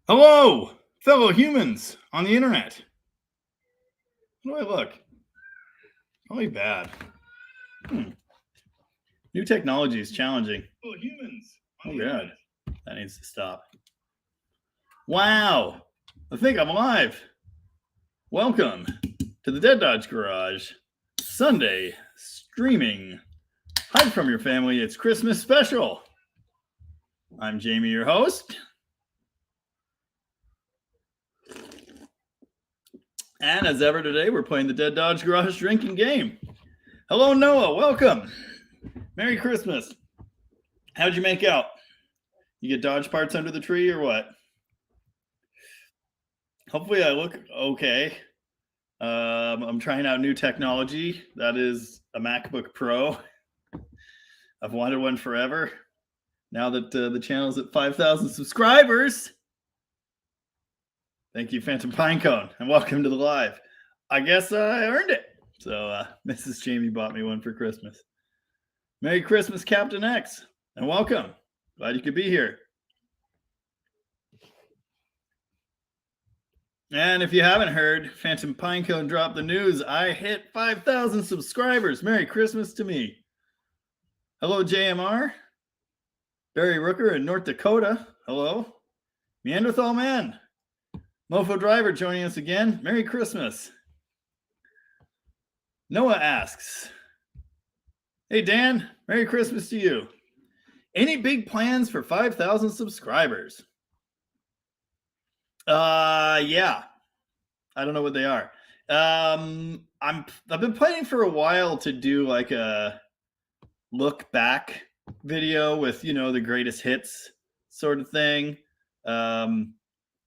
Hello, fellow humans on the internet. How do I look? Probably bad. New technology is challenging. Fellow humans. Oh, God. That needs to stop. Wow. I think I'm live. Welcome to the Dead Dodge Garage. Sunday streaming. Hide from your family. It's Christmas special. I'm Jamie, your host. And as ever today, we're playing the Dead Dodge Garage drinking game. Hello, Noah. Welcome. Merry Christmas. How'd you make out? You get Dodge parts under the tree or what? Hopefully I look okay. I'm trying out new technology. That is a MacBook Pro. I've wanted one forever. Now that the channel is at 5,000 subscribers. Thank you, Phantom Pinecone, and welcome to the live. I guess I earned it. So Mrs. Jamie bought me one for Christmas. Merry Christmas, Captain X, and welcome. Glad you could be here. And if you haven't heard, Phantom Pinecone dropped the news. I hit 5,000 subscribers. Merry Christmas to me. Hello, JMR. Barry Rooker in North Dakota. Hello. Neanderthal Man. Mofo Driver joining us again. Merry Christmas. Noah asks, hey, Dan, Merry Christmas to you. Any big plans for 5,000 subscribers? Yeah. I don't know what they are. I've been planning for a while to do like a look back video with, the greatest hits sort of thing.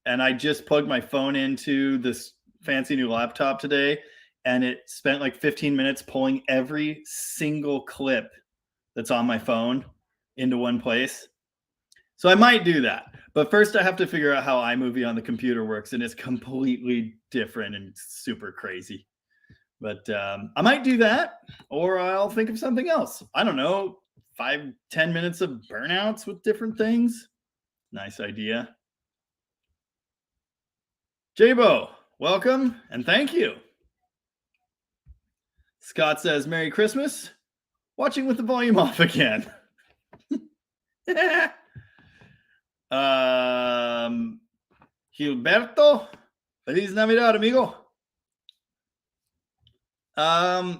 And I just plugged my phone into this fancy new laptop today, and it spent like 15 minutes pulling every single clip that's on my phone into one place. So I might do that. But first I have to figure out how iMovie on the computer works, and it's completely different and super crazy. But I might do that, or I'll think of something else. I don't know, 5-10 minutes of burnouts with different things. Nice idea. Jabo, welcome and thank you. Scott says, Merry Christmas. Watching with the volume off again. Gilberto, Feliz Navidad, amigo. I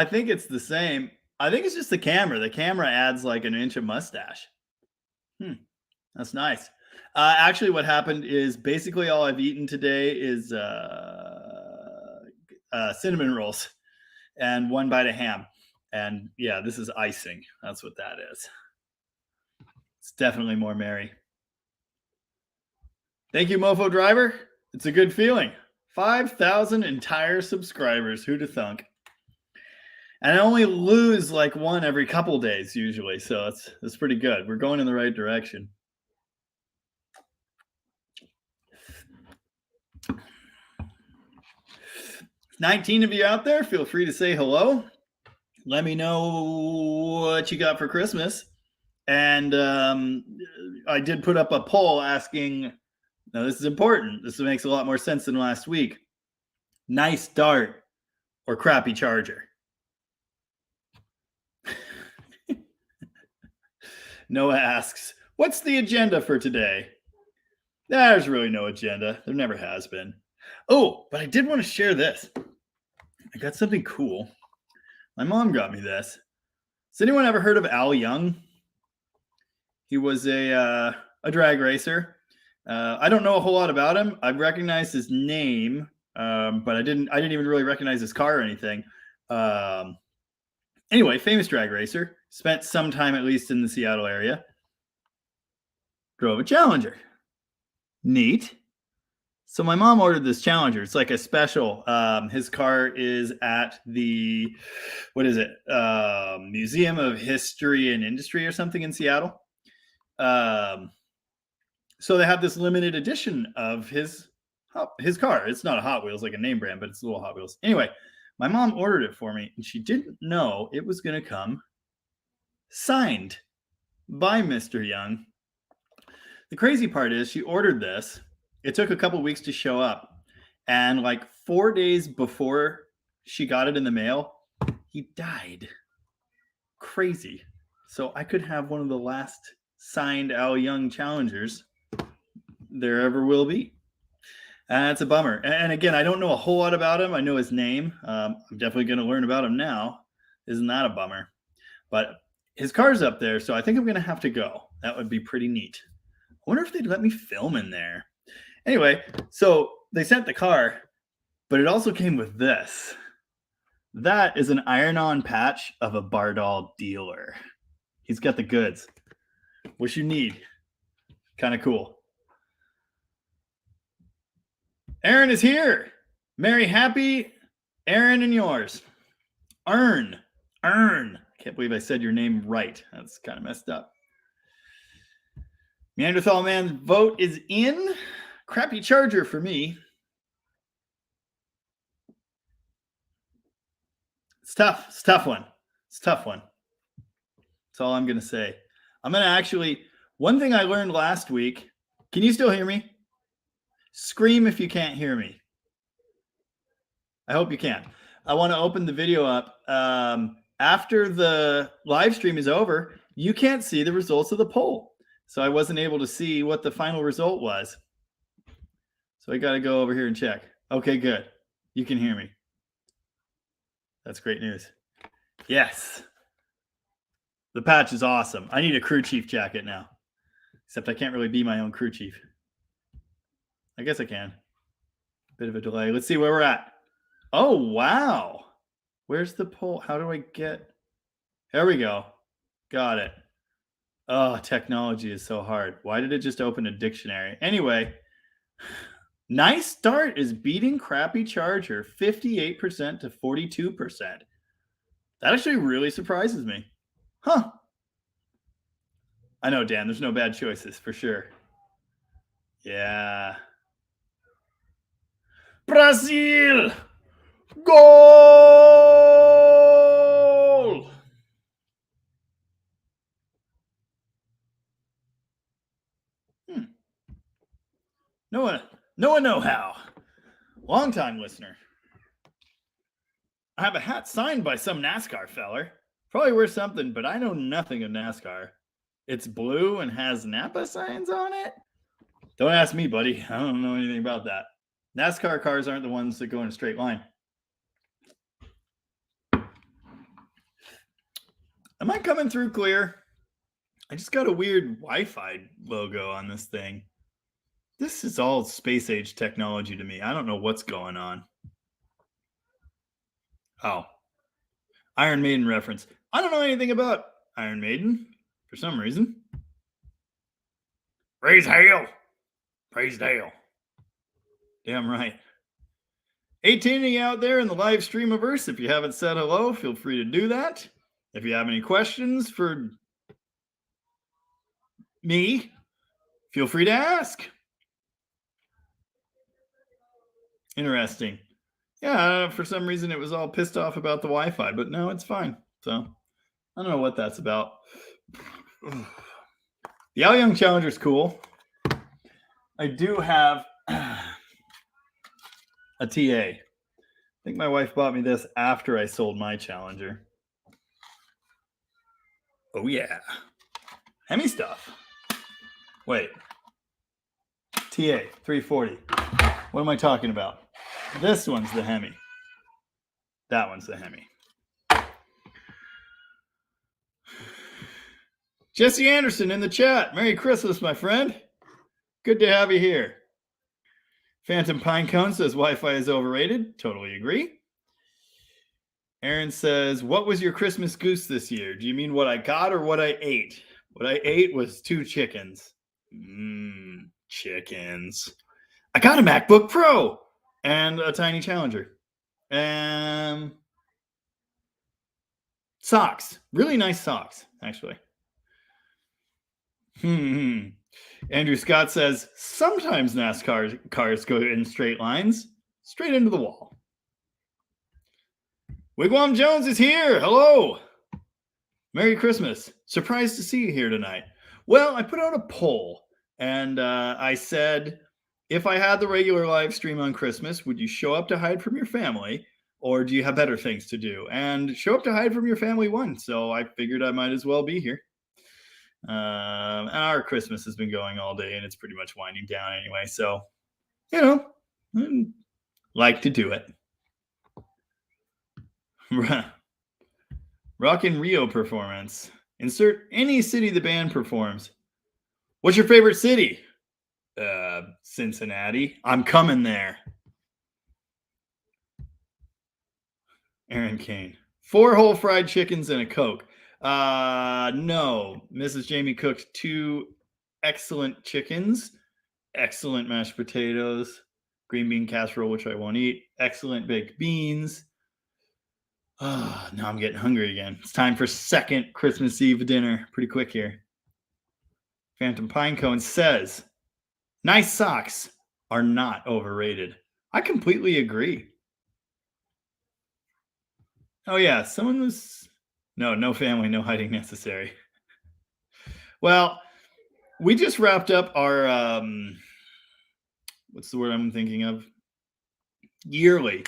think it's the same. I think it's just the camera. The camera adds like an inch of mustache. That's nice. Actually, what happened is basically all I've eaten today is cinnamon rolls and one bite of ham. And yeah, this is icing. That's what that is. It's definitely more merry. Thank you, Mofo Driver. It's a good feeling. 5,000 entire subscribers. Who'da thunk? And I only lose like one every couple days usually. So it's pretty good. We're going in the right direction. 19 of you out there, feel free to say hello. Let me know what you got for Christmas. And I did put up a poll asking, now this is important. This makes a lot more sense than last week. Nice Dart or crappy Charger? Noah asks, what's the agenda for today? There's really no agenda. There never has been. Oh, but I did want to share this. I got something cool. My mom got me this. Has anyone ever heard of Al Young? He was a drag racer. I don't know a whole lot about him. I recognized his name, but I didn't even really recognize his car or anything. Anyway, famous drag racer. Spent some time at least in the Seattle area. Drove a Challenger. Neat. So my mom ordered this Challenger. It's like a special. His car is at the, Museum of History and Industry or something in Seattle. So they have this limited edition of his car. It's not a Hot Wheels, like a name brand, but it's a little Hot Wheels. Anyway, my mom ordered it for me, and she didn't know it was going to come signed by Mr. Young. The crazy part is she ordered this. It took a couple weeks to show up. And like 4 days before she got it in the mail, he died. Crazy. So I could have one of the last signed Al Young challengers there ever will be. And it's a bummer. And again, I don't know a whole lot about him. I know his name. I'm definitely going to learn about him now. Isn't that a bummer? But his car's up there, so I think I'm going to have to go. That would be pretty neat. I wonder if they'd let me film in there. Anyway, so they sent the car, but it also came with this. That is an iron-on patch of a Bardol dealer. He's got the goods. What you need. Kind of cool. Aaron is here. Merry, happy, Aaron and yours. Earn. Can't believe I said your name right. That's kind of messed up. Neanderthal Man's vote is in. Crappy Charger for me. It's tough. It's a tough one. That's all I'm going to say. I'm going to actually, one thing I learned last week, can you still hear me? Scream if you can't hear me. I hope you can. I want to open the video up. After the live stream is over, you can't see the results of the poll. So I wasn't able to see what the final result was. So I got to go over here and check. Okay, good. You can hear me. That's great news. Yes. The patch is awesome. I need a crew chief jacket now. Except I can't really be my own crew chief. I guess I can. Bit of a delay. Let's see where we're at. Oh, wow. Where's the poll? How do I get... There we go. Got it. Oh, technology is so hard. Why did it just open a dictionary? Anyway, Nice Start is beating Crappy Charger 58% to 42%. That actually really surprises me. Huh. I know, Dan, there's no bad choices for sure. Yeah. Brazil! Goal! No one know how. Long-time listener. I have a hat signed by some NASCAR feller. Probably worth something, but I know nothing of NASCAR. It's blue and has Napa signs on it? Don't ask me, buddy. I don't know anything about that. NASCAR cars aren't the ones that go in a straight line. Am I coming through clear? I just got a weird Wi-Fi logo on this thing. This is all space age technology to me. I don't know what's going on. Oh. Iron Maiden reference. I don't know anything about Iron Maiden for some reason. Praise hail. Praise hail. Damn right. 18 out there in the live streamiverse. If you haven't said hello, feel free to do that. If you have any questions for me, feel free to ask. Interesting. Yeah, for some reason it was all pissed off about the Wi-Fi, but no, it's fine. So I don't know what that's about. The Al Young Challenger is cool. I do have a TA. I think my wife bought me this after I sold my Challenger. Oh yeah. Hemi stuff. Wait. TA 340. What am I talking about? This one's the Hemi. That one's the Hemi. Jesse Anderson in the chat. Merry Christmas, my friend. Good to have you here. Phantom Pinecone says Wi-Fi is overrated. Totally agree. Aaron says, what was your Christmas goose this year? Do you mean what I got or what I ate? What I ate was 2 chickens. Chickens. I got a MacBook Pro and a tiny Challenger. And socks. Really nice socks, actually. Andrew Scott says, sometimes NASCAR cars go in straight lines, straight into the wall. Wigwam Jones is here. Hello. Merry Christmas. Surprised to see you here tonight. Well, I put out a poll, And I said, if I had the regular live stream on Christmas, would you show up to hide from your family, or do you have better things to do? And show up to hide from your family won. So I figured I might as well be here. Our Christmas has been going all day, and it's pretty much winding down anyway. So, like to do it. Rock in Rio performance. Insert any city the band performs. What's your favorite city? Cincinnati. I'm coming there. Aaron Kane. 4 whole fried chickens and a Coke. No. Mrs. Jamie cooked 2 excellent chickens, excellent mashed potatoes, green bean casserole, which I won't eat, excellent baked beans. Now I'm getting hungry again. It's time for second Christmas Eve dinner. Pretty quick here. Phantom Pinecone says, nice socks are not overrated. I completely agree. Oh, yeah. Someone was... No family, no hiding necessary. Well, we just wrapped up our... what's the word I'm thinking of? Yearly,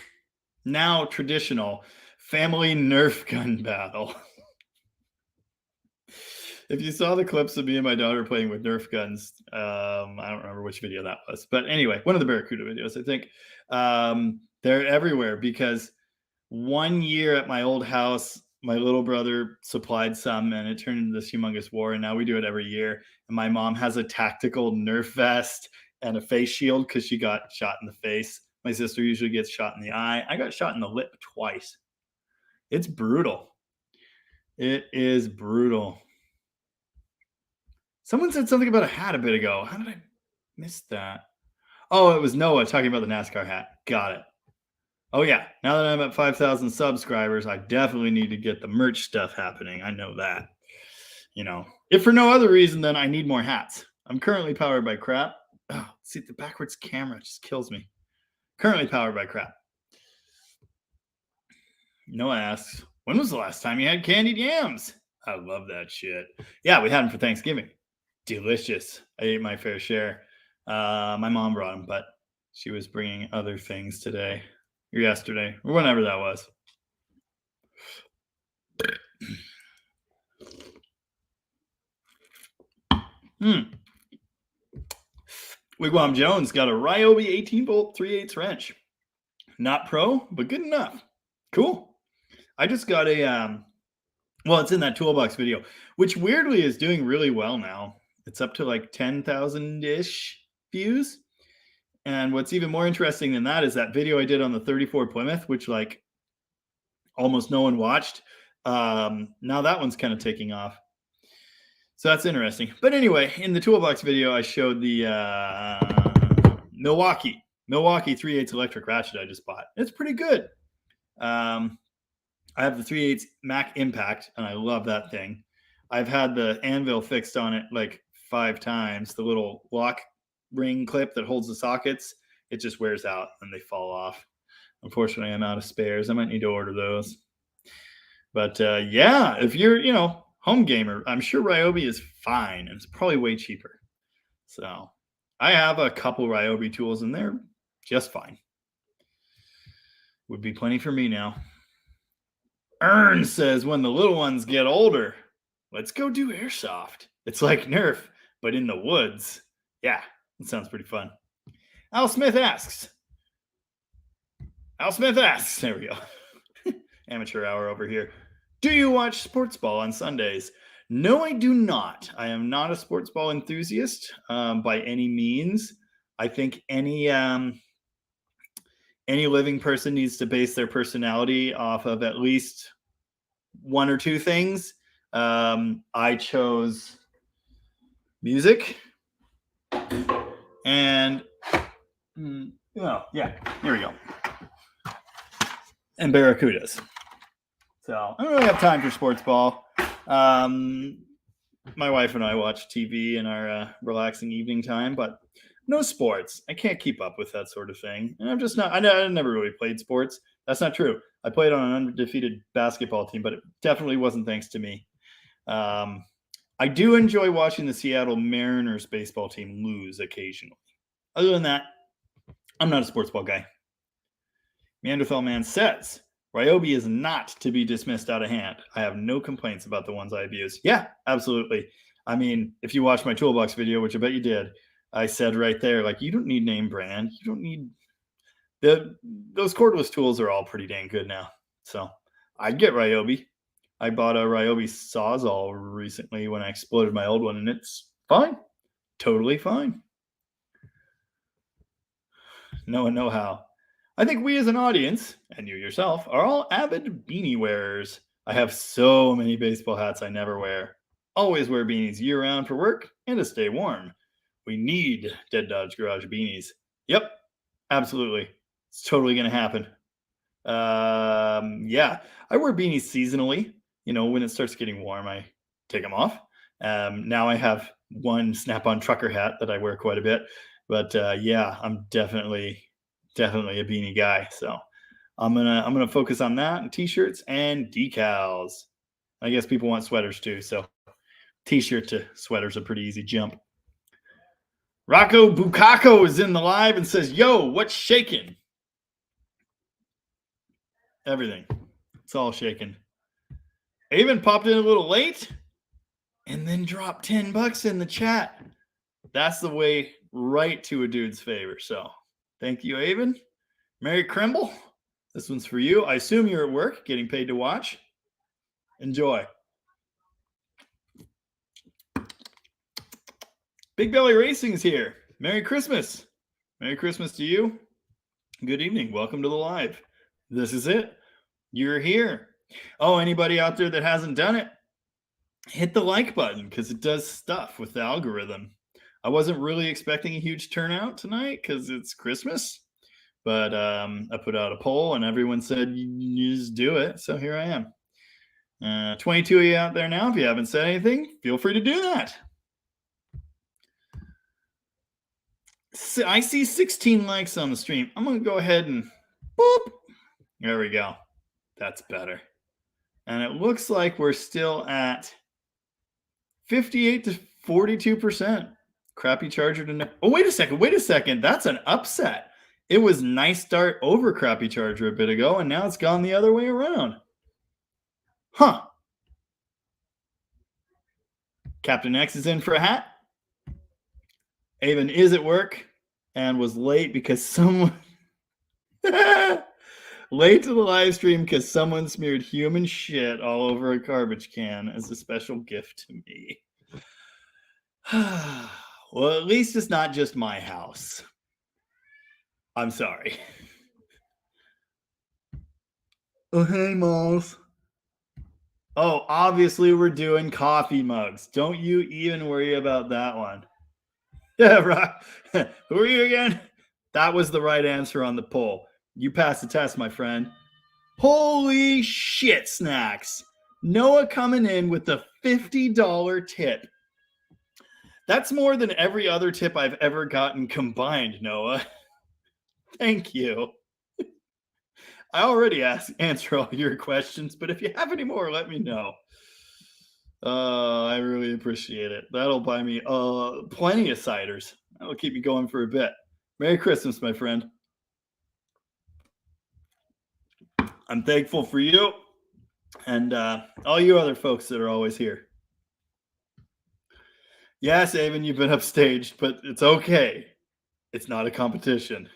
now traditional family Nerf gun battle. If you saw the clips of me and my daughter playing with Nerf guns, I don't remember which video that was, but anyway, one of the Barracuda videos, I think. They're everywhere because one year at my old house, my little brother supplied some and it turned into this humongous war. And now we do it every year. And my mom has a tactical Nerf vest and a face shield because she got shot in the face. My sister usually gets shot in the eye. I got shot in the lip twice. It's brutal. It is brutal. Someone said something about a hat a bit ago. How did I miss that? Oh, it was Noah talking about the NASCAR hat. Got it. Oh, yeah. Now that I'm at 5,000 subscribers, I definitely need to get the merch stuff happening. I know that. If for no other reason, then I need more hats. I'm currently powered by crap. Oh, see, the backwards camera just kills me. Currently powered by crap. Noah asks, when was the last time you had candied yams? I love that shit. Yeah, we had them for Thanksgiving. Delicious. I ate my fair share. My mom brought them, but she was bringing other things today or yesterday or whenever that was. Wigwam Jones got a Ryobi 18-volt 3/8 wrench. Not pro, but good enough. Cool. I just got a, it's in that toolbox video, which weirdly is doing really well now. It's up to like 10,000-ish views. And what's even more interesting than that is that video I did on the 34 Plymouth, which like almost no one watched. Now that one's kind of taking off. So that's interesting. But anyway, in the toolbox video, I showed the Milwaukee 3/8 electric ratchet I just bought. It's pretty good. I have the 3/8 Mac Impact, and I love that thing. I've had the anvil fixed on it like 5 times. The little lock ring clip that holds the sockets, it just wears out and they fall off. Unfortunately, I'm out of spares. I might need to order those. But yeah, if you're, home gamer, I'm sure Ryobi is fine, and it's probably way cheaper. So I have a couple Ryobi tools, and they're just fine. Would be plenty for me now. Ern says, when the little ones get older, let's go do airsoft. It's like Nerf, but in the woods. Yeah, that sounds pretty fun. Al Smith asks. There we go. Amateur hour over here. Do you watch sports ball on Sundays? No, I do not. I am not a sports ball enthusiast by any means. I think any living person needs to base their personality off of at least 1 or 2 things. I chose music and here we go. And Barracudas. So I don't really have time for sports ball. My wife and I watch TV in our relaxing evening time, but no sports. I can't keep up with that sort of thing. And I'm just not, I never really played sports. That's not true. I played on an undefeated basketball team, but it definitely wasn't thanks to me. I I do enjoy watching the Seattle Mariners baseball team lose occasionally. Other than that, I'm not a sports ball guy. Neanderthal Man says, Ryobi is not to be dismissed out of hand. I have no complaints about the ones I abuse. Yeah, absolutely. I mean, if you watch my toolbox video, which I bet you did, I said right there, like, you don't need name brand. You don't need those cordless tools are all pretty dang good now. So I'd get Ryobi. I bought a Ryobi Sawzall recently when I exploded my old one, and it's fine. Totally fine. Know how. I think we as an audience, and you yourself, are all avid beanie wearers. I have so many baseball hats I never wear. Always wear beanies year-round for work and to stay warm. We need Dead Dodge Garage beanies. Yep, absolutely. It's totally going to happen. Yeah, I wear beanies seasonally. You know, when it starts getting warm, I take them off. Now I have one Snap-on trucker hat that I wear quite a bit. But yeah, I'm definitely a beanie guy. So I'm gonna focus on that and t-shirts and decals. I guess people want sweaters too, so t-shirt to sweaters a pretty easy jump. Rocco Bukako is in the live and says, "Yo, what's shaking?" Everything. It's all shaking. Avon popped in a little late and then dropped $10 in the chat. That's the way right to a dude's favor. So thank you, Avon. Mary Krimble, this one's for you. I assume you're at work getting paid to watch. Enjoy. Big Belly Racing's here. Merry Christmas. Merry Christmas to you. Good evening. Welcome to the live. This is it. You're here. Oh, anybody out there that hasn't done it, hit the like button because it does stuff with the algorithm. I wasn't really expecting a huge turnout tonight because it's Christmas, but I put out a poll and everyone said you just do it. So here I am. 22 of you out there now. If you haven't said anything, feel free to do that. So I see 16 likes on the stream. I'm going to go ahead and boop. There we go. That's better. And it looks like we're still at 58 to 42%. Crappy Charger to no. Oh, wait a second. That's an upset. It was nice start over Crappy Charger a bit ago, and now it's gone the other way around. Huh. Captain X is in for a hat. Avon is at work and was late because someone late to the live stream because someone smeared human shit all over a garbage can as a special gift to me. Well, at least it's not just my house. I'm sorry. Oh, hey, Moles. Oh, obviously we're doing coffee mugs. Don't you even worry about that one. Yeah, right. Who are you again? That was the right answer on the poll. You passed the test, my friend. Holy shit, Snacks. Noah coming in with the $50 tip. That's more than every other tip I've ever gotten combined, Noah. Thank you. I already answer all your questions, but if you have any more, let me know. I really appreciate it. That'll buy me plenty of ciders. That'll keep me going for a bit. Merry Christmas, my friend. I'm thankful for you and all you other folks that are always here. Yes, Avon, you've been upstaged, but it's okay. It's not a competition.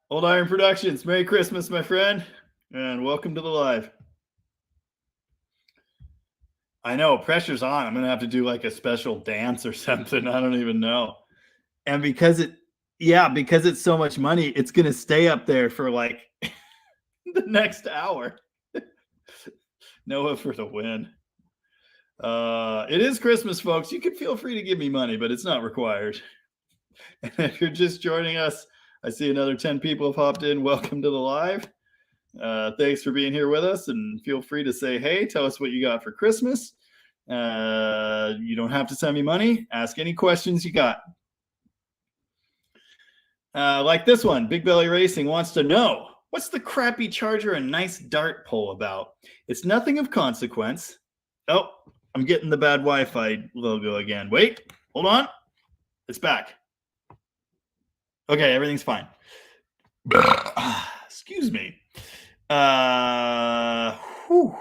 Old Iron Productions, Merry Christmas, my friend, and welcome to the live. I know, pressure's on. I'm going to have to do like a special dance or something. I don't even know. And because it's so much money, it's going to stay up there for like the next hour. Noah for the win. It is Christmas, folks. You can feel free to give me money, but it's not required. And if you're just joining us, I see another 10 people have hopped in. Welcome to the live. Thanks for being here with us, and feel free to say, hey, tell us what you got for Christmas. You don't have to send me money. Ask any questions you got. Like this one, Big Belly Racing wants to know, What's the crappy charger and nice dart poll about? It's nothing of consequence. Oh, I'm getting the bad Wi-Fi logo again. Wait, hold on. It's back. Okay, everything's fine. Excuse me. Whew.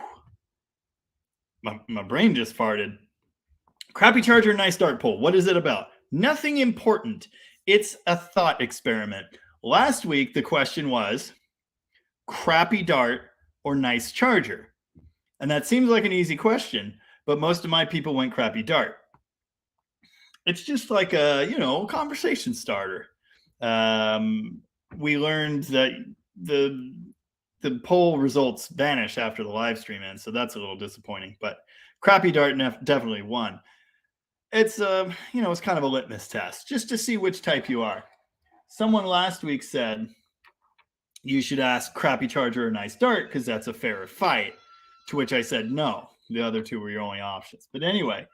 My brain just farted. Crappy charger, nice dart poll. What is it about? Nothing important. It's a thought experiment. Last week, the question was crappy dart or nice charger? And that seems like an easy question, but most of my people went crappy dart. It's just like a, conversation starter. We learned that the poll results vanish after the live stream ends, so that's a little disappointing. But crappy dart definitely won. It's it's kind of a litmus test just to see which type you are. Someone last week said you should ask crappy charger or nice dart because that's a fairer fight. To which I said no. The other two were your only options. But anyway,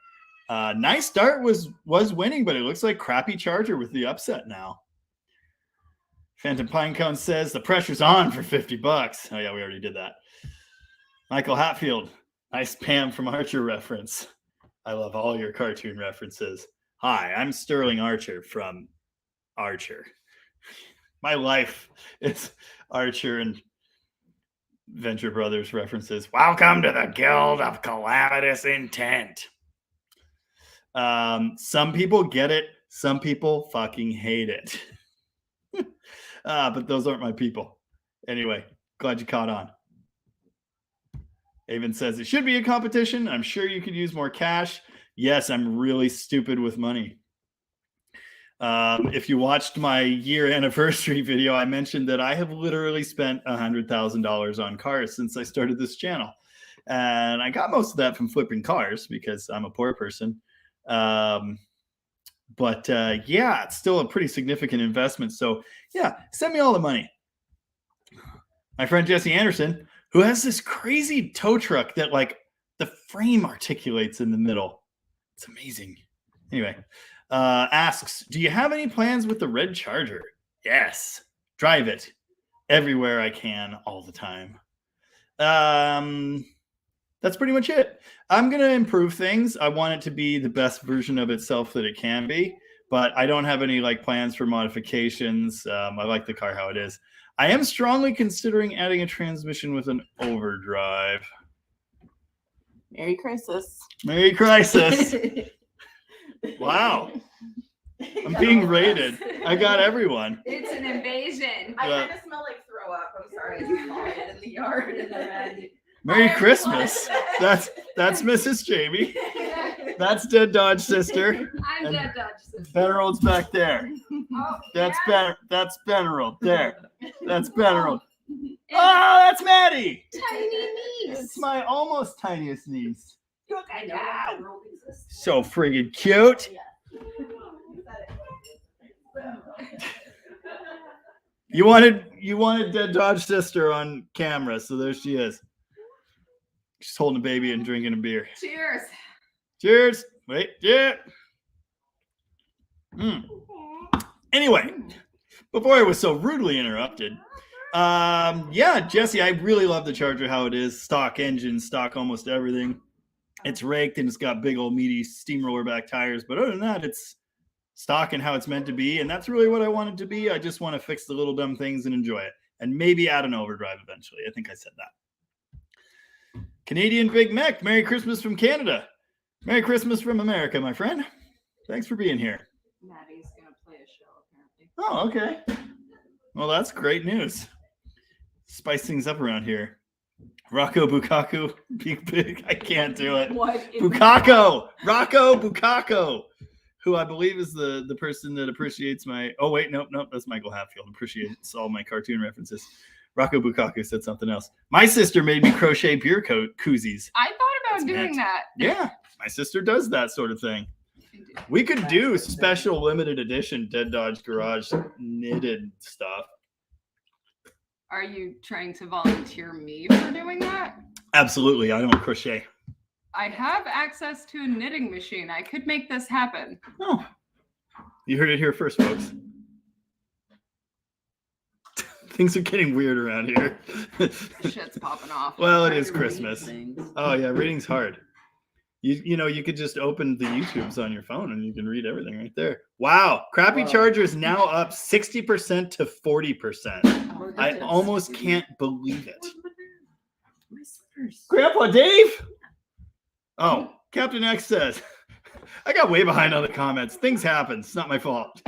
nice dart was winning, but it looks like crappy charger with the upset now. Phantom Pinecone says the pressure's on for $50. Oh yeah, we already did that. Michael Hatfield, nice Pam from Archer reference. I love all your cartoon references. Hi, I'm Sterling Archer from Archer. My life is Archer and Venture Brothers references. Welcome to the Guild of Calamitous Intent. Some people get it. Some people fucking hate it. But those aren't my people. Anyway, glad you caught on. Avon says it should be a competition. I'm sure you could use more cash. Yes, I'm really stupid with money. If you watched my year anniversary video, I mentioned that I have literally spent $100,000 on cars since I started this channel. And I got most of that from flipping cars because I'm a poor person. But yeah, it's still a pretty significant investment. So yeah, send me all the money. My friend Jesse Anderson, who has this crazy tow truck that like the frame articulates in the middle. It's amazing. Anyway, asks, do you have any plans with the red Charger? Yes. Drive it everywhere I can all the time. That's pretty much it. I'm going to improve things. I want it to be the best version of itself that it can be, but I don't have any like plans for modifications. I like the car how it is. I am strongly considering adding a transmission with an overdrive. Merry Crisis. Merry Crisis. Wow. I'm being raided. I got everyone. It's an invasion. I kind of smell like throw up. I'm sorry. I just vomited in the yard and then Merry Christmas. That's Mrs. Jamie. That's Dead Dodge Sister. I'm Dead Dodge Sister. Benerold's back there. Oh, That's yeah? That's Benerold. There. That's Benerold. Oh, that's Maddie. Tiny niece. It's my almost tiniest niece. Look, I know that world exists. So friggin' cute. You wanted Dead Dodge Sister on camera, so there she is. She's holding a baby and drinking a beer. Cheers. Cheers. Wait, yeah. Anyway, before I was so rudely interrupted, yeah, Jesse, I really love the Charger how it is. Stock engine, stock almost everything. It's raked and it's got big old meaty steamroller back tires, but other than that, it's stock and how it's meant to be, and that's really what I want it to be. I just want to fix the little dumb things and enjoy it, and maybe add an overdrive eventually. I think I said that. Canadian Big Mac, Merry Christmas from Canada. Merry Christmas from America, my friend. Thanks for being here. Maddie's going to play a show, apparently. Oh, okay. Well, that's great news. Spice things up around here. Rocco Bukaku, big. I can't do it. What? Bukako, Rocco Bukaku, who I believe is the person that appreciates my. Oh wait, nope, that's Michael Hatfield. Appreciates all my cartoon references. Rocco Bukaku said something else. My sister made me crochet beer koozies. I thought about doing that. Yeah, my sister does that sort of thing. We could do special limited edition Dead Dodge Garage knitted stuff. Are you trying to volunteer me for doing that? Absolutely, I don't crochet. I have access to a knitting machine. I could make this happen. Oh, you heard it here first, folks. Things are getting weird around here. Shit's popping off. Well, it Trying is to read Christmas. things. Oh yeah, reading's hard. You could just open the YouTubes on your phone and you can read everything right there. Wow, Crappy Whoa. Charger is now up 60% to 40%. Look I at this. almost can't believe it. My slippers. Grandpa Dave? Oh, Captain X says, I got way behind on the comments. Things happen. It's not my fault.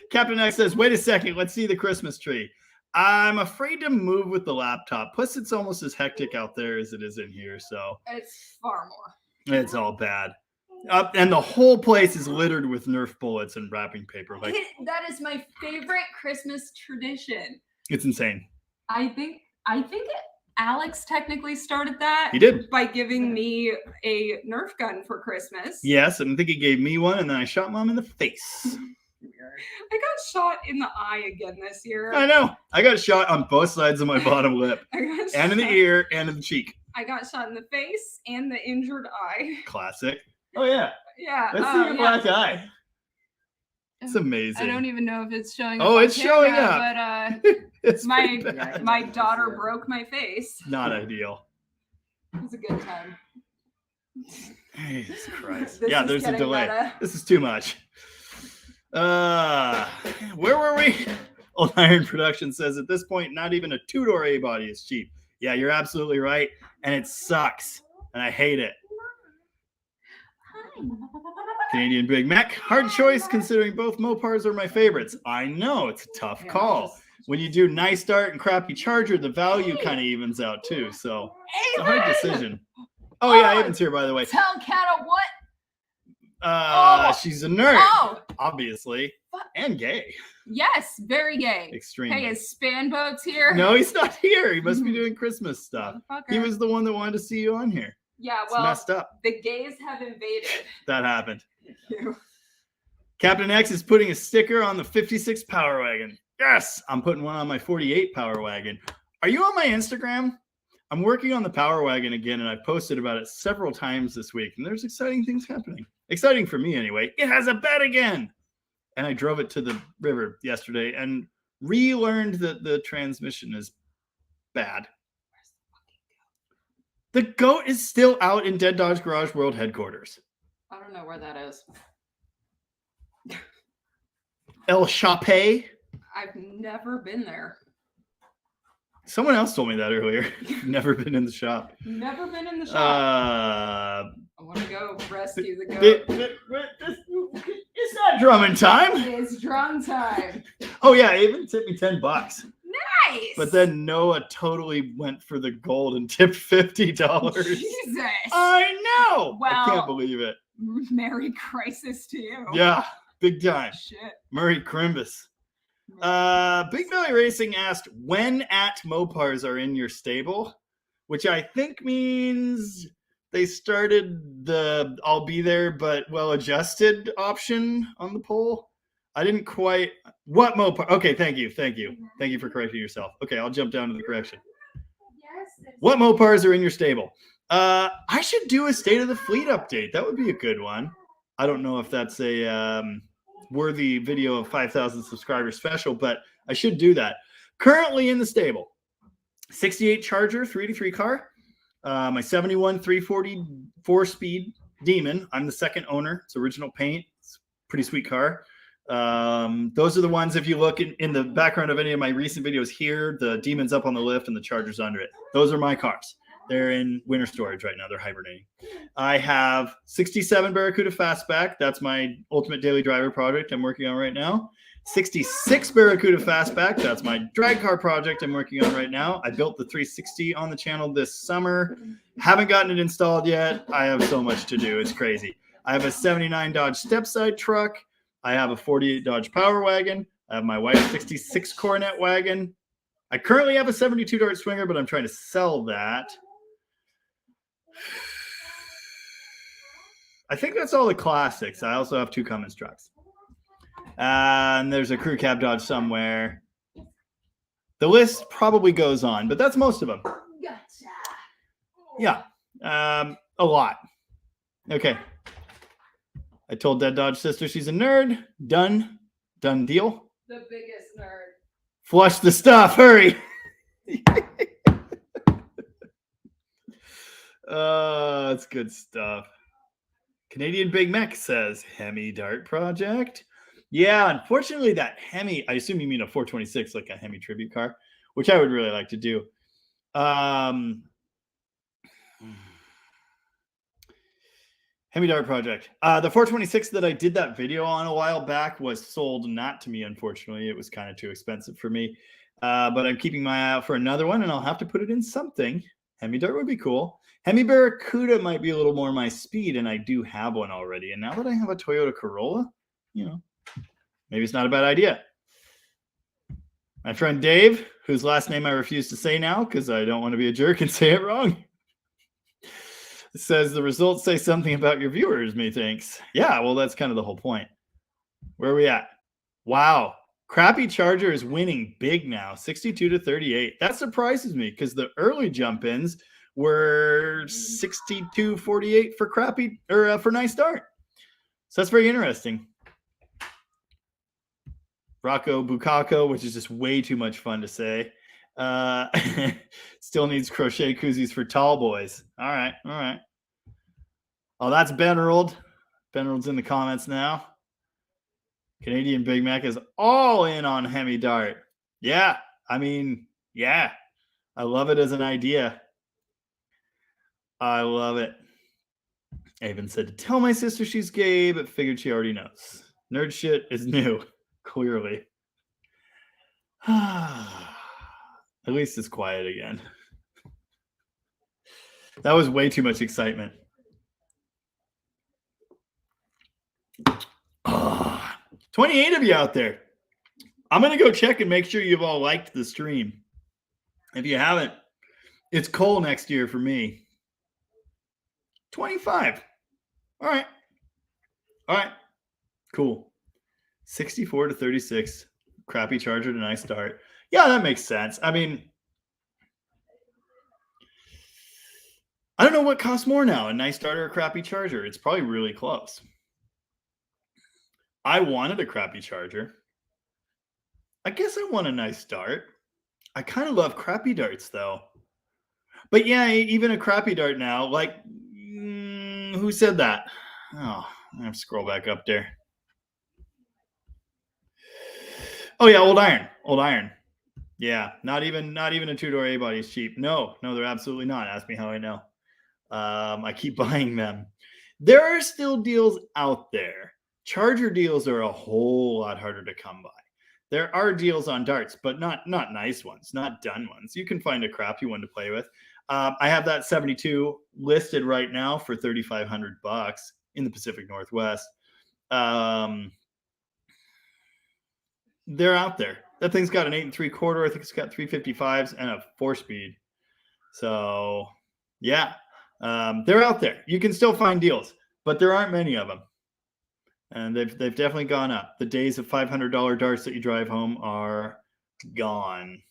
Captain X says, wait a second. Let's see the Christmas tree. I'm afraid to move with the laptop. Plus, it's almost as hectic out there as it is in here. So It's far more. it's all bad. And the whole place is littered with Nerf bullets and wrapping paper. Like, That is my favorite Christmas tradition. it's insane. I think Alex technically started that. He did. By giving me a Nerf gun for Christmas. Yes, and I think he gave me one, and then I shot Mom in the face. I got shot in the eye again this year. I know. I got shot on both sides of my bottom lip, I got and in the shot- ear, and in the cheek. I got shot in the face and the injured eye. Classic. Oh yeah. Yeah. Let's oh, see your yeah. black eye. It's amazing. I don't even know if it's showing. Oh, up on it's showing camera, up. But It's my pretty bad. my daughter broke my face. Not ideal. It was a good time. Jesus Christ. This Yeah, is there's a getting delay. meta. This is too much. Where were we? Old Iron Production says at this point, not even a two-door A-body is cheap. Yeah, you're absolutely right. And it sucks. And I hate it. Canadian Big Mac. Hard choice considering both Mopars are my favorites. I know, it's a tough call. When you do Nice Dart and Crappy Charger, the value kind of evens out too. So it's a hard decision. Oh yeah, Avon's here by the way. Tell Kata what? She's a nerd, Oh, obviously, and gay. yes, very gay. Extremely. Hey, is Spanboat's here? No, he's not here. He must be doing Christmas stuff. Motherfucker. He was the one that wanted to see you on here. Yeah, It's well, messed up. the gays have invaded. That happened. You. Captain X is putting a sticker on the 56 Power Wagon. Yes, I'm putting one on my 48 Power Wagon. Are you on my Instagram? I'm working on the Power Wagon again, and I've posted about it several times this week, and there's exciting things happening. Exciting for me, anyway. It has a bed again. And I drove it to the river yesterday and relearned that the transmission is bad. The goat is still out in Dead Dodge Garage World headquarters. I don't know where that is. El Chape. I've never been there. Someone else told me that earlier. Never been in the shop. Never been in the shop. I want to go rescue the goat. It's not drumming time. It's drum time. Oh yeah, Avon tipped me $10. Nice. But then Noah totally went for the gold and tipped $50. Jesus. I know. I Well- can't believe it. Merry crisis to you. Yeah, big time. Shit. Murray Crimbus. Big Belly Racing asked when at Mopars are in your stable, which I think means they started the I'll be there but well adjusted option on the poll. I didn't quite what Mopar. Okay, thank you for correcting yourself. Okay, I'll jump down to the correction. Yes. What Mopars are in your stable? I should do a state of the fleet update. That would be a good one. I don't know if that's a worthy video of 5,000 subscribers special, but I should do that. Currently in the stable, 68 Charger 383 car, my 71 340 4-speed Demon. I'm the second owner. It's original paint. It's a pretty sweet car. Those are the ones, if you look in the background of any of my recent videos here, the Demon's up on the lift and the Charger's under it. Those are my cars. They're in winter storage right now. They're hibernating. I have 67 Barracuda Fastback. That's my ultimate daily driver project I'm working on right now. 66 Barracuda Fastback. That's my drag car project I'm working on right now. I built the 360 on the channel this summer. Haven't gotten it installed yet. I have so much to do. It's crazy. I have a 79 Dodge Stepside truck. I have a 48 Dodge Power Wagon. I have my wife's 66 Coronet wagon. I currently have a 72 Dart Swinger, but I'm trying to sell that. I think that's all the classics. I also have 2 Cummins trucks. And there's a crew cab Dodge somewhere. The list probably goes on, but that's most of them. Gotcha. Yeah. A lot. Okay. I told Dead Dodge sister she's a nerd. Done deal. The biggest nerd. Flush the stuff. Hurry. That's good stuff. Canadian Big Mac says Hemi Dart Project. Yeah, unfortunately, that Hemi, I assume you mean a 426, like a Hemi tribute car, which I would really like to do. Hemi Dart Project. The 426 that I did that video on a while back was sold not to me, unfortunately. It was kind of too expensive for me. But I'm keeping my eye out for another one, and I'll have to put it in something. Hemi Dart would be cool. Hemi Barracuda might be a little more my speed, and I do have one already. And now that I have a Toyota Corolla, maybe it's not a bad idea. My friend Dave, whose last name I refuse to say now because I don't want to be a jerk and say it wrong, says the results say something about your viewers, methinks. Yeah, well, that's kind of the whole point. Where are we at? Wow. Crappy Charger is winning big now, 62-38. That surprises me because the early jump-ins were 62-48 for crappy or for Nice Dart. So that's very interesting. Rocco Bukako, which is just way too much fun to say. Still needs crochet koozies for tall boys. All right. Oh, that's Benrold. Benrold's in the comments now. Canadian Big Mac is all in on Hemi Dart. Yeah, I mean, yeah. I love it as an idea. I love it. I even said to tell my sister she's gay, but figured she already knows. Nerd shit is new, clearly. At least it's quiet again. That was way too much excitement. 28 of you out there. I'm going to go check and make sure you've all liked the stream. If you haven't, it's Cole next year for me. 25. All right. Cool. 64-36. Crappy Charger to Nice Dart. Yeah, that makes sense. I mean, I don't know what costs more now, a Nice Dart or a crappy Charger. It's probably really close. I wanted a crappy Charger. I guess I want a Nice Dart. I kind of love crappy darts, though. But yeah, even a crappy dart now, like, who said that? Oh, I have to scroll back up there. Oh yeah, Old Iron. Yeah, not even a two-door A-body is cheap. No, they're absolutely not. Ask me how I know. I keep buying them. There are still deals out there. Charger deals are a whole lot harder to come by. There are deals on darts, but not nice ones, not done ones. You can find a crappy one to play with. I have that 72 listed right now for $3,500 in the Pacific Northwest. They're out there. That thing's got an 8 3/4. I think it's got 355s and a 4-speed. So yeah, they're out there. You can still find deals, but there aren't many of them. And they've definitely gone up. The days of $500 darts that you drive home are gone.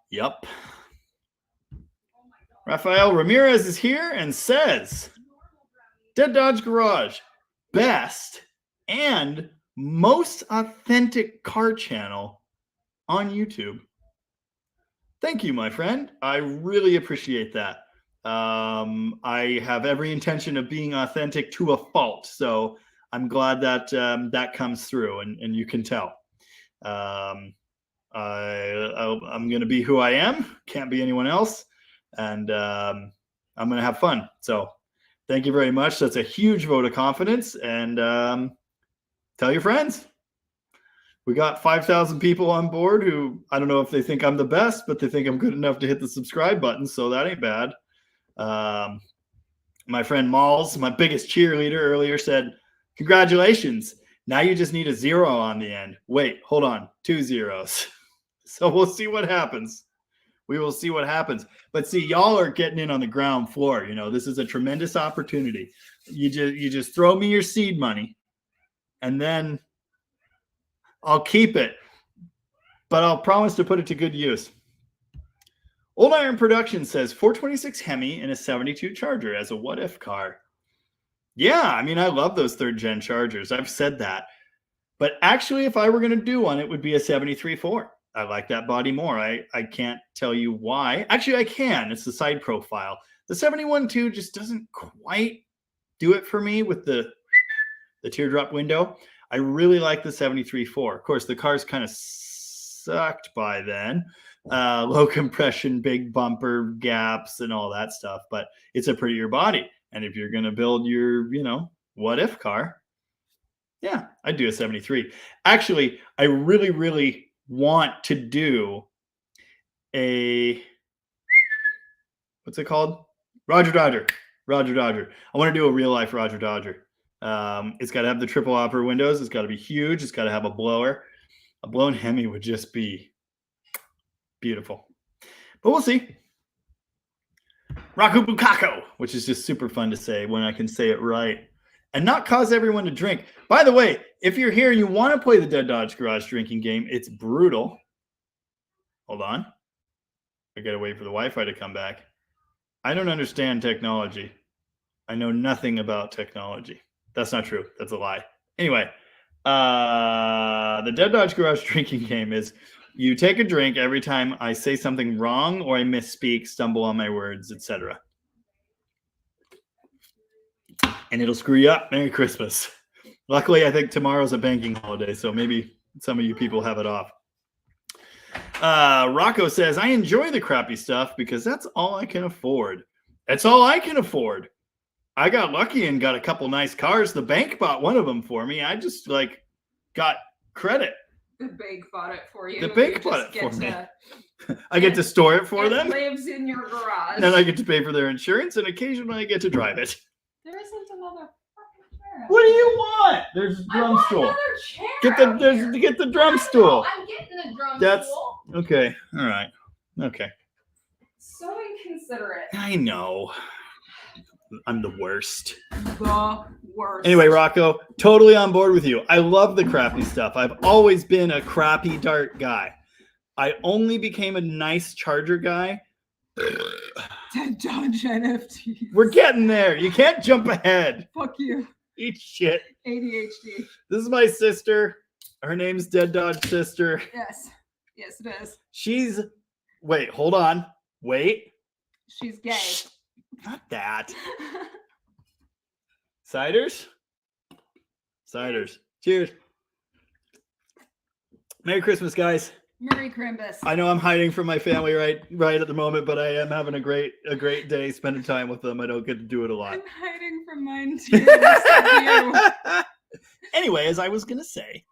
Yep. Rafael Ramirez is here and says, Dead Dodge Garage, best and most authentic car channel on YouTube. Thank you, my friend. I really appreciate that. I have every intention of being authentic to a fault, so I'm glad that that comes through, and you can tell. I'm going to be who I am. Can't be anyone else, and I'm going to have fun. So thank you very much. That's a huge vote of confidence, and tell your friends. We got 5,000 people on board who, I don't know if they think I'm the best, but they think I'm good enough to hit the subscribe button, so that ain't bad. My friend Malls, my biggest cheerleader earlier, said, congratulations. Now you just need a 0 on the end. Wait, hold on. 2 zeros. So we'll see what happens. We will see what happens. But see, y'all are getting in on the ground floor. You know, this is a tremendous opportunity. You just throw me your seed money, and then I'll keep it. But I'll promise to put it to good use. Old Iron Production says 426 Hemi and a 72 Charger as a what-if car. Yeah, I mean, I love those third-gen Chargers. I've said that. But actually, if I were going to do one, it would be a 73.4. I like that body more. I can't tell you why. Actually, I can. It's the side profile. The 71.2 just doesn't quite do it for me with the teardrop window. I really like the 73.4. Of course, the car's kind of sucked by then. Low compression, big bumper gaps, and all that stuff. But it's a prettier body. And if you're going to build your, what if car, yeah, I'd do a 73. Actually, I really, really want to do a, what's it called? Roger Dodger. I want to do a real life Roger Dodger. It's got to have the triple opera windows. It's got to be huge. It's got to have a blower. A blown Hemi would just be beautiful. But we'll see. Raku Bukako, which is just super fun to say when I can say it right. And not cause everyone to drink. By the way, if you're here and you want to play the Dead Dodge Garage drinking game, it's brutal. Hold on. I got to wait for the Wi-Fi to come back. I don't understand technology. I know nothing about technology. That's not true. That's a lie. Anyway, the Dead Dodge Garage drinking game is you take a drink every time I say something wrong or I misspeak, stumble on my words, etc. And it'll screw you up. Merry Christmas. Luckily, I think tomorrow's a banking holiday, so maybe some of you people have it off. Rocco says, I enjoy the crappy stuff because that's all I can afford. That's all I can afford. I got lucky and got a couple nice cars. The bank bought one of them for me. I just got credit. The bank bought it for you. The bank bought it for me. I get to store it for them. It lives in your garage. Then I get to pay for their insurance, and occasionally I get to drive it. There isn't another fucking chair. What do you want? There's a drum stool. Another chair. Get the drum stool. I'm getting the drum That's stool. okay. All right. Okay. So inconsiderate. I know. I'm the worst. The worst. Anyway, Rocco, totally on board with you. I love the crappy stuff. I've always been a crappy dart guy. I only became a nice Charger guy. Dead Dodge NFTs. We're getting there. You can't jump ahead. Fuck you. Eat shit. ADHD. This is my sister. Her name's Dead Dodge Sister. Yes. Yes, it is. Wait, hold on. Wait. She's gay. Shh. Not that. Ciders? Ciders. Cheers. Merry Christmas, guys. Merry Crimbus. I know I'm hiding from my family right at the moment, but I am having a great day spending time with them. I don't get to do it a lot. I'm hiding from mine too. You. Anyway, as I was going to say,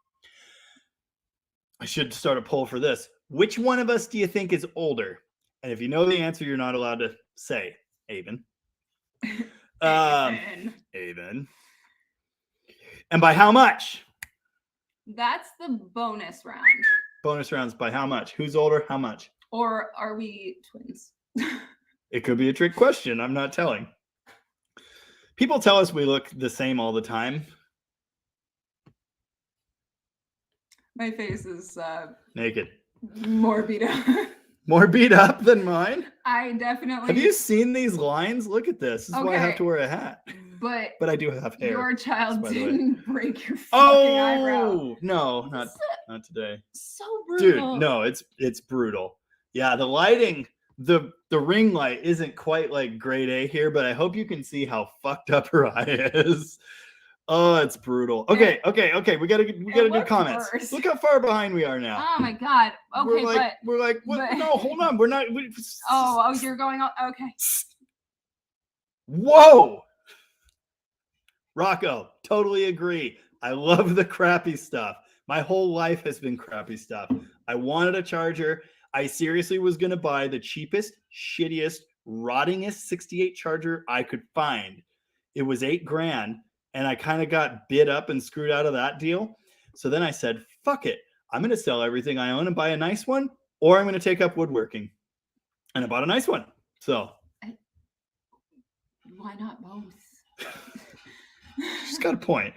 I should start a poll for this. Which one of us do you think is older? And if you know the answer, you're not allowed to say. Avon. Avon. And by how much? That's the bonus round. Bonus rounds by how much? Who's older? How much? Or are we twins? It could be a trick question. I'm not telling. People tell us we look the same all the time. My face is Naked. more beat up. More beat up than mine? I definitely. Have you seen these lines? Look at this. This is why I have to wear a hat. But I do have hair. Your child didn't break your fucking eyebrow. No, not today. So brutal. Dude, no, it's brutal. Yeah, the lighting, the ring light isn't quite like grade A here, but I hope you can see how fucked up her eye is. Oh, it's brutal. Okay. We gotta do comments. Worse. Look how far behind we are now. Oh my god. Okay, we're like, what? No, hold on. We're not. Oh, you're going on. Okay. Whoa. Rocco, totally agree. I love the crappy stuff. My whole life has been crappy stuff. I wanted a Charger. I seriously was going to buy the cheapest, shittiest, rottingest 68 Charger I could find. It was $8,000, and I kind of got bid up and screwed out of that deal. So then I said, fuck it. I'm going to sell everything I own and buy a nice one, or I'm going to take up woodworking. And I bought a nice one. So why not both? She's got a point.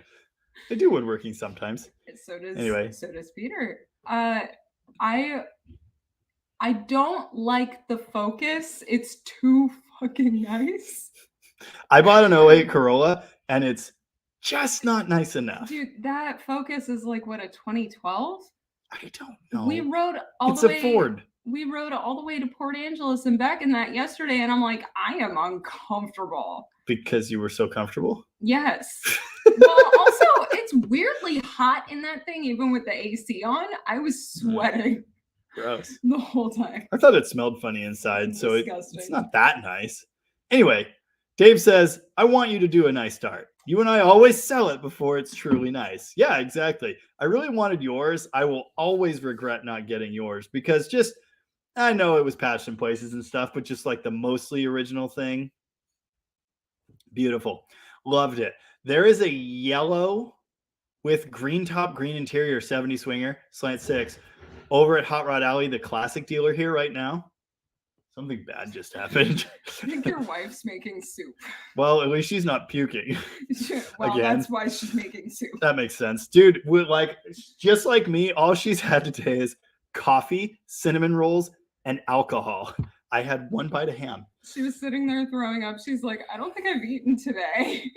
I do woodworking sometimes. So does Peter. I don't like the Focus. It's too fucking nice. I bought an 08 Corolla and it's just not nice enough. Dude, that Focus is like what, a 2012? I don't know. We rode all It's the a way. Ford. We rode all the way to Port Angeles and back in that yesterday, and I'm like, I am uncomfortable. Because you were so comfortable? Yes. Well, also, it's weirdly hot in that thing, even with the AC on. I was sweating Gross. the whole time. I thought it smelled funny inside, so it's Disgusting. not that nice. Anyway, Dave says, I want you to do a nice start. You and I always sell it before it's truly nice. Yeah, exactly. I really wanted yours. I will always regret not getting yours because just, I know it was patched in places and stuff, but just like the mostly original thing. Beautiful. Loved it. There is a yellow with green top, green interior 70 swinger, slant 6 over at Hot Rod Alley, the classic dealer here right now. Something bad just happened. I think your wife's making soup. Well, at least she's not puking. Well, Again. that's why she's making soup. That makes sense. Dude, like just like me, all she's had today is coffee, cinnamon rolls, and alcohol. I had one bite of ham. She was sitting there throwing up. She's like, I don't think I've eaten today.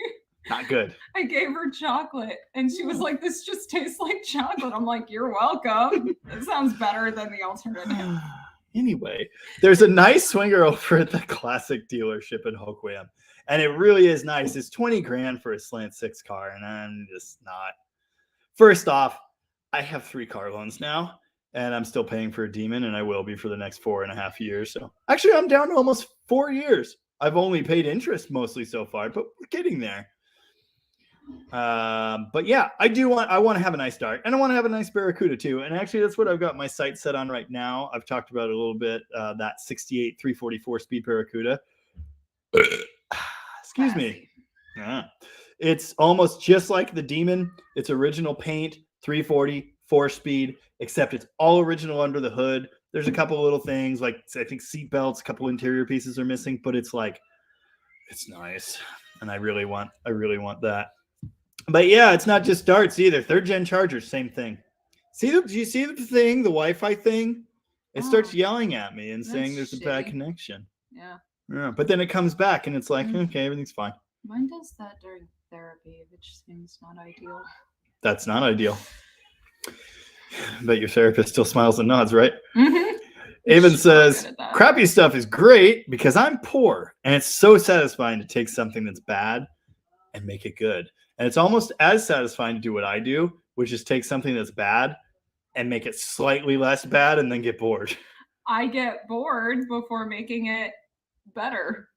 Not good. I gave her chocolate and she was like, this just tastes like chocolate. I'm like, you're welcome. It sounds better than the alternative. Anyway, there's a nice swinger over at the classic dealership in Hoquiam. And it really is nice. It's 20 grand for a slant 6 car. And I'm just not. First off, I have 3 car loans now. And I'm still paying for a Demon. And I will be for the next 4.5 years. So actually, I'm down to almost 4 years. I've only paid interest mostly so far. But we're getting there. But yeah, I want to have a nice start, and I want to have a nice Barracuda too. And actually, that's what I've got my sights set on right now. I've talked about it a little bit. That 68 344 speed Barracuda. Excuse me. Yeah. It's almost just like the Demon. It's original paint, 340 4-speed, except it's all original under the hood. There's a couple of little things like I think seat belts, a couple interior pieces are missing, but it's like it's nice, and I really want that. But yeah, it's not just darts either. 3rd gen chargers, same thing. Do you see the thing, the Wi-Fi thing? It starts yelling at me and saying there's a bad connection. Yeah. Yeah. But then it comes back and it's like, okay, everything's fine. Mine does that during therapy, which seems not ideal. That's not ideal. But your therapist still smiles and nods, right? Mm-hmm. Avon says, crappy stuff is great because I'm poor. And it's so satisfying to take something that's bad and make it good. And it's almost as satisfying to do what I do, which is take something that's bad and make it slightly less bad and then get bored. I get bored before making it better.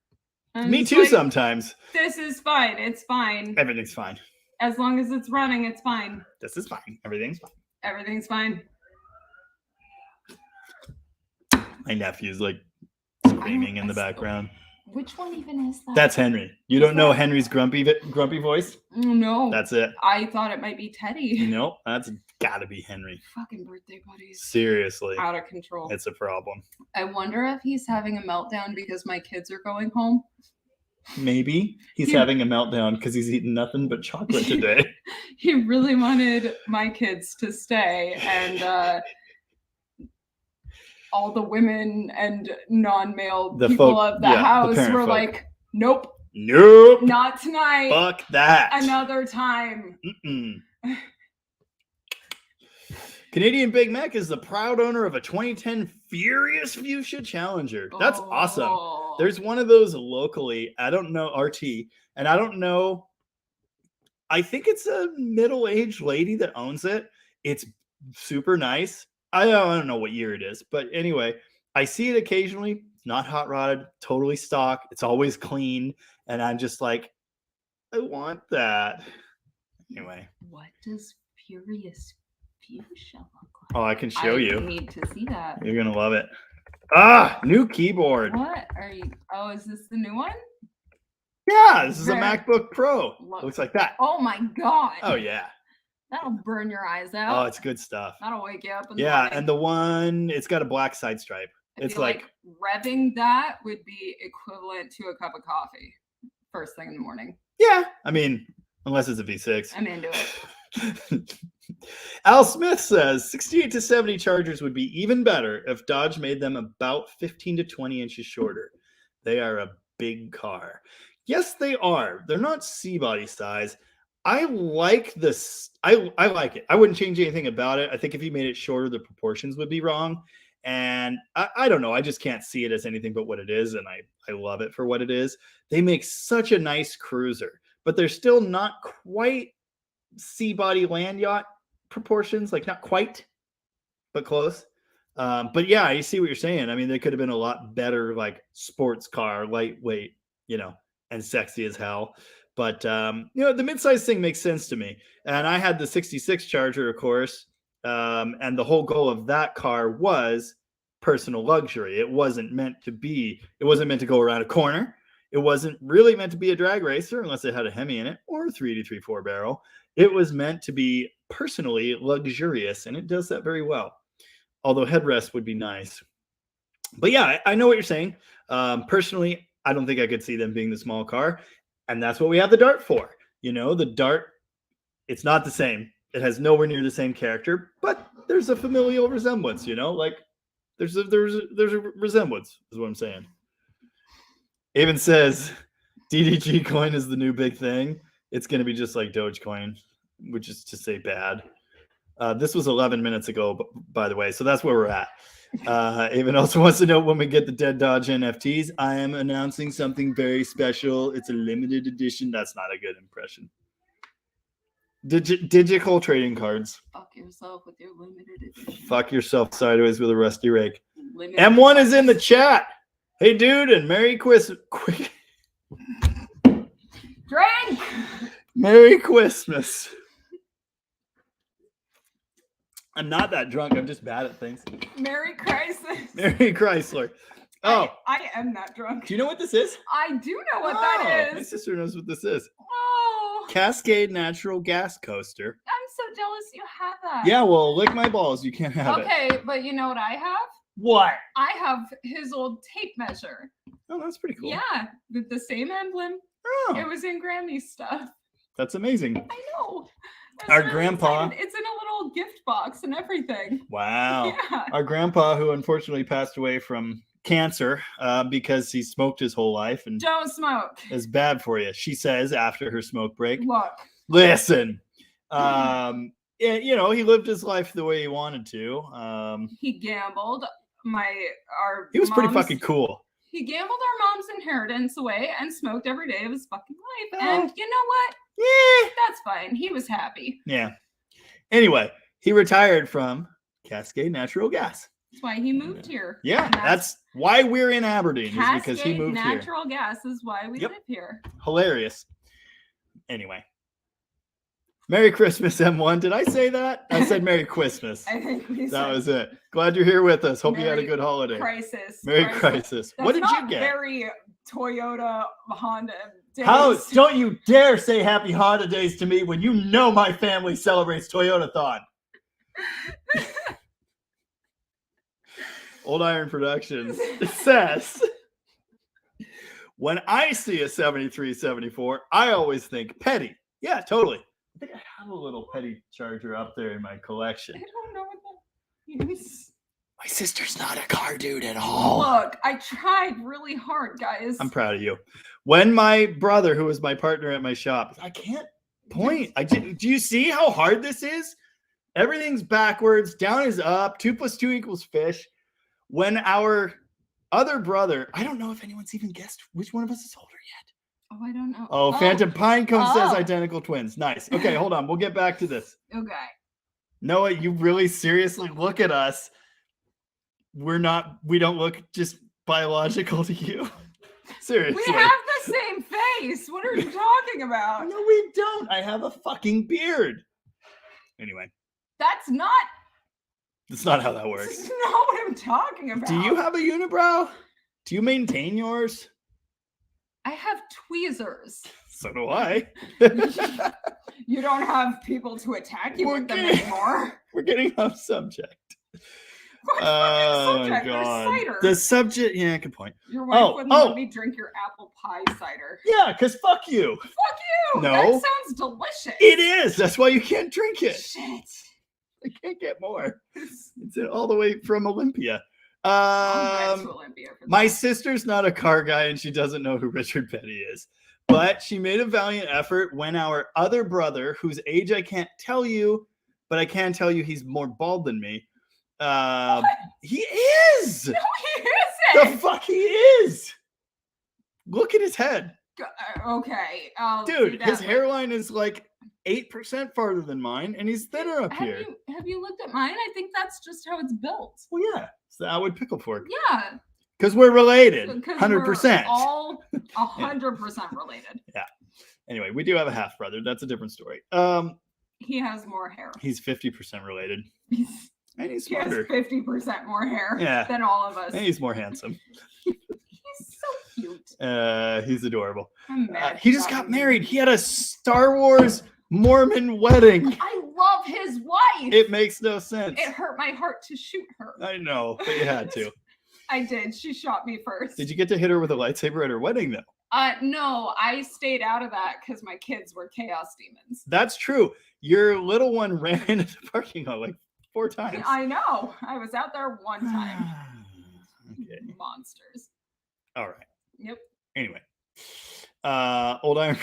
Me too, sometimes. This is fine. It's fine. Everything's fine. As long as it's running, it's fine. This is fine. Everything's fine. Everything's fine. My nephew's like screaming in the background. Which one even is that? That's Henry. You don't know Henry's grumpy voice? No. That's it. I thought it might be Teddy. Nope, that's gotta be Henry. Fucking birthday buddies. Seriously. Out of control. It's a problem. I wonder if he's having a meltdown because my kids are going home. Maybe he's having a meltdown because he's eaten nothing but chocolate today. He really wanted my kids to stay, and all the women and non-male people of the house were like, nope, not tonight. Fuck that. Another time. Canadian Big Mac is the proud owner of a 2010 Furious Fuchsia Challenger. That's awesome. There's one of those locally. I don't know, RT, and I don't know. I think it's a middle-aged lady that owns it. It's super nice. I don't know what year it is, but anyway, I see it occasionally. It's not hot rodded, totally stock. It's always clean, and I'm just like, I want that. Anyway, what does Furious Fuchsia look like? Oh, I can show you. I need to see that. You're gonna love it. New keyboard. What are you? Oh, is this the new one? Yeah, this is a MacBook Pro. Looks like that. Oh my god. Oh yeah. That'll burn your eyes out. Oh, it's good stuff. That'll wake you up. Yeah, and the one, it's got a black side stripe. It's like revving that would be equivalent to a cup of coffee first thing in the morning. Yeah, I mean, unless it's a V6. I'm into it. Al Smith says 68 to 70 Chargers would be even better if Dodge made them about 15 to 20 inches shorter. They are a big car. Yes, they are. They're not C-body size. I like this. I like it. I wouldn't change anything about it. I think if you made it shorter, the proportions would be wrong. And I don't know. I just can't see it as anything but what it is. And I love it for what it is. They make such a nice cruiser, but they're still not quite sea body land yacht proportions, like not quite, but close. But yeah, I see what you're saying. I mean, they could have been a lot better, like sports car, lightweight, and sexy as hell. But the midsize thing makes sense to me. And I had the 66 Charger, of course, and the whole goal of that car was personal luxury. It wasn't meant to go around a corner. It wasn't really meant to be a drag racer unless it had a Hemi in it or a 383 4-barrel. It was meant to be personally luxurious, and it does that very well. Although headrest would be nice. But yeah, I know what you're saying. Personally, I don't think I could see them being the small car. And that's what we have the Dart for. The Dart, it's not the same. It has nowhere near the same character, but there's a familial resemblance, like there's a resemblance is what I'm saying. Even says DDG coin is the new big thing. It's going to be just like Dogecoin, which is to say bad. This was 11 minutes ago, by the way, so that's where we're at. Even also wants to know when we get the Dead Dodge NFTs. I am announcing something very special. It's a limited edition. That's not a good impression. Digital trading cards. Fuck yourself with your limited edition. Fuck yourself sideways with a rusty rake. Limited M1 edition. is in the chat. Hey, dude, and Merry Christmas. Drink! Merry Christmas. I'm not that drunk. I'm just bad at things. Merry Crisis. Merry Chrysler. Oh, I am that drunk. do you know what this is? I do know what that My is. sister knows what this is. Oh, Cascade Natural Gas Coaster. I'm so jealous you have that. Yeah, well, lick my balls. You can't have it. Okay, but you know what I have? What? I have his old tape measure. Oh, that's pretty cool. Yeah, with the same emblem. Oh, It was in Grammy stuff. that's amazing. I know. I was Our really grandpa- excited. It's in a little gift box and everything. Wow. Yeah. Our grandpa, who unfortunately passed away from cancer because he smoked his whole life and Don't smoke. is bad for you, she says after her smoke break. Look. Listen. Yeah, he lived his life the way he wanted to. He gambled He was pretty mom's- fucking cool. He gambled our mom's inheritance away and smoked every day of his fucking life. Oh. And you know what? Yeah. That's fine. He was happy. Yeah. Anyway, he retired from Cascade Natural Gas. That's why he moved here. Yeah, And that's why we're in Aberdeen, is because he Cascade moved here. Natural Gas is why we Yep. live here. Hilarious. Anyway. Merry Christmas, M1. Did I say that? I said Merry Christmas. I think we That said was it. Glad you're here with us. Hope you had a Merry good holiday. crisis. Merry Crisis. What did That's you not get? Very Toyota Honda days. How don't you dare say happy holidays to me when you know my family celebrates Toyota-thon. Old Iron Productions says, when I see a 73, 74, I always think petty. Yeah, totally. I think I have a little petty Charger up there in my collection. I don't know what that means. My sister's not a car dude at all. Look, I tried really hard, guys. I'm proud of you. When my brother, who was my partner at my shop, I can't point. Do you see how hard this is? Everything's backwards. Down is up. 2 + 2 = fish. When our other brother, I don't know if anyone's even guessed which one of us is older yet. Oh, I don't know. Oh, Phantom Pinecone says Oh. identical twins. Nice. Okay, hold on. We'll get back to this. Okay. Noah, you really seriously look at us. We don't look just biological to you. Seriously. We have the same face. What are you talking about? No, we don't. I have a fucking beard. Anyway, That's not how that This works. is not what I'm talking about. Do you have a unibrow? Do you maintain yours? I have tweezers. So do I. You don't have people to attack you with them Okay. anymore. We're getting off subject. What fucking Oh subject? There's cider. The subject, yeah, good point. Your wife Oh, wouldn't oh. let me drink your apple pie cider. Yeah, because fuck you. Fuck you! No. That sounds delicious. It is. That's why you can't drink it. Shit. I can't get more. It's all the way from Olympia. I'm glad to Olympia for My that. sister's not a car guy and she doesn't know who Richard Petty is. But she made a valiant effort when our other brother, whose age I can't tell you, but I can tell you he's more bald than me. He is. No, he The isn't. fuck he is. Look at his head. Okay. I'll see Dude, that his later. hairline is like 8% farther than mine, and he's thinner up here. Have you looked at mine? I think that's just how it's built. Well, yeah, it's the Atwood pickle fork. Yeah. Because we're related. 'Cause 100%. We're all 100% related. Yeah. Anyway, we do have a half brother. That's a different story. He has more hair. He's 50% related. And he's He has smarter. 50% more hair Yeah. than all of us. And he's more handsome. He's so cute. He's adorable. I'm mad. He just got married. He had a Star Wars Mormon wedding. I love his wife. It makes no sense. It hurt my heart to shoot her. I know, but you had to. I did. She shot me first. Did you get to hit her with a lightsaber at her wedding, though? No, I stayed out of that because my kids were chaos demons. That's true. Your little one ran into the parking lot like 4 times. I know. I was out there one time. Okay. Monsters. All right. Yep. Anyway, old iron.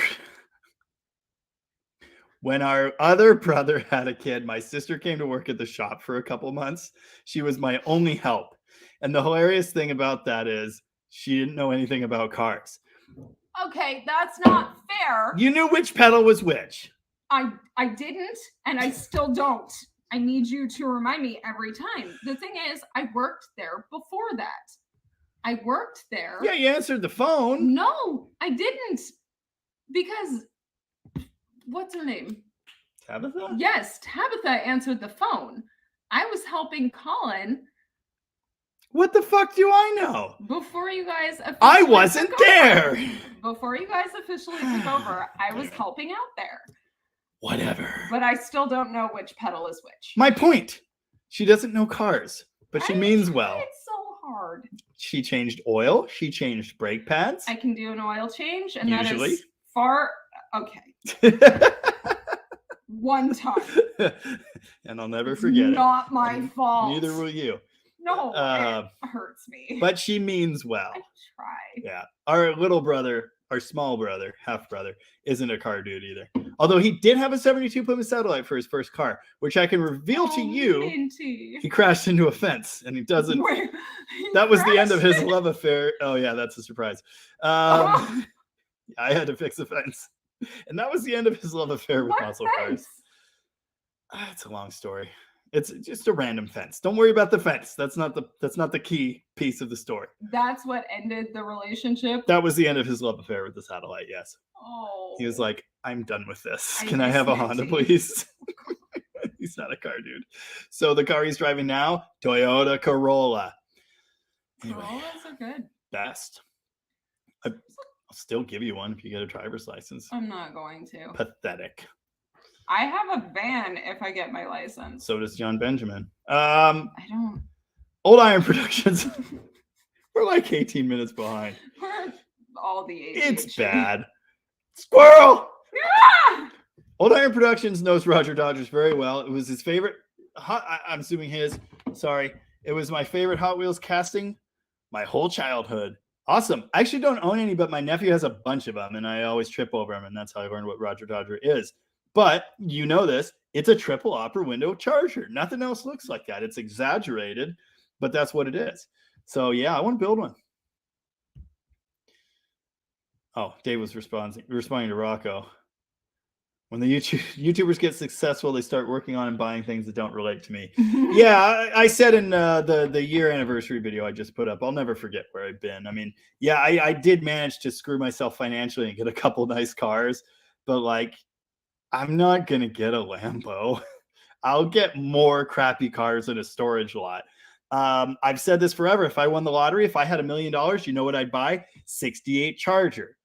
When our other brother had a kid, my sister came to work at the shop for a couple months. She was my only help. And the hilarious thing about that is she didn't know anything about cars. Okay, that's not fair. You knew which pedal was which. I didn't, and I still don't. I need you to remind me every time. The thing is, I worked there before that. I worked there. Yeah, you answered the phone. No, I didn't. Because what's her name? Tabitha? Yes, Tabitha answered the phone. I was helping Colin What the fuck do I know? before you guys officially I wasn't took over. there. Before you guys officially took over, I was helping out there. Whatever. But I still don't know which pedal is which. My point. She doesn't know cars, but she means well. It's so hard. She changed oil. She changed brake pads. I can do an oil change, and that Usually. is far. Okay, one time. And I'll never forget Not my And fault. Neither will you. No, Uh, it hurts me. But she means well. I try. Yeah. Our little brother, our small brother, half brother, isn't a car dude either. Although he did have a 72 Plymouth Satellite for his first car, which I can reveal to you. Minty. He crashed into a fence and he doesn't. Wait, That was the end of his crashed? love affair. Oh, yeah, that's a surprise. Oh. I had to fix the fence. And that was the end of his love affair with What muscle fence? cars. It's a long story. It's just a random fence. Don't worry about the fence. That's not the key piece of the story. That's what ended the relationship. That was the end of his love affair with the satellite. Yes. Oh. He was like, I'm done with this. I Can I miss have a Honda, Minty." please? He's not a car dude. So the car he's driving now, Toyota Corolla. Anyway, Corollas are good. best. I'll still give you one if you get a driver's license. I'm not going to. Pathetic. I have a van if I get my license. So does John Benjamin. I don't. Old Iron Productions. We're like 18 minutes behind. We're all the ADHD. It's bad. Squirrel! Ah! Old Iron Productions knows Roger Dodgers very well. It was his favorite. I'm assuming his. Sorry. It was my favorite Hot Wheels casting my whole childhood. Awesome. I actually don't own any, but my nephew has a bunch of them, and I always trip over them, and that's how I learned what Roger Dodger is. But you know this. It's a triple opera window charger. Nothing else looks like that. It's exaggerated, but that's what it is. So, yeah, I want to build one. Oh, Dave was responding to Rocco. When the YouTubers get successful, they start working on and buying things that don't relate to me. Yeah, I said in the year anniversary video I just put up, I'll never forget where I've been. I mean, yeah, I did manage to screw myself financially and get a couple nice cars, but like, I'm not going to get a Lambo. I'll get more crappy cars in a storage lot. I've said this forever. If I won the lottery, if I had $1 million, you know what I'd buy? 68 Charger.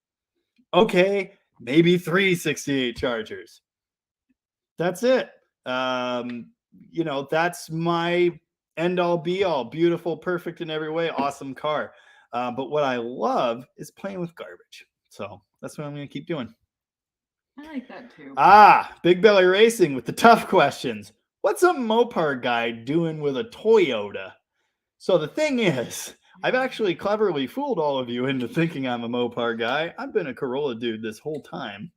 Okay, maybe 3 68 Chargers. That's it. You know, that's my end all be all. Beautiful, perfect in every way. Awesome car. But what I love is playing with garbage. So that's what I'm going to keep doing. I like that too. Big Belly Racing with the tough questions. What's a Mopar guy doing with a Toyota? So the thing is, I've actually cleverly fooled all of you into thinking I'm a Mopar guy. I've been a Corolla dude this whole time.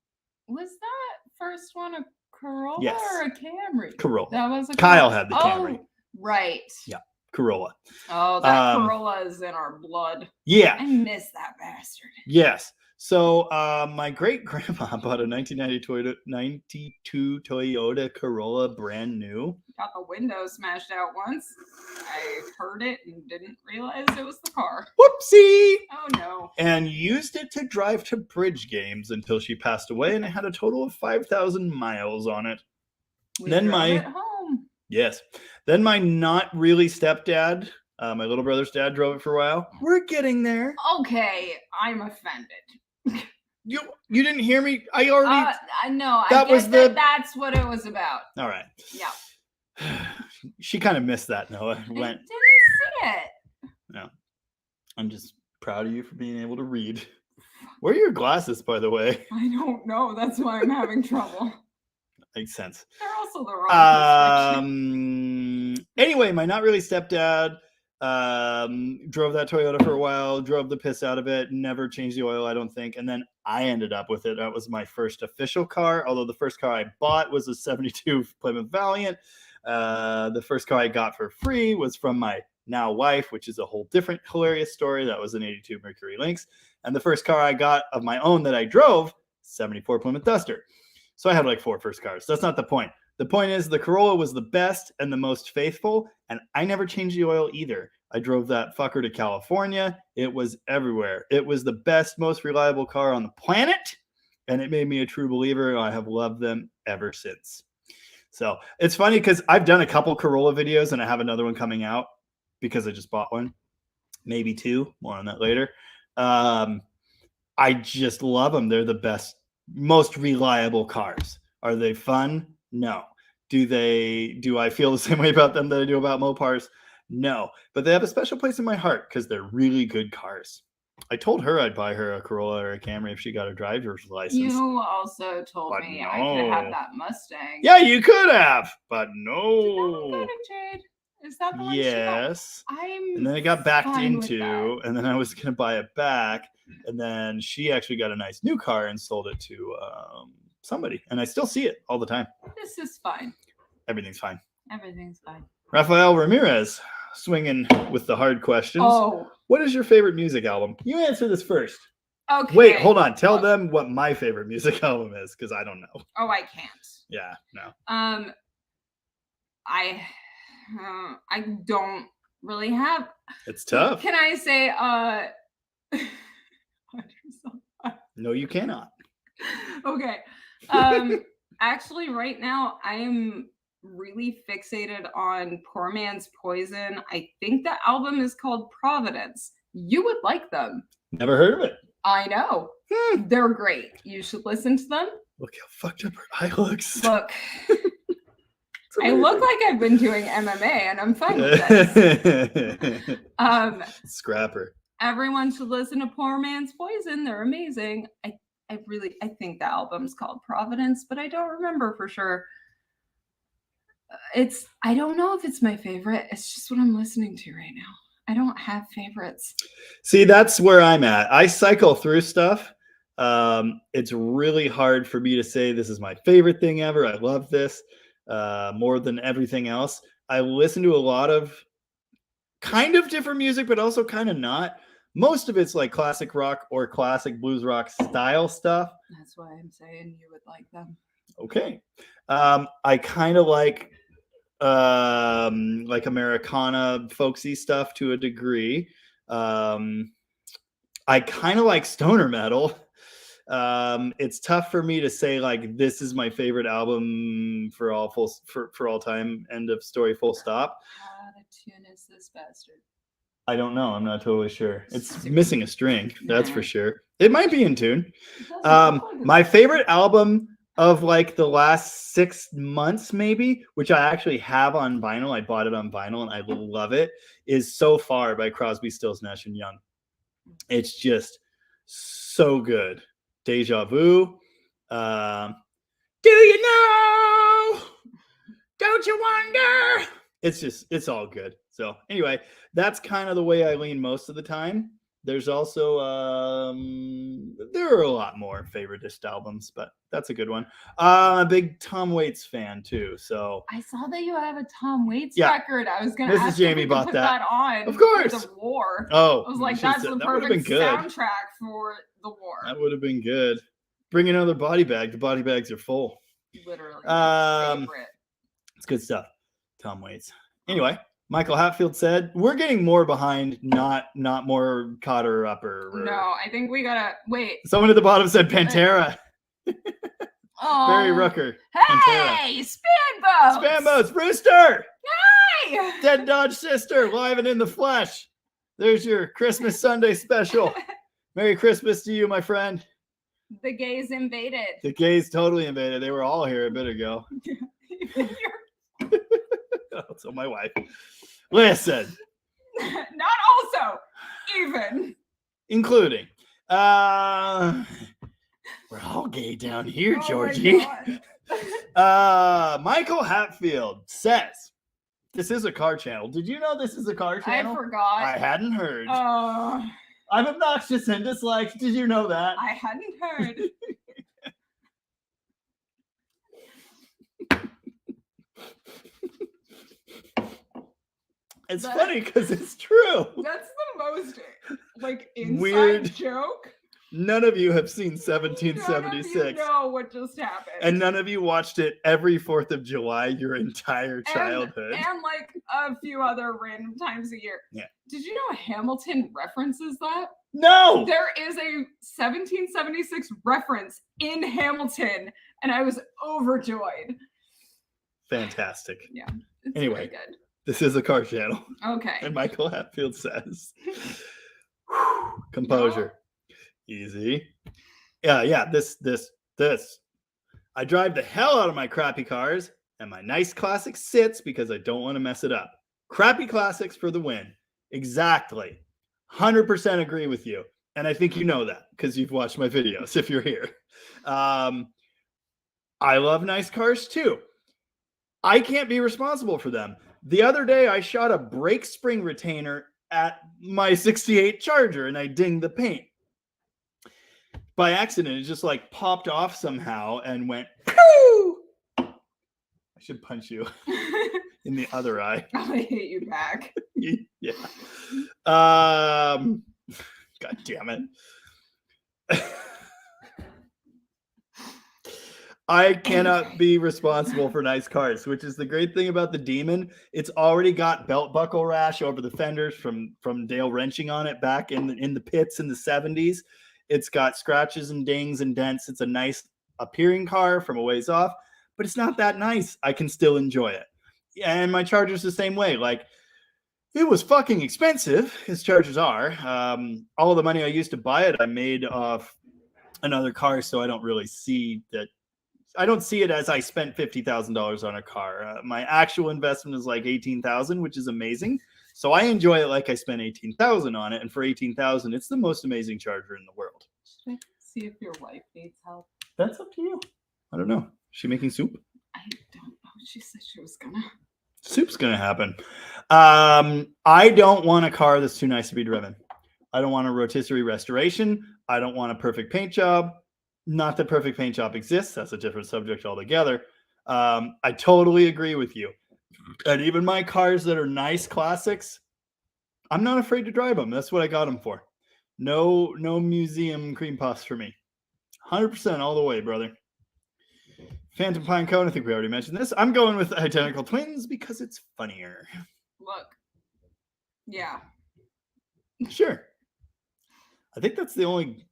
Was that first one a Corolla Yes. or a Camry? Corolla. That was a Kyle Corolla. had the Camry. Oh, right. Yeah. Corolla. Oh, that Corolla is in our blood. Yeah. I miss that bastard. Yes. So my great grandma bought a 1992 Toyota Corolla, brand new. Got the window smashed out once. I heard it and didn't realize it was the car. Whoopsie! Oh no. And used it to drive to bridge games until she passed away, and it had a total of 5,000 miles on it. We Then drove my- it home. Yes. Then my not really stepdad, my little brother's dad, drove it for a while. We're getting there. Okay, I'm offended. You didn't hear me? I already. I know. That I was get the- that's what it was about. All right. Yeah. She kind of missed that, Noah. I Went. didn't see it. No. I'm just proud of you for being able to read. Where are your glasses, by the way? I don't know. That's why I'm having trouble. Makes sense. They're also the wrong prescription. Anyway, my not really stepdad drove that Toyota for a while, drove the piss out of it, never changed the oil, I don't think. And then I ended up with it. That was my first official car, although the first car I bought was a 72 Plymouth Valiant. The first car I got for free was from my now wife, which is a whole different hilarious story. That was an 82 Mercury Lynx. And the first car I got of my own that I drove, 74 Plymouth Duster. So I had like 4 first cars. That's not the point. The point is the Corolla was the best and the most faithful, and I never changed the oil either. I drove that fucker to California. It was everywhere. It was the best, most reliable car on the planet, and it made me a true believer, and I have loved them ever since. So it's funny because I've done a couple Corolla videos, and I have another one coming out because I just bought one. Maybe 2. More on that later. I just love them. They're the best, most reliable cars. Are they fun? No. Do I feel the same way about them that I do about Mopars? No. But they have a special place in my heart because they're really good cars. I told her I'd buy her a Corolla or a Camry if she got a driver's license. You also told But me I could have no. that Mustang. Yeah, you could have, but Did that no. go to Jade? Is that the one Yes. she got? I'm And then it got backed fine with into, and then I was going to buy it back. And then she actually got a nice new car and sold it to somebody. And I still see it all the time. This is fine. Everything's fine. Everything's fine. Rafael Ramirez swinging with the hard questions. Oh, What is your favorite music album? You answer this first. okay. Wait, hold on. Tell Oh. them what my favorite music album is because I don't know. Oh, I can't. Yeah, no. I don't really have. It's tough. Can I say No, you cannot. Okay. Actually, right now I am really fixated on Poor Man's Poison. I think the album is called Providence. You would like them. Never heard of it. I know. They're great. You should listen to them. Look how fucked up her eye looks. Look, I look like I've been doing MMA and I'm fine with this. Scrapper. Everyone should listen to Poor Man's Poison. They're amazing. I think the album's called Providence, but I don't remember for sure. I don't know if it's my favorite. It's just what I'm listening to right now. I don't have favorites. See, that's where I'm at. I cycle through stuff. It's really hard for me to say this is my favorite thing ever. I love this more than everything else. I listen to a lot of kind of different music, but also kind of not. Most of it's like classic rock or classic blues rock style stuff. That's why I'm saying you would like them. Okay. I kind of like Americana folksy stuff to a degree. I kind of like stoner metal. It's tough for me to say like this is my favorite album for all time. End of story. Full stop. How out of tune is this bastard? I don't know. I'm not totally sure. It's Super. missing a string. That's for Nah. sure. It might be in tune. It doesn't look like My it's- favorite album of like the last 6 months, maybe, which I actually have on vinyl. I bought it on vinyl and I love it, is So Far by Crosby, Stills, Nash and Young. It's just so good. Deja Vu. Do you know? Don't you wonder? It's all good. So anyway, that's kind of the way I lean most of the time. There's also there are a lot more favoritist albums, but that's a good one. I'm a big Tom Waits fan too, so I saw that you have a Tom Waits Yeah. record. I was gonna Mrs. ask Jamie if we could bought put that. on. Of course. For the war. Oh, I was like, you should've that's said- the that would've been perfect good. soundtrack for the war. That would have been good. Bring another body bag. The body bags are full. Literally. My favorite. It's good stuff. Tom Waits. Anyway, Michael Hatfield said, "We're getting more behind, not more Cotter upper." No, I think we gotta wait. Someone at the bottom said Pantera. Oh, Barry Rooker. Pantera. Hey, Spanboats! Spamboats. Rooster. Hey! Dead Dodge Sister. Live and in the flesh. There's your Christmas Sunday special. Merry Christmas to you, my friend. The gays invaded. The gays totally invaded. They were all here a bit ago. So my wife. Listen. Not also, even. Including. We're all gay down here, Georgie. Michael Hatfield says, this is a car channel. Did you know this is a car channel? I forgot. I hadn't heard. Oh, I'm obnoxious and disliked. Did you know that? I hadn't heard. It's funny because it's true. That's the most like inside Weird joke. None of you have seen None of 1776. you know what just happened. And none of you watched it every 4th of July your entire childhood. And like a few other random times a year. Yeah. Did you know Hamilton references that? No! There is a 1776 reference in Hamilton, and I was overjoyed. Fantastic. Yeah. It's Anyway. really good. This is a car channel. Okay. And Michael Hatfield says, composure. Easy. Yeah, this. I drive the hell out of my crappy cars, and my nice classic sits because I don't want to mess it up. Crappy classics for the win. Exactly. 100% agree with you. And I think you know that because you've watched my videos if you're here. I love nice cars too. I can't be responsible for them. The other day, I shot a brake spring retainer at my 68 Charger and I dinged the paint. By accident, it just like popped off somehow and went, pew! I should punch you in the other eye. I hate you back. Yeah. God damn it. I cannot be responsible for nice cars, which is the great thing about the Demon. It's already got belt buckle rash over the fenders from Dale wrenching on it back in the pits in the 70s. It's got scratches and dings and dents. It's a nice appearing car from a ways off, but it's not that nice. I can still enjoy it. And my Charger's the same way. Like, it was fucking expensive, as Chargers are. All the money I used to buy it, I made off another car, so I don't really see that. I don't see it as I spent $50,000 on a car. My actual investment is like $18,000, which is amazing. So I enjoy it like I spent $18,000 on it, and for $18,000, it's the most amazing Charger in the world. Should I see if your wife needs help? That's up to you. I don't know. Is she making soup? I don't know. She said she was gonna. Soup's gonna happen. I don't want a car that's too nice to be driven. I don't want a rotisserie restoration. I don't want a perfect paint job. Not that perfect paint job exists. That's a different subject altogether. I totally agree with you. And even my cars that are nice classics, I'm not afraid to drive them. That's what I got them for. No museum cream puffs for me. 100% all the way, brother. Phantom Pine Cone, I think we already mentioned this. I'm going with Identical Twins because it's funnier. Look. Yeah. Sure. I think that's the only...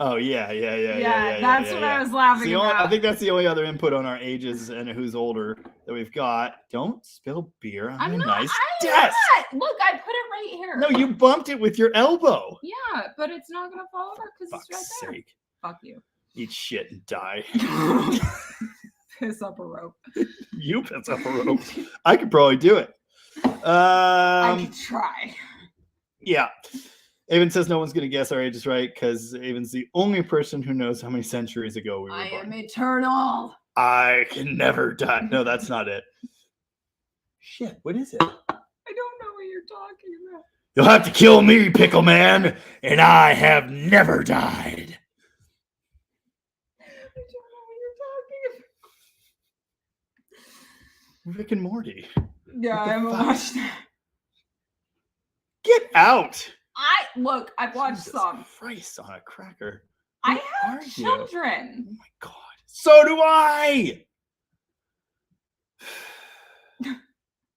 Oh, yeah. That's what I was laughing about. I think that's the only other input on our ages and who's older that we've got. Don't spill beer on a nice desk. Look, I put it right here. No, you bumped it with your elbow. Yeah, but it's not going to fall over because it's right Fuck's there. sake. Fuck you. Eat shit and die. Piss up a rope. You piss up a rope. I could probably do it. I could try. Yeah. Avon says no one's going to guess our ages right because Avon's the only person who knows how many centuries ago we were born. I am eternal. I can never die. No, that's not it. Shit, what is it? I don't know talking about. You'll have to kill me, Pickle Man, and I have never died. I don't know what you're talking Rick and Morty. about. Yeah, I haven't fuck? watched that. Get out. Look, I've watched Jesus some. Christ on a cracker. I Who have are you? children. Oh my God. So do I.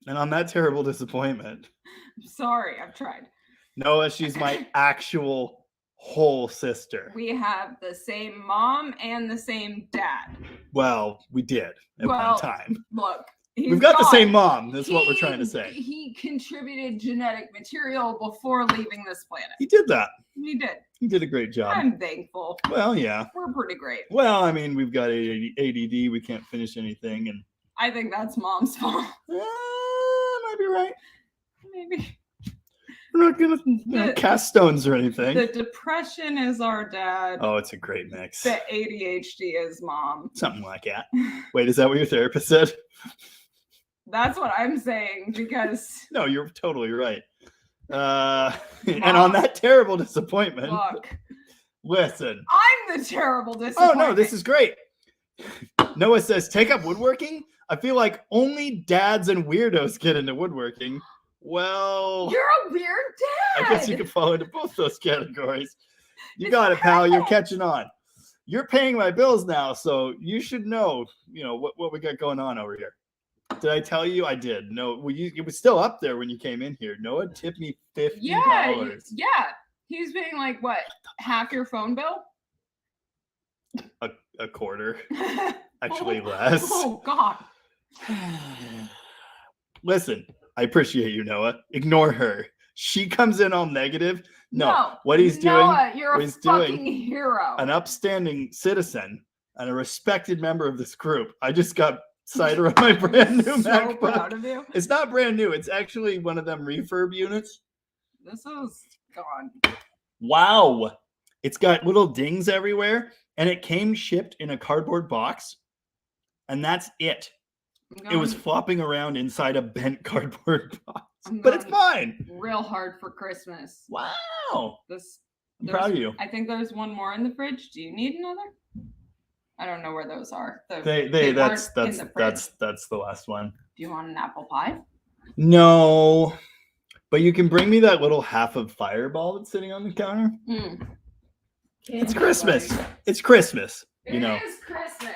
And on that terrible disappointment, I'm sorry, I've tried. Noah, she's my actual whole sister. We have the same mom and the same dad. Well, we did at one time. Look, We've got the same mom. That's what we're trying to say. He contributed genetic material before leaving this planet. He did that. He did. He did a great job. I'm thankful. Well, yeah. We're pretty great. Well, I mean, we've got ADD. We can't finish anything, and I think that's mom's fault. might be right. Maybe. We're not gonna cast stones or anything. The depression is our dad. Oh, it's a great mix. The ADHD is mom. Something like that. Wait, is that what your therapist said? That's what I'm saying because No, you're totally right. And on that terrible disappointment, look, listen. I'm the terrible disappointment. Oh no, this is great. Noah says, take up woodworking. I feel like only dads and weirdos get into woodworking. Well, You're a weird dad. I guess you could fall into both those categories. You got it, pal. You're catching on. You're paying my bills now, so you should know, what we got going on over here. Did I tell you? I did. No, it was still up there when you came in here. Noah tipped me $50. Yeah. He's paying like what? Half your phone bill? A quarter. Actually, less. Oh God. Listen, I appreciate you, Noah. Ignore her. She comes in all negative. No, what he's doing, Noah, you're what a he's fucking doing, hero. an upstanding citizen and a respected member of this group. I just got cider on my brand new so MacBook. Proud of you. It's not brand new. It's actually one of them refurb units. This is gone. Wow. It's got little dings everywhere, and it came shipped in a cardboard box, and that's it. It was flopping around inside a bent cardboard box, but it's fine. Real hard for Christmas. Wow. I'm There's proud of you. I think there's one more in the fridge. Do you need another? I don't know where those are. That's aren't in the fridge. that's the last one. Do you want an apple pie? No, but you can bring me that little half of Fireball that's sitting on the counter. It's Christmas. It's Christmas. It is Christmas.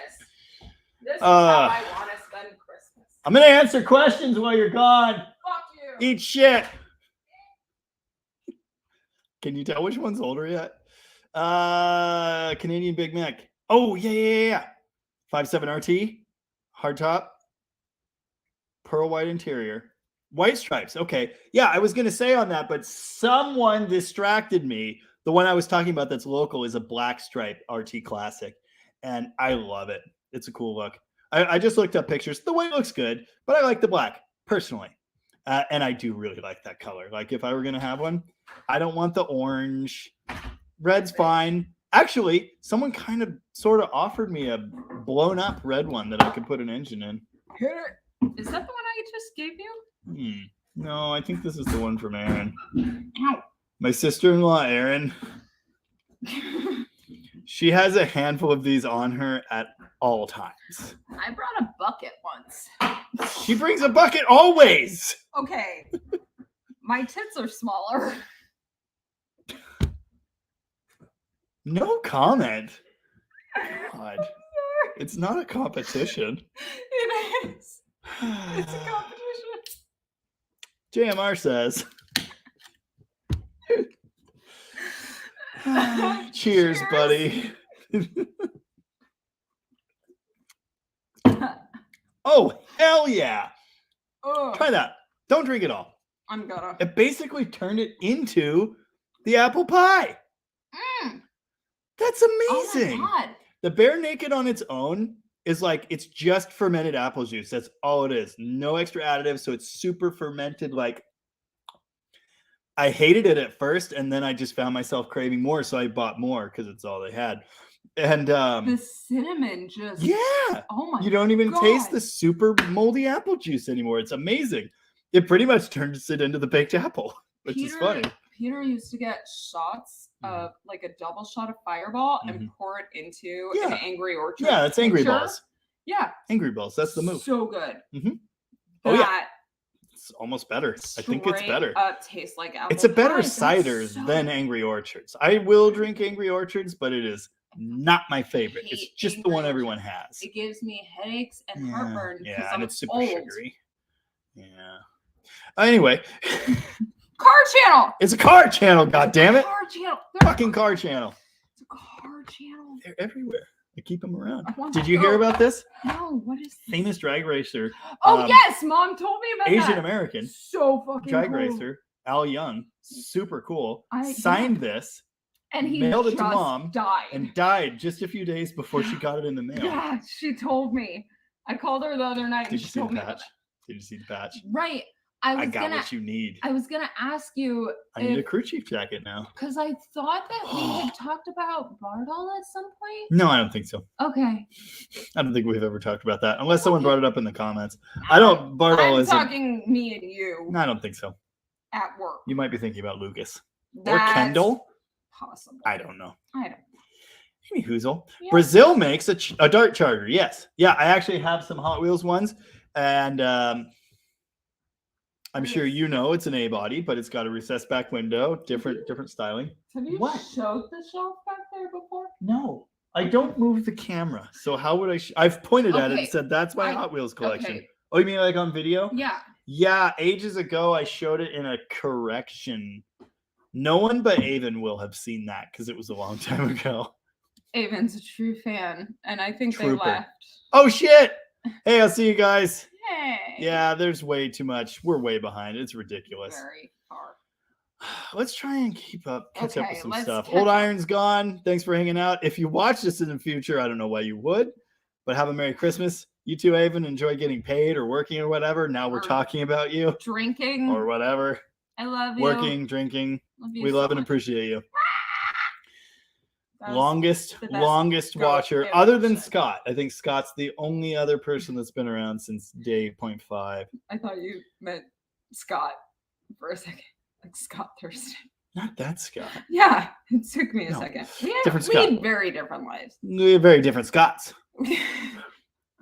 This is how I want to spend Christmas. I'm gonna answer questions while you're gone. Fuck you. Eat shit. Can you tell which one's older yet? Canadian Big Mac. Oh, yeah. 5.7 RT, hardtop, pearl white interior, white stripes. Okay. Yeah, I was going to say on that, but someone distracted me. The one I was talking about that's local is a black stripe RT Classic, and I love it. It's a cool look. I just looked up pictures. The white looks good, but I like the black personally. And I do really like that color. Like if I were going to have one, I don't want the orange. Red's fine. Actually, someone sort of offered me a blown up red one that I could put an engine in. Is that the one I just gave you? No, I think this is the one from Aaron. Ow. My sister-in-law, Erin, she has a handful of these on her at all times. I brought a bucket once. She brings a bucket always. Okay. My tits are smaller. No comment. God. It's not a competition. It is. It's a competition. JMR says. Cheers, buddy. Oh, hell yeah. Ugh. Try that. Don't drink it all. I'm gonna. It basically turned it into the apple pie. That's amazing. Oh my God. The Bare Naked on its own is like, it's just fermented apple juice. That's all it is. No extra additives. So it's super fermented. Like, I hated it at first, and then I just found myself craving more. So I bought more because it's all they had. And the cinnamon just. Yeah. Oh my God. You don't even taste the super moldy apple juice anymore. It's amazing. it pretty much turns it into the baked apple, which is funny. Peter used to get shots of like a double shot of Fireball and pour it into an Angry Orchard. Yeah, it's Angry Balls. Yeah. Angry Balls. That's the move. So good. Oh, yeah. It's almost better. I think it's better. Tastes like apple It's a better pie. cider than Angry Orchards. I will drink Angry Orchards, but it is not my favorite. It's just the one everyone has. It gives me headaches and heartburn. Yeah, and it's super old. sugary. Yeah. Anyway. Car channel. It's a car channel, goddammit. Car channel. Fucking car channel. It's a car channel. They're everywhere. I keep them around. Did you hear about this? No, what is this? Famous drag racer. Oh, yes, Mom told me about Asian that. American. So fucking drag cool. racer. Al Young. Super cool. I signed this. And he mailed it to Mom. Died. And died just a few days before she got it in the mail. Yeah, she told me. I called her the other night and she told me. Did you see the patch? Right. I got what you need. I was gonna ask you. I need a crew chief jacket now. Because I thought that we had talked about Bardol at some point. No, I don't think so. Okay. I don't think we've ever talked about that, unless someone brought it up in the comments. Bardol is. I'm talking me and you. No, I don't think so. At work. You might be thinking about Lucas. That's or Kendall. Possible. I don't know. I don't. Any hoozle. Yeah. Brazil makes a dart charger. Yes. Yeah, I actually have some Hot Wheels ones, and I'm sure you know it's an A body, but it's got a recessed back window, different styling. Have you showed the shelf back there before? No, I don't move the camera. So how would I? I've pointed at it and said that's my Hot Wheels collection. Okay. Oh, you mean like on video? Yeah. Yeah, ages ago I showed it in a correction. No one but Avon will have seen that because it was a long time ago. Avon's a true fan, and I think Trooper. they left. Oh shit! Hey, I'll see you guys. Hey. Yeah, there's way too much. We're way behind. It's ridiculous. Very far. Let's try and catch up with some stuff. catch Old up. Iron's gone. Thanks for hanging out. If you watch this in the future, I don't know why you would, but have a Merry Christmas. You too, Avon. Enjoy getting paid or working or whatever. Now we're talking about you. Drinking. Or whatever. I love you. Working, drinking. We love and appreciate you. That was Longest the best watcher, goat other than ever. Scott. I think Scott's the only other person that's been around since day 0.5. I thought you meant Scott for a second. Like Scott Thurston. Not that Scott. Yeah, it took me a No. second. Different We Scott. had very different lives. We're very different Scotts.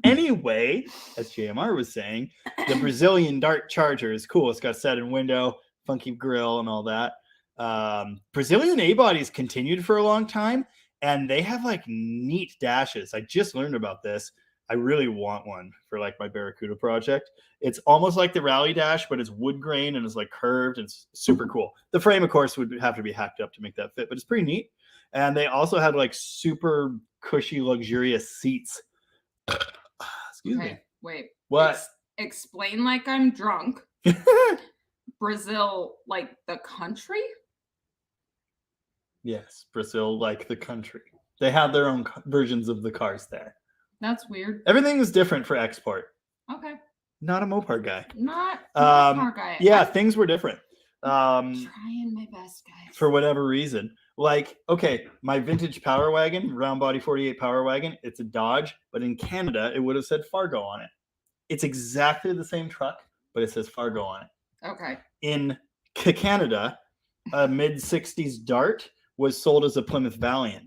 Anyway, as JMR was saying, the Brazilian Dart Charger is cool. It's got set in window, funky grill, and all that. Brazilian A-bodies continued for a long time, and they have like neat dashes. I just learned about this. I really want one for like my Barracuda project. It's almost like the Rally Dash, but it's wood grain and it's like curved and it's super cool. The frame, of course, would have to be hacked up to make that fit, but it's pretty neat. And they also had like super cushy, luxurious seats. Excuse me. Wait. What? Explain like I'm drunk. Brazil, like the country? Yes, Brazil, like the country. They have their own versions of the cars there. That's weird. Everything was different for export. Okay. Not a Mopar guy. Not a car guy. Yeah, I'm things were different. trying my best, guys. For whatever reason. Like, okay, my vintage Power Wagon, round body 48 Power Wagon, it's a Dodge, but in Canada, it would have said Fargo on it. It's exactly the same truck, but it says Fargo on it. Okay. In Canada, a mid-60s Dart was sold as a Plymouth Valiant.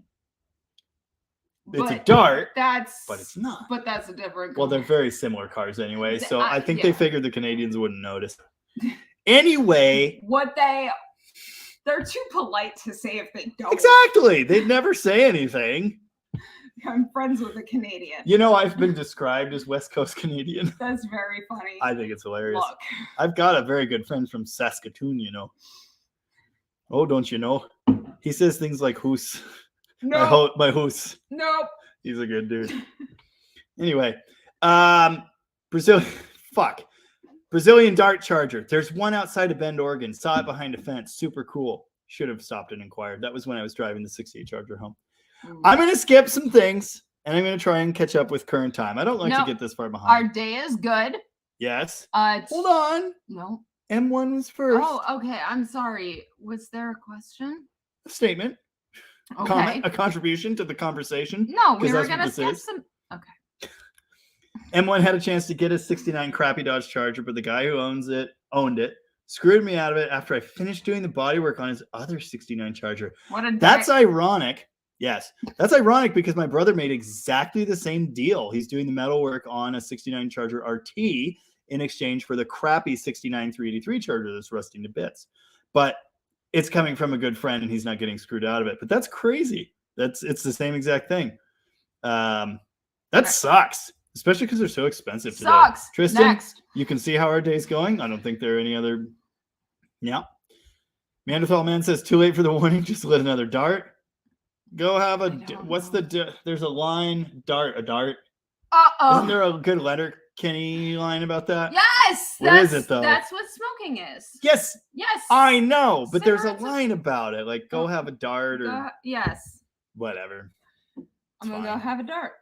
It's a Dart, but it's not. But that's a different. Well, they're very similar cars anyway, so I think yeah. they figured the Canadians wouldn't notice. Anyway. They're too polite to say if they don't. Exactly. They'd never say anything. I'm friends with a Canadian. You know, I've been described as West Coast Canadian. That's very funny. I think it's hilarious. Look. I've got a very good friend from Saskatoon, you know. Oh, don't you know? He says things like "hoos." No. My hoos. Nope. He's a good dude. Anyway, Brazilian Dart Charger. There's one outside of Bend, Oregon. Saw it behind a fence. Super cool. Should have stopped and inquired. That was when I was driving the 68 Charger home. I'm going to skip some things, and I'm going to try and catch up with current time. I don't like to get this far behind. Our day is good. Yes. Hold on. No. M1 was first. Oh, okay. I'm sorry. Was there a question? A statement. Okay. Comment, a contribution to the conversation. No, we were that's going what to this skip is. some. Okay. M1 had a chance to get a 69 crappy Dodge Charger, but the guy who owns it owned it, screwed me out of it after I finished doing the bodywork on his other 69 Charger. What a That's dick. ironic. Yes, that's ironic because my brother made exactly the same deal. He's doing the metal work on a 69 Charger RT in exchange for the crappy 69 383 Charger that's rusting to bits. But it's coming from a good friend and he's not getting screwed out of it. But that's crazy. It's the same exact thing. That sucks, especially because they're so expensive today. Sucks. Tristan, Next. you can see how our day's going. I don't think there are any other. Yeah. Neanderthal Man says, too late for the warning. Just lit another dart. Go have a. What's the? There's a line. Dart. A dart. Isn't there a good letter Kenny line about that? Yes. What is it though? That's what smoking is. Yes. Yes. I know, but there's a Cigarettes are- line about it. Like, go have a dart or Yes. whatever. I'm gonna go have a dart.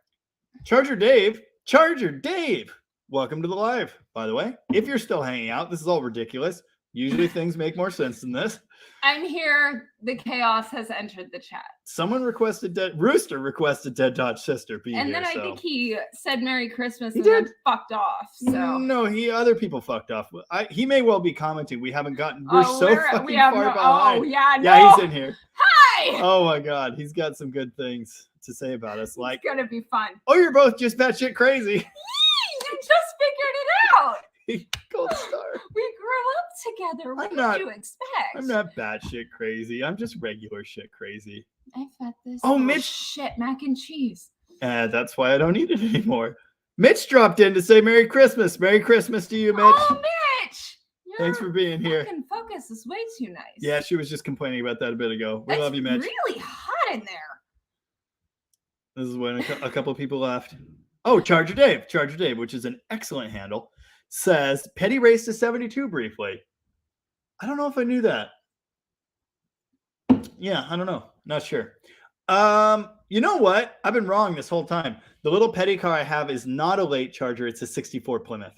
Charger Dave, welcome to the live, by the way. If you're still hanging out, this is all ridiculous. Usually things make more sense than this. I'm here. The chaos has entered the chat. Someone requested Rooster requested Dead Dodge Sister be And here. then I think he said Merry Christmas He and then did. fucked off. So No, other people fucked off. He may well be commenting. We haven't gotten. We're so fucking far behind. Oh yeah, no. Yeah, he's in here. Hi. Oh my god, he's got some good things to say about us. Like, It's gonna be fun. oh, you're both just batshit crazy. You just figured it out. Gold star. We grew up together. What I'm did not- you expect? I'm not batshit crazy. I'm just regular shit crazy. I fed this. Oh, little Mitch- shit mac and cheese. That's why I don't eat it anymore. Mitch dropped in to say Merry Christmas. Merry Christmas to you, Mitch. Oh, Mitch! Thanks for being here. Fucking focus is way too nice. Yeah, she was just complaining about that a bit ago. We love you, Mitch. Really hot in there. This is when a couple of people left. Oh, Charger Dave, which is an excellent handle, says Petty raced to 72 briefly. I don't know if I knew that. Yeah, I don't know. Not sure. You know what? I've been wrong this whole time. The little Petty car I have is not a late Charger. It's a 64 Plymouth.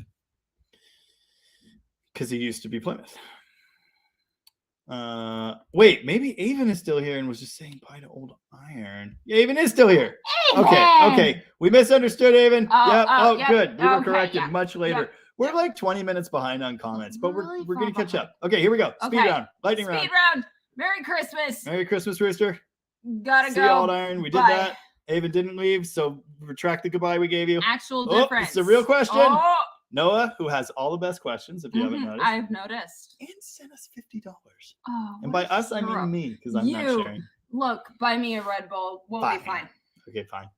Because he used to be Plymouth. Wait, maybe Avon is still here and was just saying bye to old Iron. Yeah, Avon is still here. Okay. We misunderstood Avon. Yep, Good. We were okay, corrected yeah, much later. yeah. We're like 20 minutes behind on comments, but Really we're going to far catch behind. up. Okay, here we go. Speed Okay. round. Lightning round. Speed round. Merry Christmas. Merry Christmas, Rooster. Gotta See you, old go. Iron. We did Bye. that. Avon didn't leave, so retract the goodbye we gave you. Actual Oh, difference. it's a real question. Oh, Noah, who has all the best questions, if you haven't noticed. I've noticed. And sent us $50. Oh, And what by a us, I screw up. mean me, because I'm not You. sharing. Look, buy me a Red Bull. We'll be fine. Okay, fine.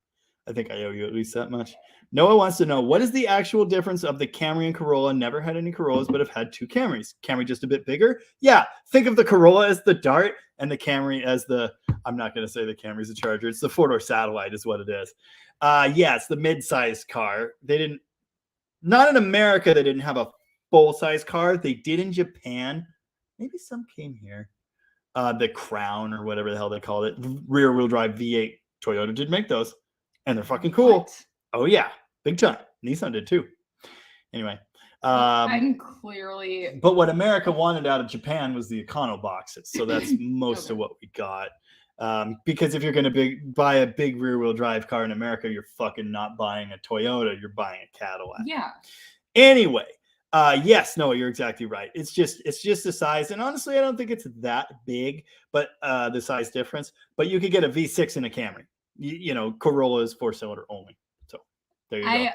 I think I owe you at least that much. Noah wants to know, what is the actual difference of the Camry and Corolla? Never had any Corollas, but have had two Camrys. Camry just a bit bigger? Yeah, think of the Corolla as the Dart and the Camry as the, I'm not going to say the Camry's a Charger. It's the four-door Satellite is what it is. Yeah, it's the mid-sized car. Not in America, they didn't have a full-size car. They did in Japan. Maybe some came here. The Crown or whatever the hell they called it. Rear-wheel drive V8. Toyota did make those. And they're fucking cool. What? Oh, yeah. Big time. Nissan did too. Anyway. I'm clearly. But what America wanted out of Japan was the Econo boxes. So that's most of what we got. Because if you're going to buy a big rear-wheel drive car in America, you're fucking not buying a Toyota. You're buying a Cadillac. Yeah. Anyway. Yes, no, you're exactly right. It's just the size. And honestly, I don't think it's that big, but the size difference. But you could get a V6 in a Camry. You know, Corolla is 4-cylinder only. So there you go.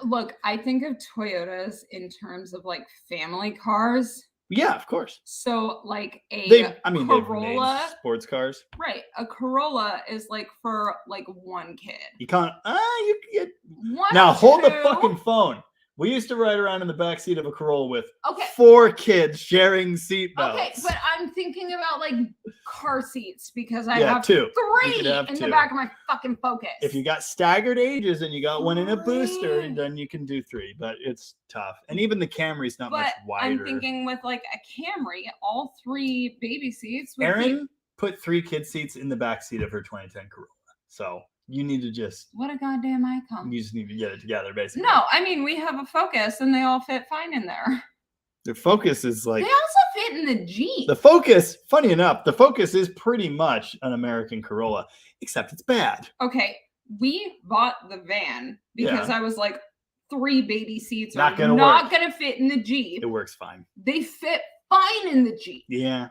Look, I think of Toyotas in terms of like family cars. Yeah, of course. So like They've made Corolla, sports cars. right? A Corolla is like for like one kid. You can't. You get One now. Hold the two- fucking phone. We used to ride around in the backseat of a Corolla with Okay. 4 kids sharing seatbelts. Okay, but I'm thinking about like car seats because I Yeah, have 2. You 3 could have in 2. the back of my fucking Focus. If you got staggered ages and you got one in a booster, 3. then you can do 3. But it's tough. And even the Camry's not much But wider. I'm thinking with like a Camry, all 3 baby seats would be. Erin put 3 kid seats in the backseat of her 2010 Corolla. So you need to just. What a goddamn icon. You just need to get it together, basically. No, I mean we have a Focus and they all fit fine in there. The Focus is like. They also fit in the Jeep. The Focus, funny enough, the Focus is pretty much an American Corolla, except it's bad. Okay, we bought the van because I was like, 3 baby seats Not are gonna not work. going to fit in the Jeep. It works fine. They fit fine in the Jeep. Yeah.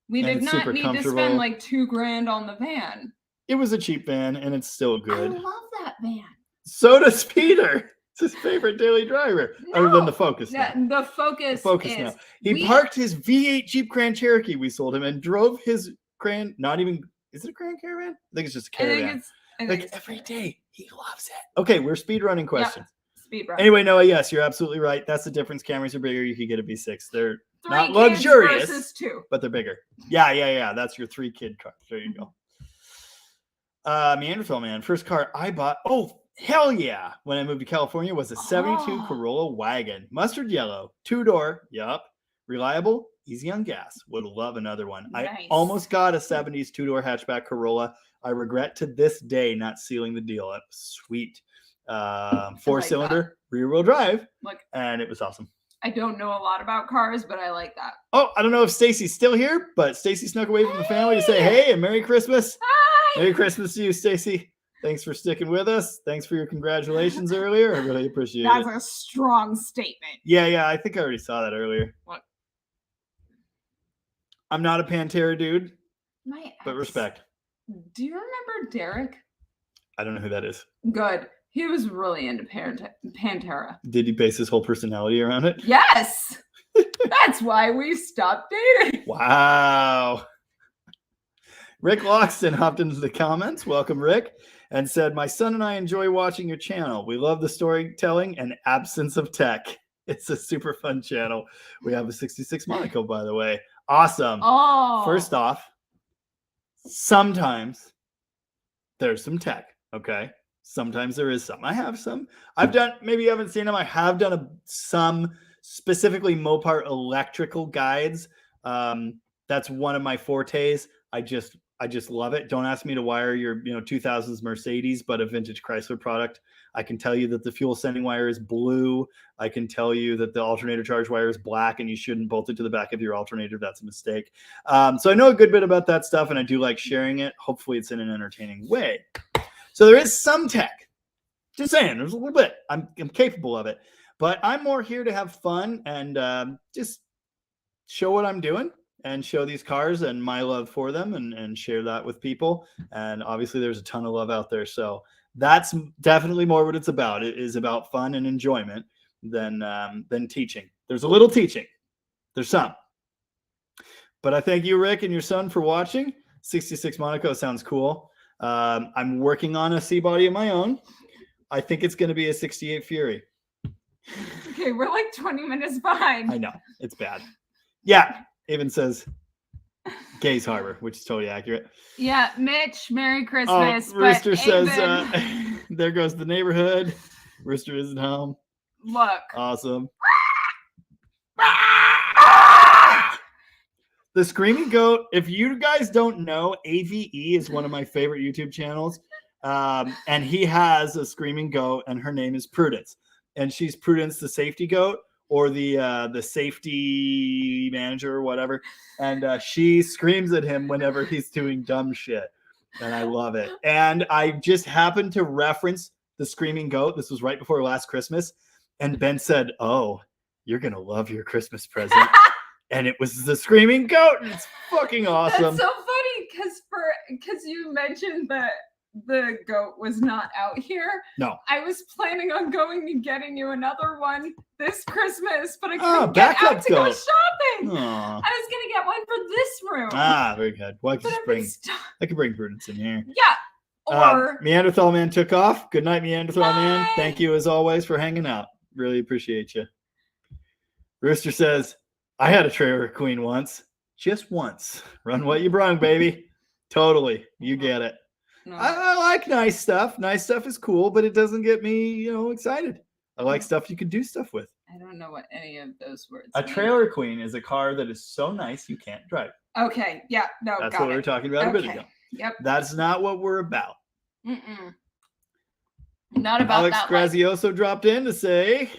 We And did it's not super need to comfortable. spend like $2,000 on the van. It was a cheap van, and it's still good. I love that van. So does Peter. It's his favorite daily driver, other than the Focus. Yeah, Now. the Focus, The Focus is now. He parked his V8 Jeep Grand Cherokee we sold him and drove his Grand, not even, is it a Grand Caravan? I think it's just a Caravan. I think Like it's every day. He loves it. Okay, we're speed running questions. speed run. Anyway, Noah, yes, you're absolutely right. That's the difference. Camrys are bigger. You could get a V6. They're 3 not kids luxurious, versus 2. but they're bigger. Yeah. That's your 3 kid car. There you go. Neanderthal man, first car I bought. Oh, hell yeah. When I moved to California was a 72 Corolla wagon. Mustard yellow, 2-door. Yup. Reliable, easy on gas. Would love another one. Nice. I almost got a 70s 2-door hatchback Corolla. I regret to this day not sealing the deal. It was sweet. 4-cylinder, rear-wheel drive. And it was awesome. I don't know a lot about cars, but I like that. Oh, I don't know if Stacy's still here, but Stacy snuck away from the family to say hey and Merry Christmas. Hi! Merry Christmas to you, Stacy. Thanks for sticking with us. Thanks for your congratulations earlier. I really appreciate it. That's a strong statement. Yeah. I think I already saw that earlier. What? I'm not a Pantera dude, but ex- respect. Do you remember Derek? I don't know who that is. Good. He was really into Pantera. Did he base his whole personality around it? Yes. That's why we stopped dating. Wow. Rick Loxton hopped into the comments. Welcome, Rick. And said, my son and I enjoy watching your channel. We love the storytelling and absence of tech. It's a super fun channel. We have a 66 Monaco, by the way. Awesome. Oh. First off, sometimes there's some tech, okay? Sometimes there is some. I have some. I've done, maybe you haven't seen them. I have done some specifically Mopar electrical guides. That's one of my fortes. I just love it. Don't ask me to wire your 2000s Mercedes, but a vintage Chrysler product. I can tell you that the fuel sending wire is blue. I can tell you that the alternator charge wire is black, and you shouldn't bolt it to the back of your alternator. That's a mistake. So I know a good bit about that stuff, and I do like sharing it. Hopefully it's in an entertaining way. So there is some tech. Just saying, there's a little bit. I'm capable of it. But I'm more here to have fun and just show what I'm doing and show these cars and my love for them and share that with people. And obviously there's a ton of love out there. So that's definitely more what it's about. It is about fun and enjoyment than teaching. There's a little teaching. There's some. But I thank you, Rick, and your son for watching. 66 Monaco sounds cool. I'm working on a C-body of my own. I think it's going to be a 68 Fury. Okay, we're like 20 minutes behind. I know. It's bad. Yeah. Even says Gaze Harbor, which is totally accurate. Yeah, Mitch, Merry Christmas. Rooster says, Amen. there goes the neighborhood. Rooster isn't home. Look. Awesome. The Screaming Goat, if you guys don't know, AVE is one of my favorite YouTube channels. And he has a Screaming Goat, and her name is Prudence. And she's Prudence, the safety goat, or the safety manager or whatever. And she screams at him whenever he's doing dumb shit. And I love it. And I just happened to reference the Screaming Goat. This was right before last Christmas. And Ben said, oh, you're going to love your Christmas present. And it was the Screaming Goat. And it's fucking awesome. That's so funny because you mentioned that the goat was not out here. No. I was planning on going and getting you another one this Christmas, but I couldn't get backup out to go goat. shopping. Aw. I was gonna get one for this room. Very good. Well, I could bring Prudence in here. Yeah. Or Neanderthal Man took off. Good night, Neanderthal Man. Bye. Thank you as always for hanging out. Really appreciate you. Rooster says, I had a trailer queen once. Just once. Run what you brung, baby. Totally. You get it. no. I like nice stuff. Nice stuff is cool, but it doesn't get me, excited. I like stuff you can do stuff with. I don't know what any of those words A mean. trailer queen is a car that is so nice you can't drive. Okay. Yeah. No. That's got what we were talking about a bit Okay. ago. Yep. That's not what we're about. Mm-mm. Not about Alex that. life. Grazioso dropped in to say,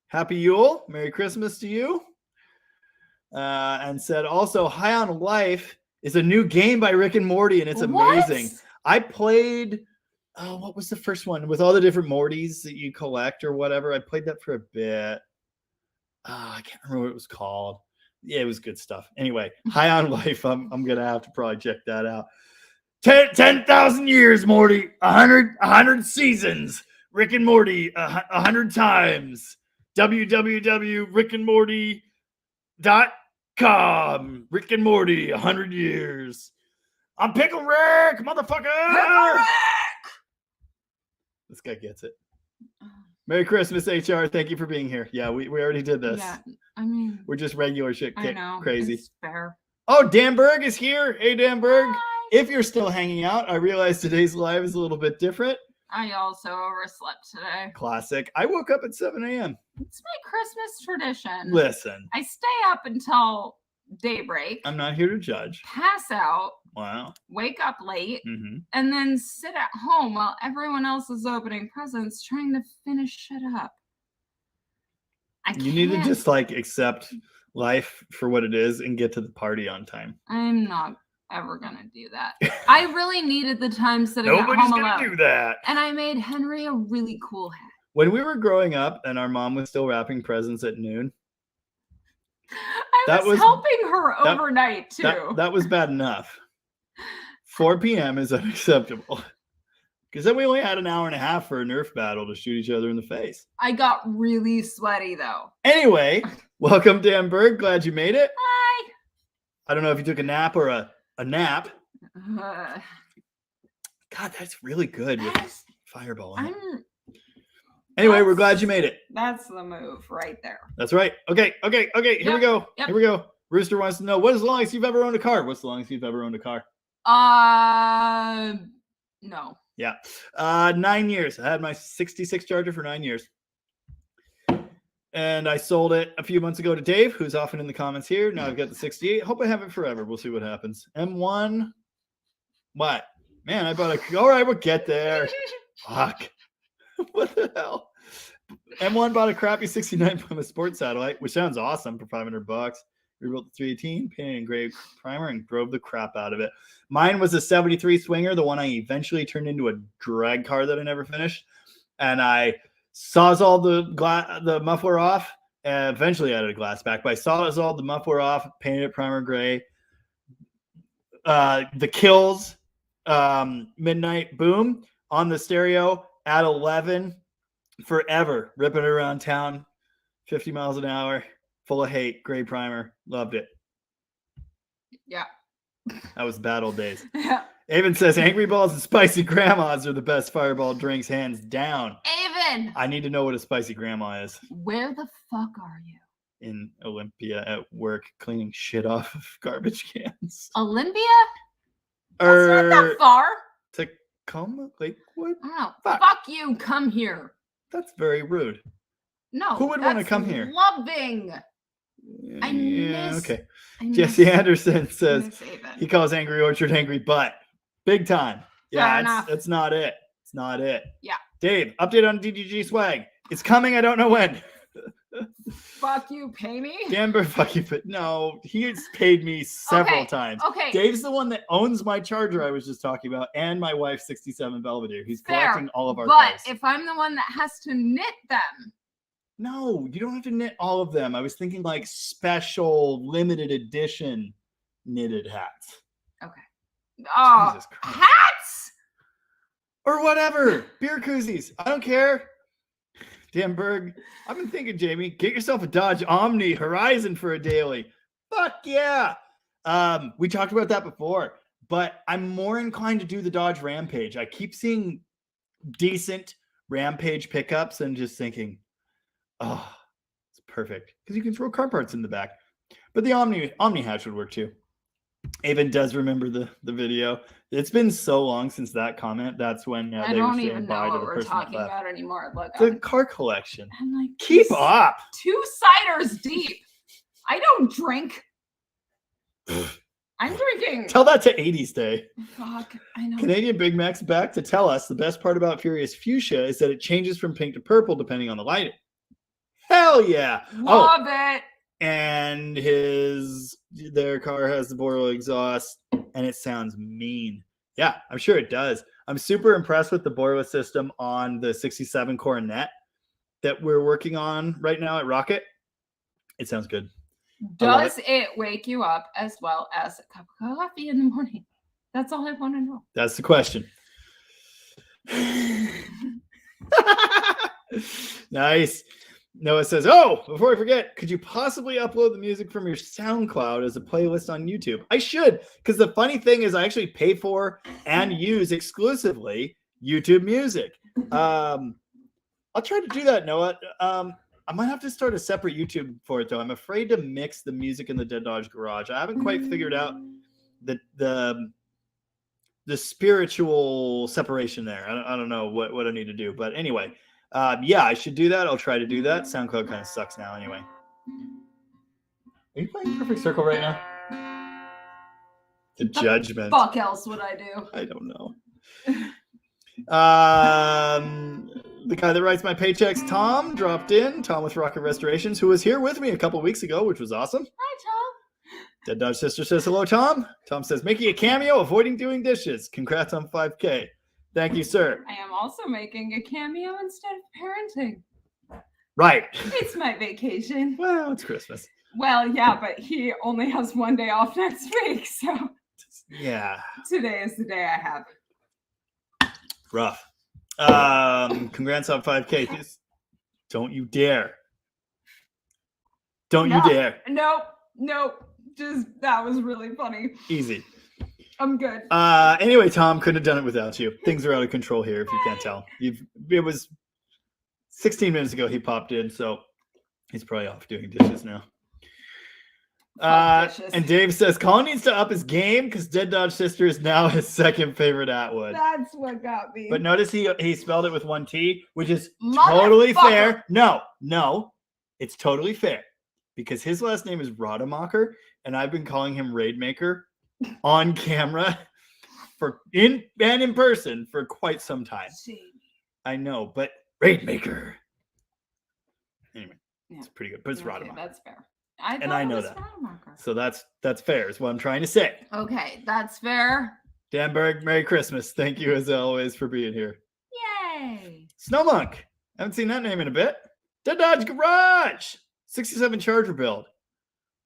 Happy Yule, Merry Christmas to you. And said also, High on Life is a new game by Rick and Morty, and it's amazing. What? I played Oh, what was the first one with all the different Mortys that you collect or whatever? I played that for a bit. I can't remember what it was called. Yeah, it was good stuff. Anyway, High on Life. I'm gonna have to probably check that out. 10,000 years, Morty. 100 seasons. Rick and Morty 100 times. www.rickandmorty.com. Rick and Morty 100 years. I'm Pickle Rick, motherfucker. Pickle Rick! This guy gets it. Merry Christmas, HR. Thank you for being here. Yeah, we already did this. Yeah, I mean, We're just regular shit. I know. Crazy. It's fair. Oh, Dan Berg is here. Hey, Dan Berg. Hi. If you're still hanging out, I realize today's live is a little bit different. I also overslept today. Classic. I woke up at 7 a.m. It's my Christmas tradition. Listen, I stay up until daybreak, I'm not here to judge. pass out, Wow. wake up late, Mm-hmm. and then sit at home while everyone else is opening presents trying to finish shit up. You need to just like accept life for what it is and get to the party on time. I'm not ever gonna do that. I really needed the time sitting at Nobody's home gonna alone. do that. And I made Henry a really cool hat. When we were growing up and our mom was still wrapping presents at noon, I That was was- helping her overnight too. that was bad enough. 4 p.m. is unacceptable. Because then we only had an hour and a half for a Nerf battle to shoot each other in the face. I got really sweaty though. Anyway, welcome, Dan Berg. Glad you made it. Hi. I don't know if you took a nap or a nap. Uh, God, that's really good with that's- Fireball. in it. I'm Anyway, we're glad you made it. That's the move right there. That's right. Okay. Here we Yep, go. yep. Here we go. Rooster wants to know, what is the longest you've ever owned a car? What's the longest you've ever owned a car? No. Yeah. 9 years. I had my 66 Charger for 9 years. And I sold it a few months ago to Dave, who's often in the comments here. Now I've got the 68. Hope I have it forever. We'll see what happens. M1. What? Man, I bought a... All right, we'll get there. Fuck. What the hell? M1 bought a crappy 69 Plymouth Sport Satellite, which sounds awesome for $500. Rebuilt the 318, painted and gray primer, and drove the crap out of it. Mine was a 73 Swinger, the one I eventually turned into a drag car that I never finished. And I sawzalled the muffler off, and eventually added a glass back. But I sawzalled the muffler off, painted it primer gray. The Kills Midnight Boom on the stereo at 11 forever, ripping it around town, 50 miles an hour, full of hate, gray primer, loved it. Yeah. That was bad old days. Yeah. Avon says Angry Balls and Spicy Grandmas are the best Fireball drinks, hands down. Avon, I need to know what a Spicy Grandma is. where the fuck are you? In Olympia at work, cleaning shit off of garbage cans. Olympia? That's not that far. Tacoma, Lakewood? I don't know. Fuck. Fuck you. Come here. That's very rude. No. Who would wanna that's come here? Loving. I Yeah, miss- okay. I miss- Jesse Anderson I says miss Avon. he calls Angry Orchard Angry Butt. Big time. Yeah, Fair enough. it's not it. It's not it. Yeah. Dave, update on DGG swag. It's coming. I don't know when. Fuck you, pay me. Gamber, fuck you. But no, he has paid me several Okay, times. Okay. Dave's the one that owns my Charger I was just talking about and my wife's 67 Belvedere. He's Fair, collecting all of our but cars. if I'm the one that has to knit them, No, you don't have to knit all of them. I was thinking like special limited edition knitted hats. oh, Jesus Christ. hats. Or whatever. Beer koozies. I don't care. Dan Berg. I've been thinking, Jamie, get yourself a Dodge Omni Horizon for a daily. Fuck yeah. We talked about that before, but I'm more inclined to do the Dodge Rampage. I keep seeing decent Rampage pickups and just thinking, oh, it's perfect. Because you can throw car parts in the back. But the Omni hatch would work too. Avon does remember the video. It's been so long since that comment. That's when I they were don't saying even bye know to what the we're person talking that left. about anymore. Look, The car collection. I'm like, Keep this- up. 2 ciders deep. I don't drink. I'm drinking. Tell that to 80s Day. Fuck, I know. Canadian Big Mac's back to tell us the best part about Furious Fuchsia is that it changes from pink to purple depending on the lighting. Hell yeah. Love it. And their car has the Boreal exhaust and it sounds mean. Yeah, I'm sure it does. I'm super impressed with the boreless system on the 67 Coronet that we're working on right now at Rocket. It sounds good. Does it wake you up as well as a cup of coffee in the morning? That's all I want to know. That's the question. Nice. Noah says, oh, before I forget, could you possibly upload the music from your SoundCloud as a playlist on YouTube? I should, because the funny thing is I actually pay for and use exclusively YouTube music. I'll try to do that, Noah. I might have to start a separate YouTube for it, though. I'm afraid to mix the music in the Dead Dodge garage. I haven't quite figured out the spiritual separation there. I don't know what I need to do. But anyway, yeah, I should do that. I'll try to do that. SoundCloud kind of sucks now anyway. Are you playing Perfect Circle right now? The judgment. Fuck else would I do? I don't know. The guy that writes my paychecks, Tom, dropped in. Tom with Rocket Restorations, who was here with me a couple weeks ago, which was awesome. Hi, Tom. Dead Dodge Sister says, hello, Tom. Tom says, making a cameo, avoiding doing dishes. Congrats on 5K. Thank you, sir. I am also making a cameo instead of parenting. Right. It's my vacation. Well, it's Christmas. Well, yeah, but he only has one day off next week, so Yeah. today is the day I have. Rough. Congrats on 5K. Just don't you dare. Don't you dare. Nope. Just, that was really funny. Easy. I'm good. Anyway, Tom, couldn't have done it without you. Things are out of control here, if you can't tell. It was 16 minutes ago he popped in, so he's probably off doing dishes now. And Dave says Colin needs to up his game because Dead Dodge Sister is now his second favorite Atwood. That's what got me. But notice he spelled it with one T, which is totally fair. No, it's totally fair because his last name is Rademacher, and I've been calling him Raidmaker on camera in person for quite some time. I know, but Raidmaker. Anyway, it's pretty good, but it's Rademacher. That's fair. I know that. So that's fair is what I'm trying to say. Okay, that's fair. Danberg, Merry Christmas. Thank you as always for being here. Yay. Snowmonk. Haven't seen that name in a bit. Dead Dodge Garage. 67 Charger build.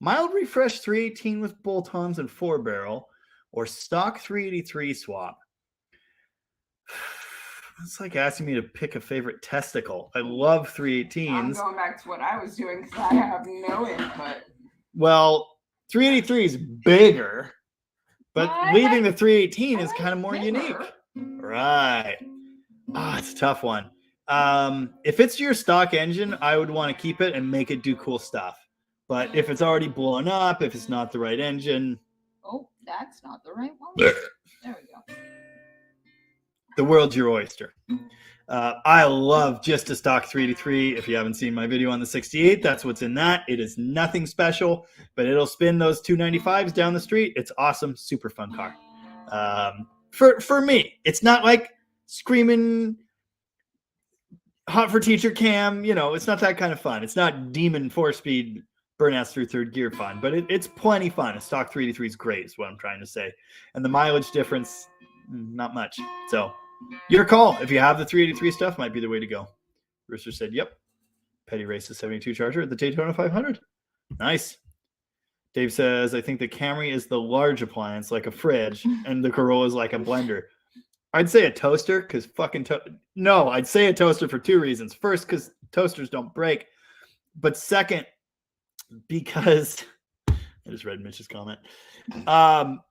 Mild refresh 318 with bolt-ons and 4-barrel or stock 383 swap. It's like asking me to pick a favorite testicle. I love 318s. I'm going back to what I was doing because I have no input. Well, 383 is bigger, but leaving the 318 is kind of more unique. Right. It's a tough one. If it's your stock engine, I would want to keep it and make it do cool stuff. But if it's already blown up, if it's not the right engine. Oh, that's not the right one. There we go. The world's your oyster. I love just a stock 383. If you haven't seen my video on the 68, that's what's in that. It is nothing special, but it'll spin those 295s down the street. It's awesome. Super fun car. For me, it's not like screaming hot for teacher cam. It's not that kind of fun. It's not demon 4-speed burnouts through third gear fun, but it's plenty fun. A stock 383 is great is what I'm trying to say. And the mileage difference, not much. So your call. If you have the 383 stuff, might be the way to go. Rooster said, yep. Petty races 72 Charger at the Daytona 500. Nice. Dave says, I think the Camry is the large appliance, like a fridge, and the Corolla is like a blender. I'd say a toaster, because no, I'd say a toaster for two reasons. First, because toasters don't break. But second, because I just read Mitch's comment.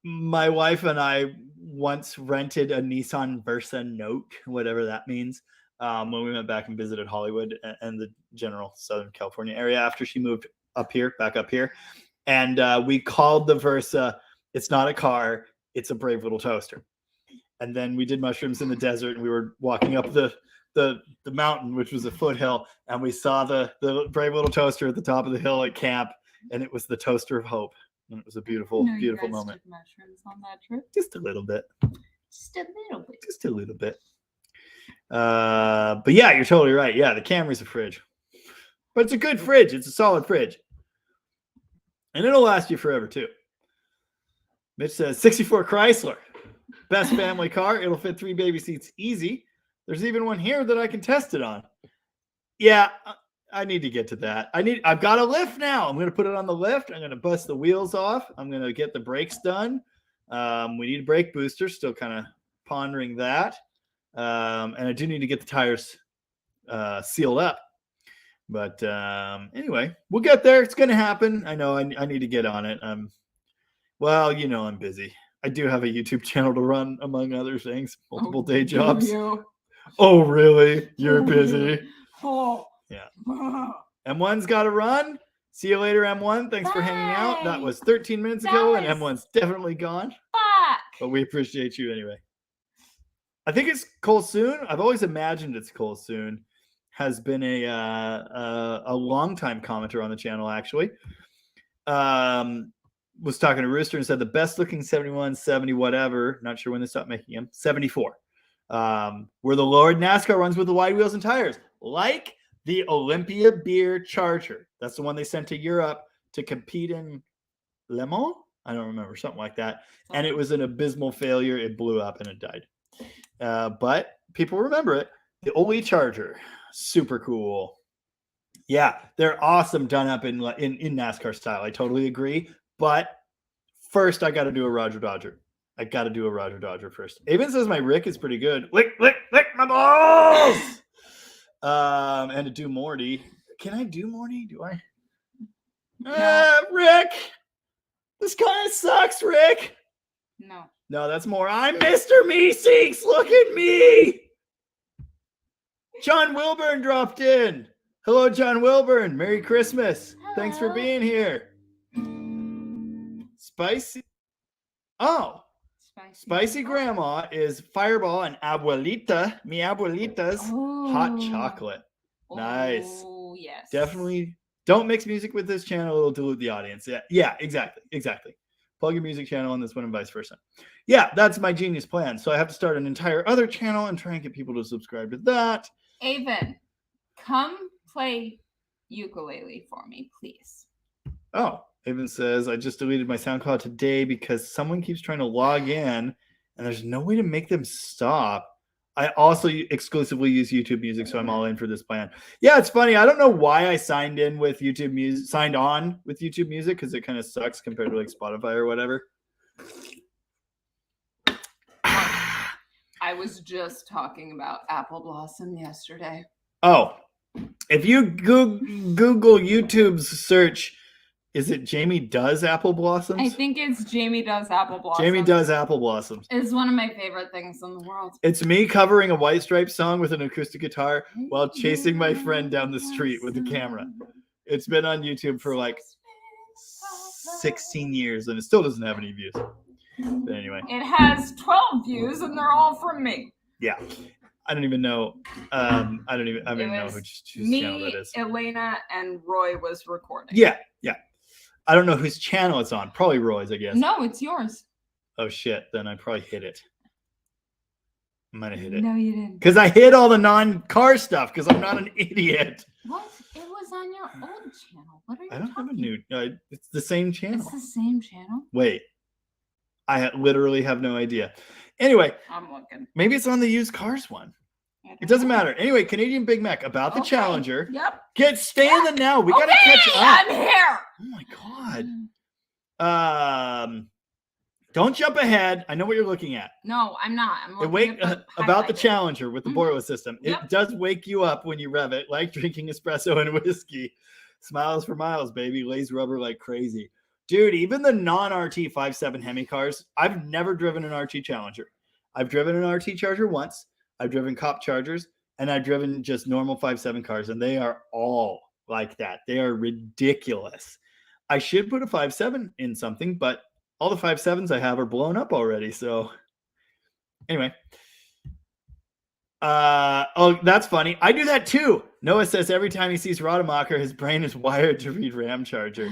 My wife and I once rented a Nissan Versa Note, whatever that means, when we went back and visited Hollywood and the general Southern California area after she moved back up here. And we called the Versa, it's not a car, it's a brave little toaster. And then we did mushrooms in the desert, and we were walking up the mountain, which was a foothill, and we saw the brave little toaster at the top of the hill at camp, and it was the toaster of hope. And it was a beautiful moment. You guys took mushrooms on that trip? Just a little bit. Just a little bit. Just a little bit. But yeah, you're totally right. Yeah, the Camry's a fridge. But it's a good fridge. It's a solid fridge. And it'll last you forever, too. Mitch says, 64 Chrysler. Best family car. It'll fit 3 baby seats easy. There's even one here that I can test it on. Yeah, I need to get to that. I've got a lift now. I'm going to put it on the lift. I'm going to bust the wheels off. I'm going to get the brakes done. We need a brake booster. Still kind of pondering that. And I do need to get the tires sealed up. But anyway, we'll get there. It's going to happen. I know I need to get on it. Well, you know, I'm busy. I do have a YouTube channel to run, among other things, multiple day jobs. Oh, really? You're busy? Oh. Yeah. M1's got to run. See you later, M1. Thanks for hanging out. That was 13 minutes ago, and M1's definitely gone. Fuck. But we appreciate you anyway. I think it's Cole Soon. I've always imagined it's Cole Soon. Has been a long-time commenter on the channel, actually. Was talking to Rooster and said the best-looking 71, 70, whatever. Not sure when they stopped making them. 74. Where the Lord NASCAR runs with the wide wheels and tires, like the Olympia Beer Charger. That's the one they sent to Europe to compete in Le Mans. I don't remember, something like that. And it was an abysmal failure. It blew up and it died. But people remember it. The Oli Charger, super cool. Yeah, they're awesome, done up in NASCAR style. I totally agree. But first, I got to do a Roger Dodger. I got to do a Roger Dodger first. Avon says my Rick is pretty good. Lick my balls. And to do Morty. Can I do Morty? Do I? No. Rick. This kind of sucks, Rick. No, that's more. I'm Mr. Meeseeks. Look at me. John Wilburn dropped in. Hello, John Wilburn. Merry Christmas. Hello. Thanks for being here. Spicy. Oh. Spicy Grandma is Fireball and Abuelita, mi abuelita's hot chocolate. Nice. Oh, yes. Definitely don't mix music with this channel. It'll dilute the audience. Yeah, exactly. Plug your music channel on this one and vice versa. Yeah, that's my genius plan. So I have to start an entire other channel and try and get people to subscribe to that. Avon, come play ukulele for me, please. Oh, Avon says, I just deleted my SoundCloud today because someone keeps trying to log in and there's no way to make them stop. I also exclusively use YouTube Music, so I'm all in for this plan. Yeah, it's funny. I don't know why I signed on with YouTube Music because it kind of sucks compared to like Spotify or whatever. I was just talking about Apple Blossom yesterday. Oh, if you Google YouTube's search, is it Jamie Does Apple Blossoms? I think it's Jamie Does Apple Blossoms. Jamie Does Apple Blossoms. It's one of my favorite things in the world. It's me covering a White Stripes song with an acoustic guitar while chasing my friend down the street with a camera. It's been on YouTube for like 16 years and it still doesn't have any views. But anyway. It has 12 views and they're all from me. Yeah. I don't even know. I don't even know whose channel that is. Elena, and Roy was recording. Yeah. I don't know whose channel it's on. Probably Roy's, I guess. No, it's yours. Oh shit! Then I probably hit it. I might have hit it. No, you didn't. Because I hit all the non-car stuff. Because I'm not an idiot. What? It was on your old channel. What are you? I don't have a new. It's the same channel. It's the same channel. Wait, I literally have no idea. Anyway, I'm looking. Maybe it's on the used cars one. It doesn't matter. Anyway, Canadian Big Mac about the Challenger. Yep. Stay in the now. We gotta catch up. I'm here. Oh my god. Don't jump ahead. I know what you're looking at. No, I'm not. I'm looking at about the Challenger with the boiler system. Yep. It does wake you up when you rev it, like drinking espresso and whiskey. Smiles for miles, baby. Lays rubber like crazy. Dude, even the non-RT 5.7 Hemi cars, I've never driven an RT Challenger. I've driven an RT Charger once. I've driven cop Chargers, and I've driven just normal 5.7 cars, and they are all like that. They are ridiculous. I should put a 5.7 in something, but all the 5.7s I have are blown up already. So anyway. Oh, that's funny. I do that too. Noah says every time he sees Rademacher, his brain is wired to read Ram Charger.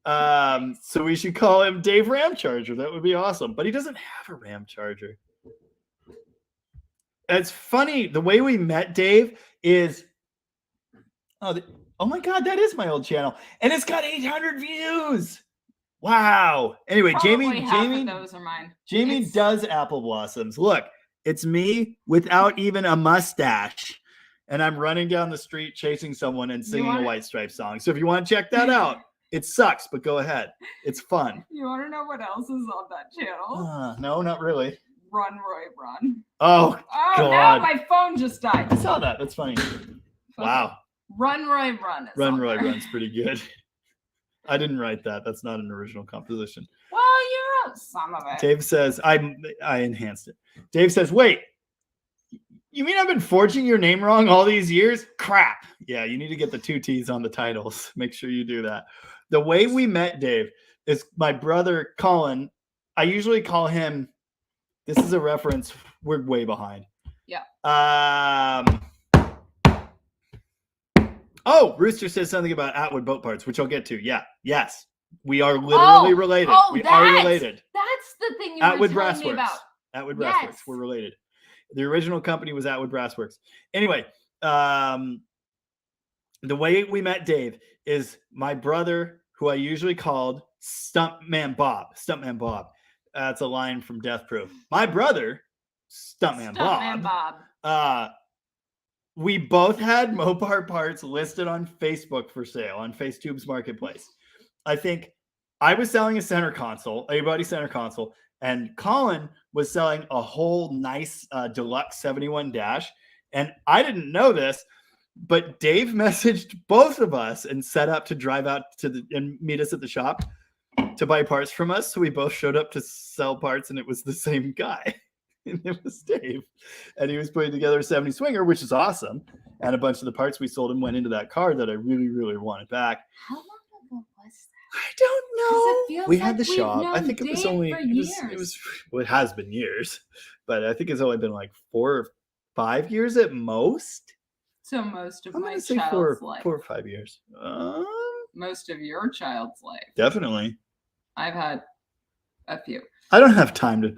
So we should call him Dave Ram Charger. That would be awesome. But he doesn't have a Ram Charger. It's funny. The way we met Dave is, oh my God, that is my old channel. And it's got 800 views. Wow. Anyway, Probably half Jamie of those are mine. Jamie It's- does apple blossoms. Look, it's me without even a mustache. And I'm running down the street chasing someone and singing a White Stripes song. So if you want to check that out, it sucks, but go ahead. It's fun. You want to know what else is on that channel? No, not really. Run, Roy, run. Oh, Oh, now God. my phone just died. I saw that. That's funny. Wow. Run, Roy, run. Is Run, on Roy, there. run's pretty good. I didn't write that. That's not an original composition. Well, you wrote some of it. Dave says, I enhanced it. Dave says, wait, you mean I've been forging your name wrong all these years? Crap. Yeah, you need to get the 2 T's on the titles. Make sure you do that. The way we met Dave is my brother Colin. I usually call him, this is a reference, we're way behind. Yeah. Oh, Rooster says something about Atwood boat parts, which I'll get to. Yeah. Yes. We are literally related. We are related. That's the thing you Atwood were telling me about. Atwood Brassworks. We're related. The original company was Atwood Brassworks. Anyway, the way we met Dave is my brother, who I usually called Stuntman Bob. Stuntman Bob. That's a line from Death Proof. My brother, Stuntman Bob. We both had Mopar parts listed on Facebook for sale on FaceTube's marketplace. I think I was selling a center console, a Buddy center console, and Colin was selling a whole nice deluxe 71 dash. And I didn't know this, but Dave messaged both of us and set up to drive out and meet us at the shop to buy parts from us. So we both showed up to sell parts, and it was the same guy. And it was Dave, and he was putting together a 70 Swinger, which is awesome. And a bunch of the parts we sold him went into that car that I really, really wanted back. How long ago was that? I don't know. We had the shop. I think it was only it has been years, but I think it's only been like 4 or 5 years at most. So most of my say child's life. 4 or 5 years. Most of your child's life. Definitely. I've had a few. I don't have time to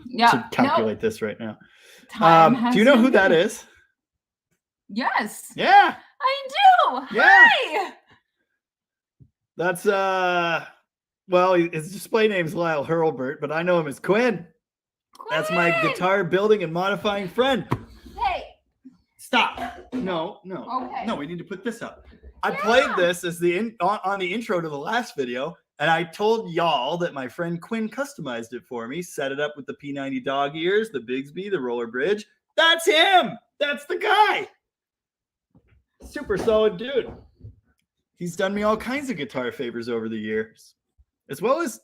calculate this right now. Do you know who that is? Yes. Yeah. I do. Yeah. Hi. That's well, his display name's Lyle Hurlbert, but I know him as Quinn. That's my guitar building and modifying friend. Hey. Stop. No. Okay. No, we need to put this up. I played this as on the intro to the last video, and I told y'all that my friend Quinn customized it for me, set it up with the P90 dog ears, the Bigsby, the roller bridge. That's him. That's the guy. Super solid dude. He's done me all kinds of guitar favors over the years, as well as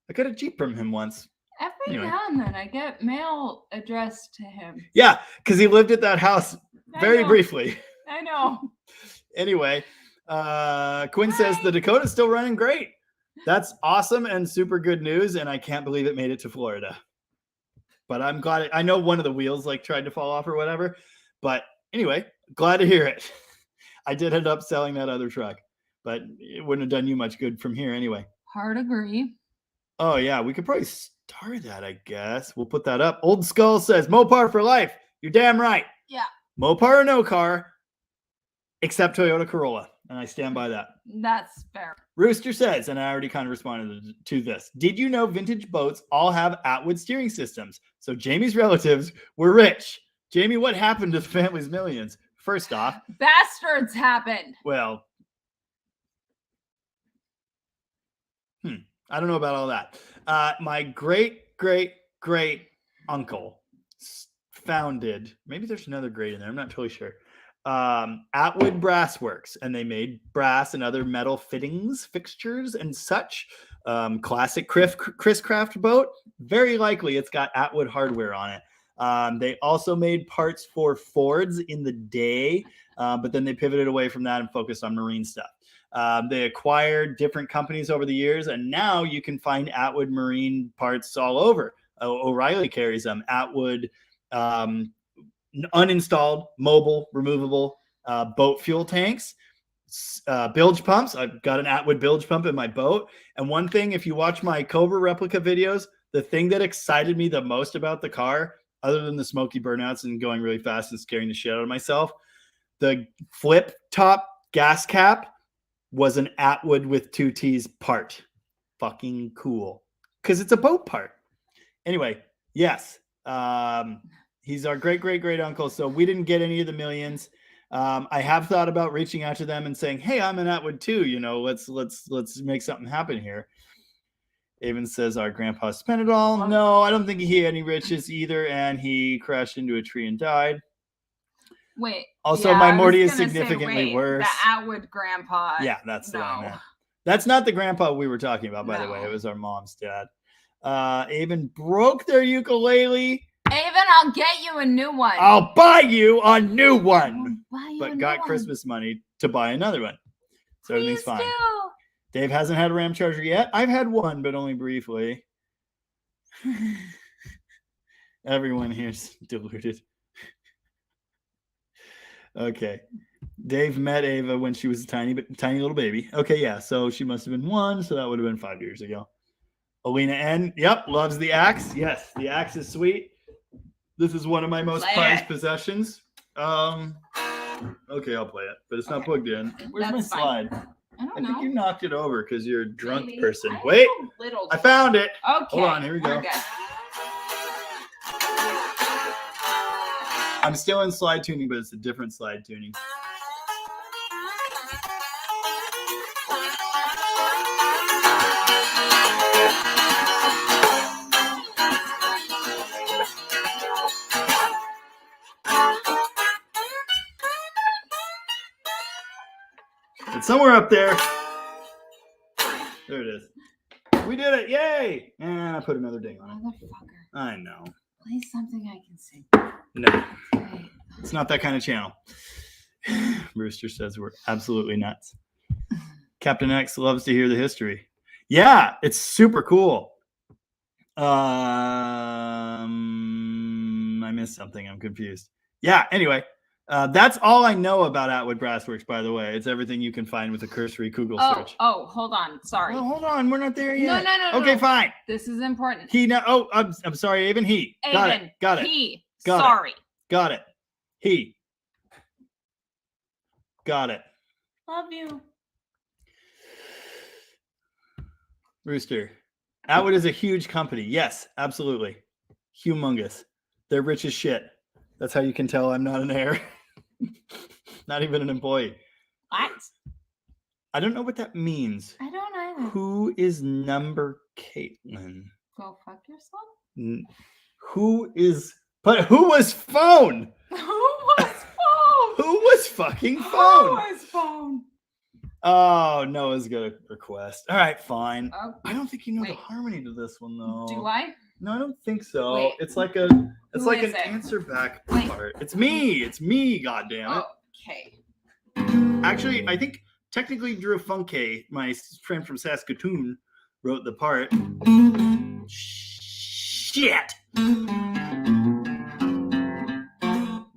I got a Jeep from him once. Every now and then I get mail addressed to him. Yeah, because he lived at that house very briefly. I know. Anyway, Quinn says the Dakota's still running great. That's awesome and super good news, and I can't believe it made it to Florida. But I'm glad. I know one of the wheels tried to fall off or whatever. But anyway, glad to hear it. I did end up selling that other truck, but it wouldn't have done you much good from here anyway. Hard agree. Oh, yeah. We could probably start that, I guess. We'll put that up. Old Skull says, Mopar for life. You're damn right. Yeah. Mopar or no car, except Toyota Corolla. And I stand by that. That's fair. Rooster says, and I already kind of responded to this, did you know vintage boats all have Atwood steering systems? So Jamie's relatives were rich. Jamie, what happened to the family's millions? First off, bastards happened. Well, I don't know about all that. My great uncle founded, maybe there's another great in there, I'm not totally sure, Atwood Brassworks, and they made brass and other metal fittings, fixtures, and such. Classic Chris Craft boat. Very likely it's got Atwood hardware on it. They also made parts for Fords in the day, but then they pivoted away from that and focused on marine stuff. They acquired different companies over the years, and now you can find Atwood marine parts all over. O'Reilly carries them. Atwood uninstalled, mobile, removable boat fuel tanks, bilge pumps. I've got an Atwood bilge pump in my boat. And one thing, if you watch my Cobra replica videos, the thing that excited me the most about the car, other than the smoky burnouts and going really fast and scaring the shit out of myself, the flip top gas cap was an Atwood with 2 T's part. fucking cool because it's a boat part. Anyway, yes. He's our great uncle. So we didn't get any of the millions. I have thought about reaching out to them and saying, hey, I'm in Atwood too. You know, let's make something happen here. Avon says our grandpa spent it all. No, I don't think he had any riches either. And he crashed into a tree and died. Wait. Also, my Morty is significantly worse. The Atwood grandpa. Yeah, that's the one I meant. That's not the grandpa we were talking about, by the way. It was our mom's dad. Avon broke their ukulele. Avon, I'll get you a new one. I'll buy you a new one. But got Christmas money to buy another one. So everything's fine. Dave hasn't had a Ram Charger yet. I've had one, but only briefly. Everyone here's deluded. Okay. Dave met Ava when she was a tiny little baby. Okay, yeah. So she must have been 1. So that would have been 5 years ago. Alina N. Yep, loves the axe. Yes, the axe is sweet. This is one of my most prized possessions. Okay, I'll play it, but it's not plugged in. Where's my slide? I think you knocked it over because you're a drunk person. Wait, I found it. Okay, hold on. Here we go. I'm still in slide tuning, but it's a different slide tuning. It's somewhere up there. There it is. We did it. Yay. And I put another ding on it. Motherfucker. I know. Play something I can sing. No. Okay. It's not that kind of channel. Brewster says we're absolutely nuts. Captain X loves to hear the history. Yeah, it's super cool. I missed something. I'm confused. Yeah, anyway. That's all I know about Atwood Brassworks, by the way. It's everything you can find with a cursory Google search. Oh, hold on. Sorry. Oh, hold on. We're not there yet. No. Okay, fine. This is important. I'm sorry, Avon. He. Avon. Got it. He. Got sorry. It. Got it. He. Got it. Love you. Rooster. Atwood is a huge company. Yes, absolutely. Humongous. They're rich as shit. That's how you can tell I'm not an heir. Not even an employee. What? I don't know what that means. I don't either. Who is number Caitlin? Go fuck yourself? Who was phone? Who was phone? Who was fucking phone? Who was phone? Oh, Noah's got a request. All right, fine. I don't think you know the harmony to this one, though. Do I? No, I don't think so. Wait. It's like an answer back part. It's me. It's me, goddammit. Okay. Actually, I think technically Drew Funke, my friend from Saskatoon, wrote the part. Shit.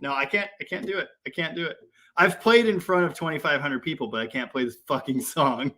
No, I can't do it. I can't do it. I've played in front of 2,500 people, but I can't play this fucking song.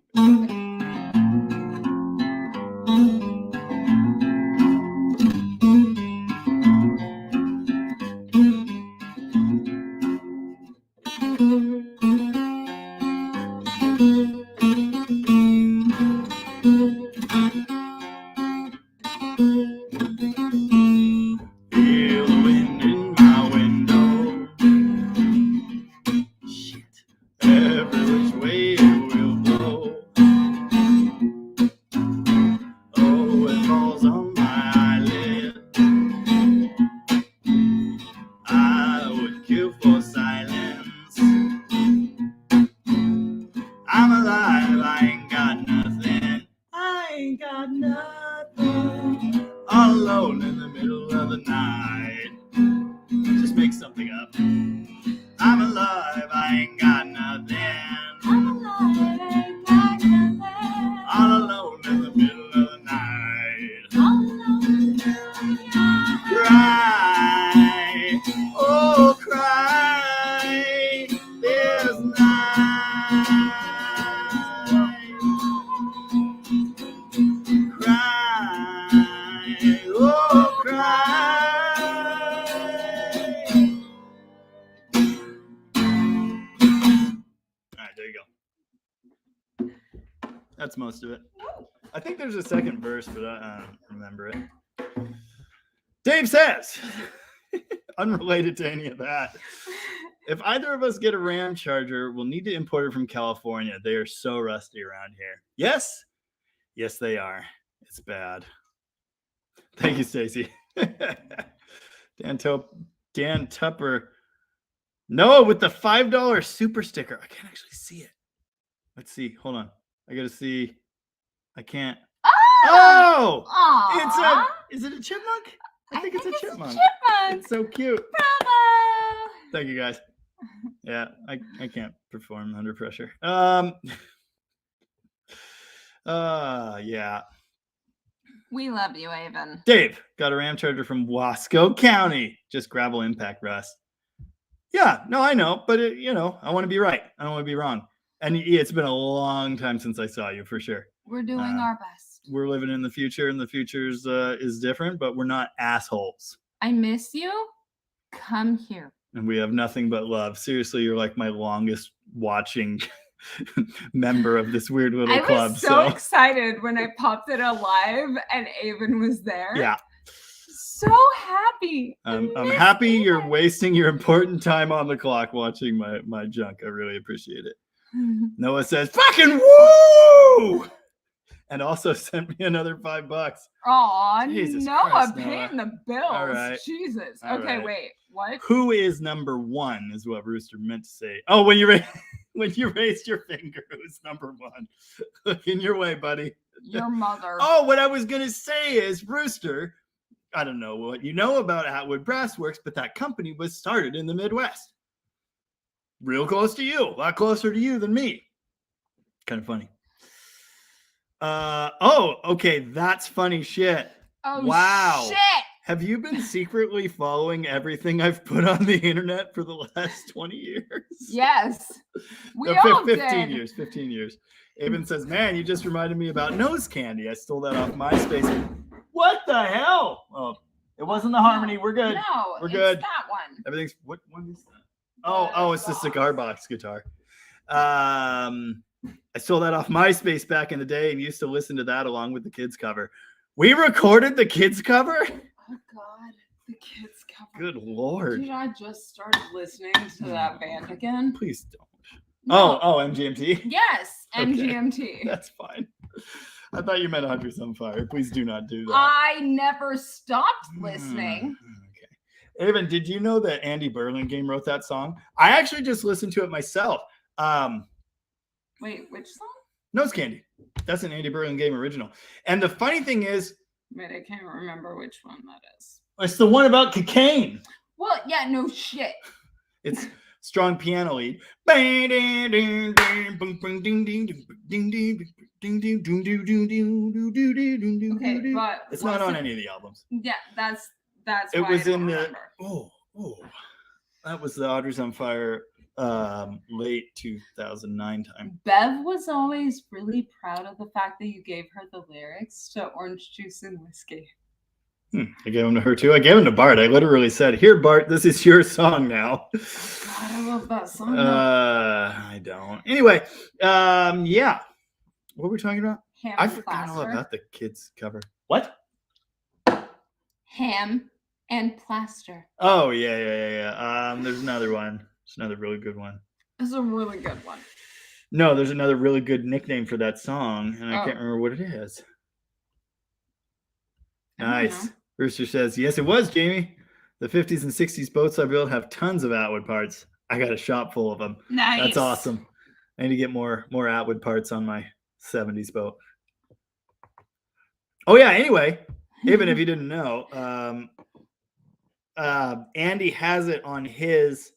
That's most of it. I think there's a second verse, but I don't remember it. Dave says, unrelated to any of that, if either of us get a Ram Charger, we'll need to import it from California. They are so rusty around here. Yes? Yes, they are. It's bad. Thank you, Stacy. Dan Tupper. Noah with the $5 super sticker. I can't actually see it. Let's see. Hold on. I gotta see. I can't. Oh! Aw. Is it a chipmunk? I think it's a chipmunk. Chipmunk. It's so cute. Bravo. Thank you, guys. Yeah, I can't perform under pressure. Yeah. We love you, Avon. Dave got a Ram Charger from Wasco County. Just gravel impact rust. Yeah, no, I know, but I want to be right. I don't want to be wrong. And it's been a long time since I saw you, for sure. We're doing our best. We're living in the future, and the future's is different, but we're not assholes. I miss you. Come here. And we have nothing but love. Seriously, you're like my longest watching member of this weird little club. I was so excited when I popped it alive and Avon was there. Yeah. So happy. I'm happy you're wasting your important time on the clock watching my junk. I really appreciate it. Noah says, fucking woo! And also sent me another $5. Aw, Jesus Noah Christ, paying the bills. All right. Jesus. All Okay, right. wait. What? Who is number one is what Rooster meant to say. Oh, when you raised your finger, who's number one? Looking your way, buddy. Your mother. Oh, what I was going to say is, Rooster, I don't know what you know about Atwood Brassworks, but that company was started in the Midwest. Real close to you. A lot closer to you than me. Kind of funny. Okay. That's funny shit. Oh, wow. shit. Have you been secretly following everything I've put on the internet for the last 20 years? Yes. We No, all 15 did. years. 15 years. Avon says, man, you just reminded me about nose candy. I stole that off MySpace. What the hell? Oh, it wasn't the Harmony. We're good. No, We're it's good. that one. Everything's what is that? Oh, it's the cigar box guitar. I stole that off MySpace back in the day and used to listen to that along with the kids cover. We recorded the kids cover? Oh God, the kids cover. Good Lord. Did I just start listening to that band again? Please don't. No. Oh, MGMT? Yes, Okay. MGMT. That's fine. I thought you meant Hunters on Fire. Please do not do that. I never stopped listening. Okay. Avon, did you know that Andy Burlingame wrote that song? I actually just listened to it myself. Wait, which song? Nose Candy. That's an Andy Burlingame original. And the funny thing is, Wait, I can't remember which one that is. it's the one about cocaine. Well, yeah, no shit. It's strong piano lead. Okay, but it's not on any of the albums. Yeah, that's It why was I don't in the remember. that was the Audrey's on Fire late 2009 time. Bev was always really proud of the fact that you gave her the lyrics to Orange Juice and Whiskey. I gave them to her too. I gave them to Bart. I literally said, "Here, Bart, this is your song now." God, I love that song. I don't. Anyway, yeah. What were we talking about? Ham I and forgot all plaster. about the kids cover. What? Ham and plaster. Oh yeah. There's another one. There's another really good one. It's a really good one. No, there's another really good nickname for that song, and I Oh. can't remember what it is. I don't Nice. know. Rooster says, yes, it was, Jamie. The 50s and 60s boats I built have tons of Atwood parts. I got a shop full of them. Nice. That's awesome. I need to get more Atwood parts on my 70s boat. Oh, yeah. Anyway, even if you didn't know, Andy has it on his.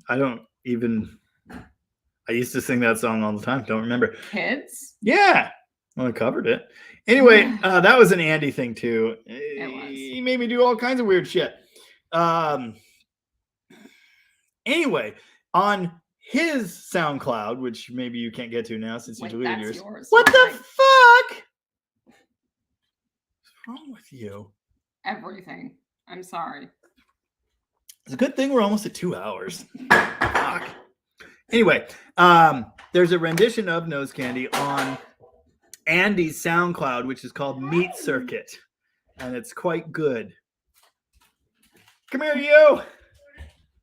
I don't even. I used to sing that song all the time. Don't remember. Kids? Yeah. Well, I covered it. Anyway, that was an Andy thing too. It was. He made me do all kinds of weird shit. Anyway, on his SoundCloud, which maybe you can't get to now since you Wait, deleted that's yours. yours. What the Like, fuck? What's wrong with you? everything. I'm sorry. It's a good thing we're almost at 2 hours. Fuck. Anyway, there's a rendition of Nose Candy on Andy's SoundCloud, which is called Meat Circuit, and it's quite good. Come here, you.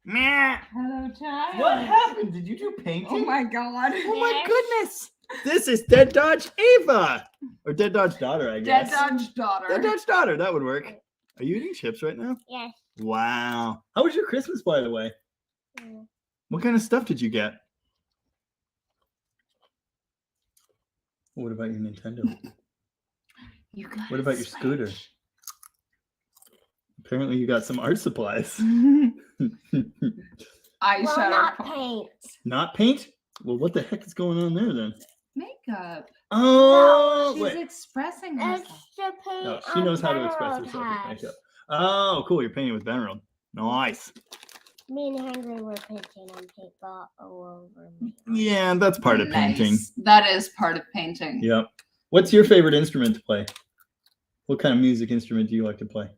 Meh. Hello, child. What happened? Did you do painting? Oh my god. Oh my goodness. This is Dead Dodge Ava. Or Dead Dodge Daughter, I guess. Dead Dodge daughter. Dead Dodge Daughter. That would work. Are you eating chips right now? Yes. Wow. How was your Christmas, by the way? What kind of stuff did you get? What about your Nintendo? You got What about your scooter? Apparently you got some art supplies. Eyeshadow. Well, not paint. Not paint? Well, what the heck is going on there then? Makeup. Oh, She's wait. expressing herself. Extra paint. No, she knows how to express herself with makeup. Oh, cool. You're painting with Benrold. Nice. Me and Henry were painting on paper all over me. Yeah, that's part of painting. Nice. That is part of painting. Yep. What's your favorite instrument to play? What kind of music instrument do you like to play?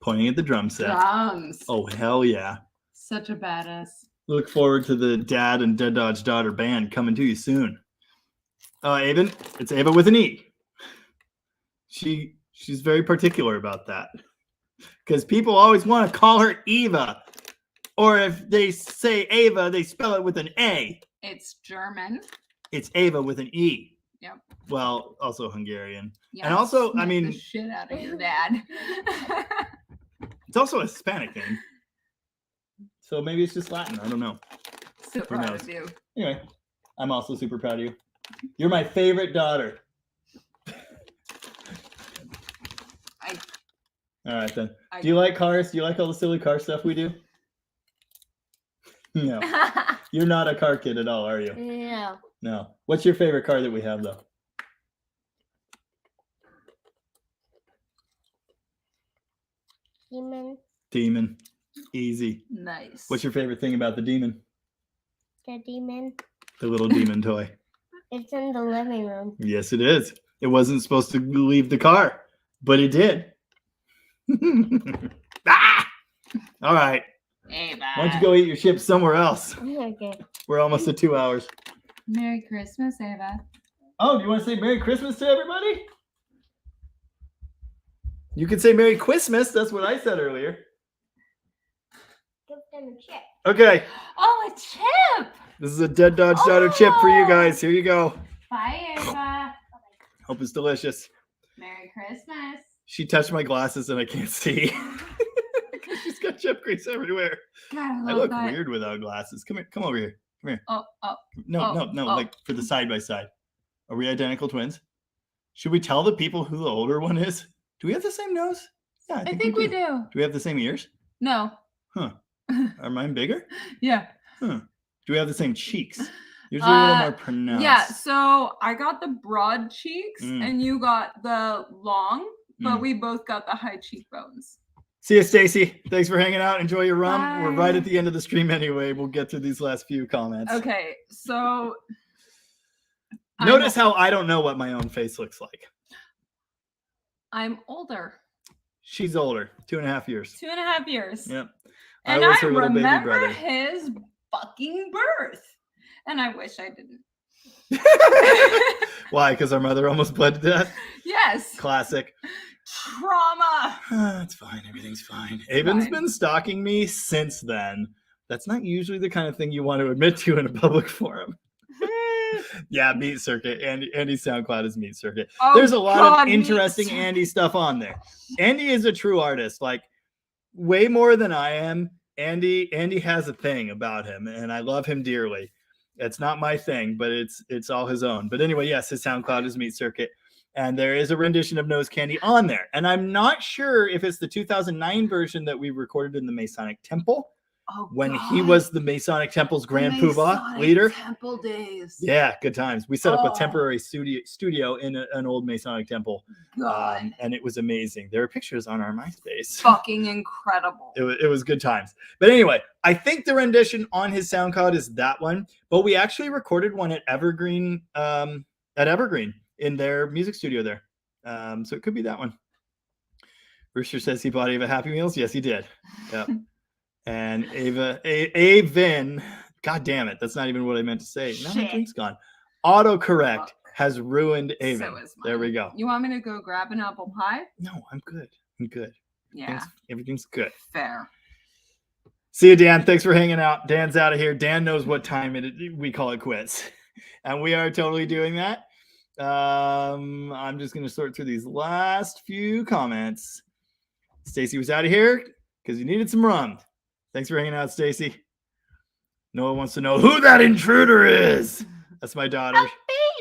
Pointing at the drum set. Drums. Oh, hell yeah. Such a badass. Look forward to the Dad and Dead Dodge Daughter band coming to you soon. Aben, it's Ava with an E. She's very particular about that. Because people always want to call her Eva. Or if they say Ava, they spell it with an A. It's German. It's Ava with an E. Yep. Well, also Hungarian. Yeah, And also, I smack mean, the shit out of your dad. it's also a Hispanic name. So maybe it's just Latin. I don't know. So proud knows? of you. Anyway, I'm also super proud of you. You're my favorite daughter. All right, then. Do you like cars? Do you like all the silly car stuff we do? No. You're not a car kid at all, are you? No. No. What's your favorite car that we have, though? Demon. Demon. Easy. Nice. What's your favorite thing about the demon? The demon. The little demon toy. It's in the living room. Yes, it is. It wasn't supposed to leave the car, but it did. Ah! All right. Ava. Why don't you go eat your chips somewhere else? Okay. We're almost at 2 hours. Merry Christmas, Ava. Oh, do you want to say Merry Christmas to everybody? You can say Merry Christmas. That's what I said earlier. Give them a chip. Okay. Oh, a chip. This is a Dead Dodge Daughter chip for you guys. Here you go. Bye, Ava. Hope it's delicious. Merry Christmas. She touched my glasses and I can't see. Because she's got chip grease everywhere. God, I love look that. weird without glasses. Come here. Come over here. Come here. Oh. No, Oh. like for the side by side. Are we identical twins? Should we tell the people who the older one is? Do we have the same nose? Yeah, I think we do. Do we have the same ears? No. Huh. Are mine bigger? Yeah. Huh. Do we have the same cheeks? Yours are a little more pronounced. Yeah, so I got the broad cheeks Mm. and you got the long, but Mm. we both got the high cheekbones. See you, Stacy. Thanks for hanging out. Enjoy your rum. We're right Bye. at the end of the stream anyway. We'll get through these last few comments. Okay, so Notice how I don't know what my own face looks like. I'm older. She's older, 2.5 years. 2.5 years. Yep. And was I her little baby remember brother. his fucking birth. And I wish I didn't. Why? Because our mother almost bled to death? Yes. Classic. Trauma. It's fine. Everything's fine. Aben's fine. been stalking me since then. That's not usually the kind of thing you want to admit to in a public forum. Yeah, Meat Circuit. Andy's SoundCloud is Meat Circuit. Oh, There's a lot God, of interesting Meat Circuit. Andy stuff on there. Andy is a true artist, like way more than I am. Andy has a thing about him, and I love him dearly. It's not my thing, but it's all his own. But anyway, yes, his SoundCloud is Meat Circuit, and there is a rendition of Nose Candy on there. And I'm not sure if it's the 2009 version that we recorded in the Masonic Temple Oh, when he God. was the Masonic Temple's Grand Poobah Masonic leader. Temple days. Yeah, good times. We set up Oh. a temporary studio in an old Masonic temple, God. and it was amazing. There are pictures on our MySpace. Fucking incredible. It was good times. But anyway, I think the rendition on his SoundCloud is that one. But we actually recorded one at Evergreen in their music studio there. So it could be that one. Rooster says he bought Ava Happy Meals. Yes, he did. Yep. And Avin, God damn it, that's not even what I meant to say. Now my Shit. drink's gone. Autocorrect has ruined Avin. So is There we mine. go. You want me to go grab an apple pie? No, I'm good. I'm good. Yeah, Everything's good. fair. See you, Dan. Thanks for hanging out. Dan's out of here. Dan knows what time we call it quits. And we are totally doing that. I'm just going to sort through these last few comments. Stacy was out of here because you needed some rum. Thanks for hanging out, Stacy. Noah wants to know who that intruder is. That's my daughter.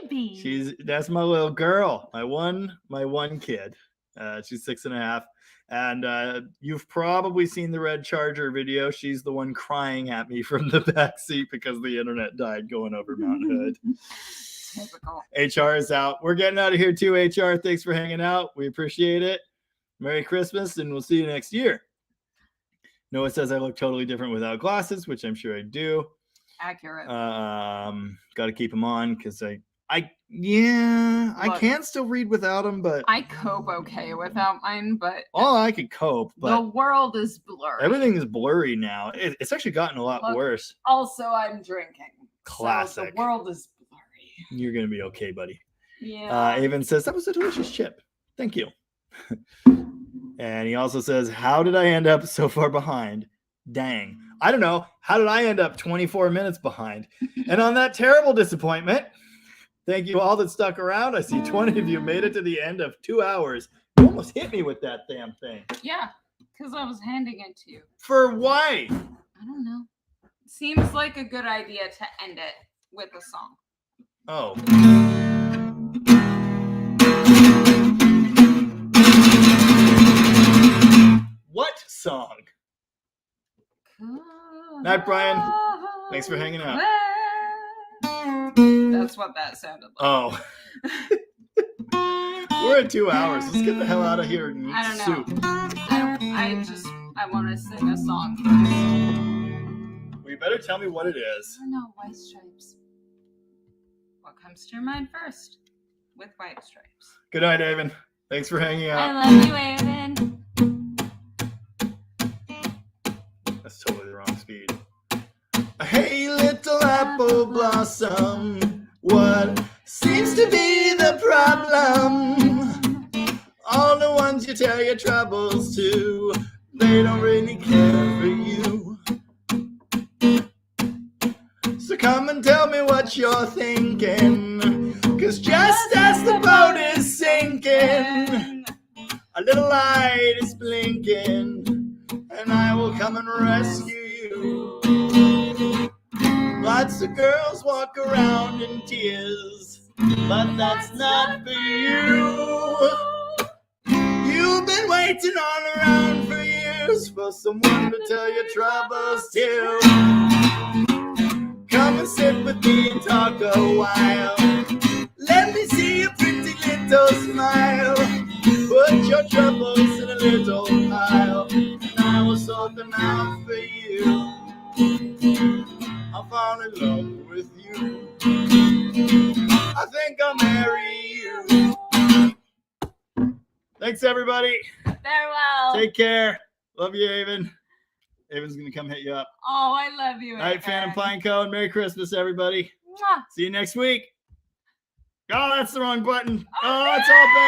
Baby. That's my little girl. My one kid. She's 6.5. And you've probably seen the Red Charger video. She's the one crying at me from the back seat because the internet died going over Mount Hood. Typical. HR is out. We're getting out of here too, HR. Thanks for hanging out. We appreciate it. Merry Christmas, and we'll see you next year. Noah says I look totally different without glasses, which I'm sure I do. Accurate. Got to keep them on because I Look, can still read without them, but I cope okay without mine, but I could cope. the But world is blurry. everything is blurry now. It's actually gotten a lot Look, worse. Also, I'm drinking. So Classic. the world is blurry. You're gonna be okay, buddy. Yeah. Avon says that was a delicious chip. Thank you. And he also says, how did I end up so far behind? Dang. I don't know. How did I end up 24 minutes behind? And on that terrible disappointment, thank you all that stuck around. I see 20 of you made it to the end of 2 hours. You almost hit me with that damn thing. Yeah, because I was handing it to you. For why? I don't know. Seems like a good idea to end it with a song. Oh. What song? Night, Brian. Thanks for hanging out. That's what that sounded like. Oh. We're at 2 hours. Let's get the hell out of here and eat I don't know. soup. I want to sing a song first. Well, you better tell me what it is. I don't know, White Stripes. What comes to your mind first? With White Stripes. Good night, Avon. Thanks for hanging out. I love you, Avon. That's totally the wrong speed. Hey, little apple blossom, what seems to be the problem? All the ones you tell your troubles to, they don't really care for you. So come and tell me what you're thinking, 'cause just as the boat is sinking, a little light is blinking, and I will come and rescue you. Lots of girls walk around in tears, but that's not for you. You've been waiting all around for years for someone to tell your troubles to. Come and sit with me and talk a while. Let me see your pretty little smile. Put your troubles in a little pile, and I will sort them out for you. I'll fall in love with you. I think I'll marry you. Thanks, everybody. Farewell. Take care. Love you, Avon. Avon's going to come hit you up. Oh, I love you, Night, Phantom Avon. Pineco, and Merry Christmas, everybody. Mwah. See you next week. Oh, that's the wrong button. Oh, Oh, it's all bad.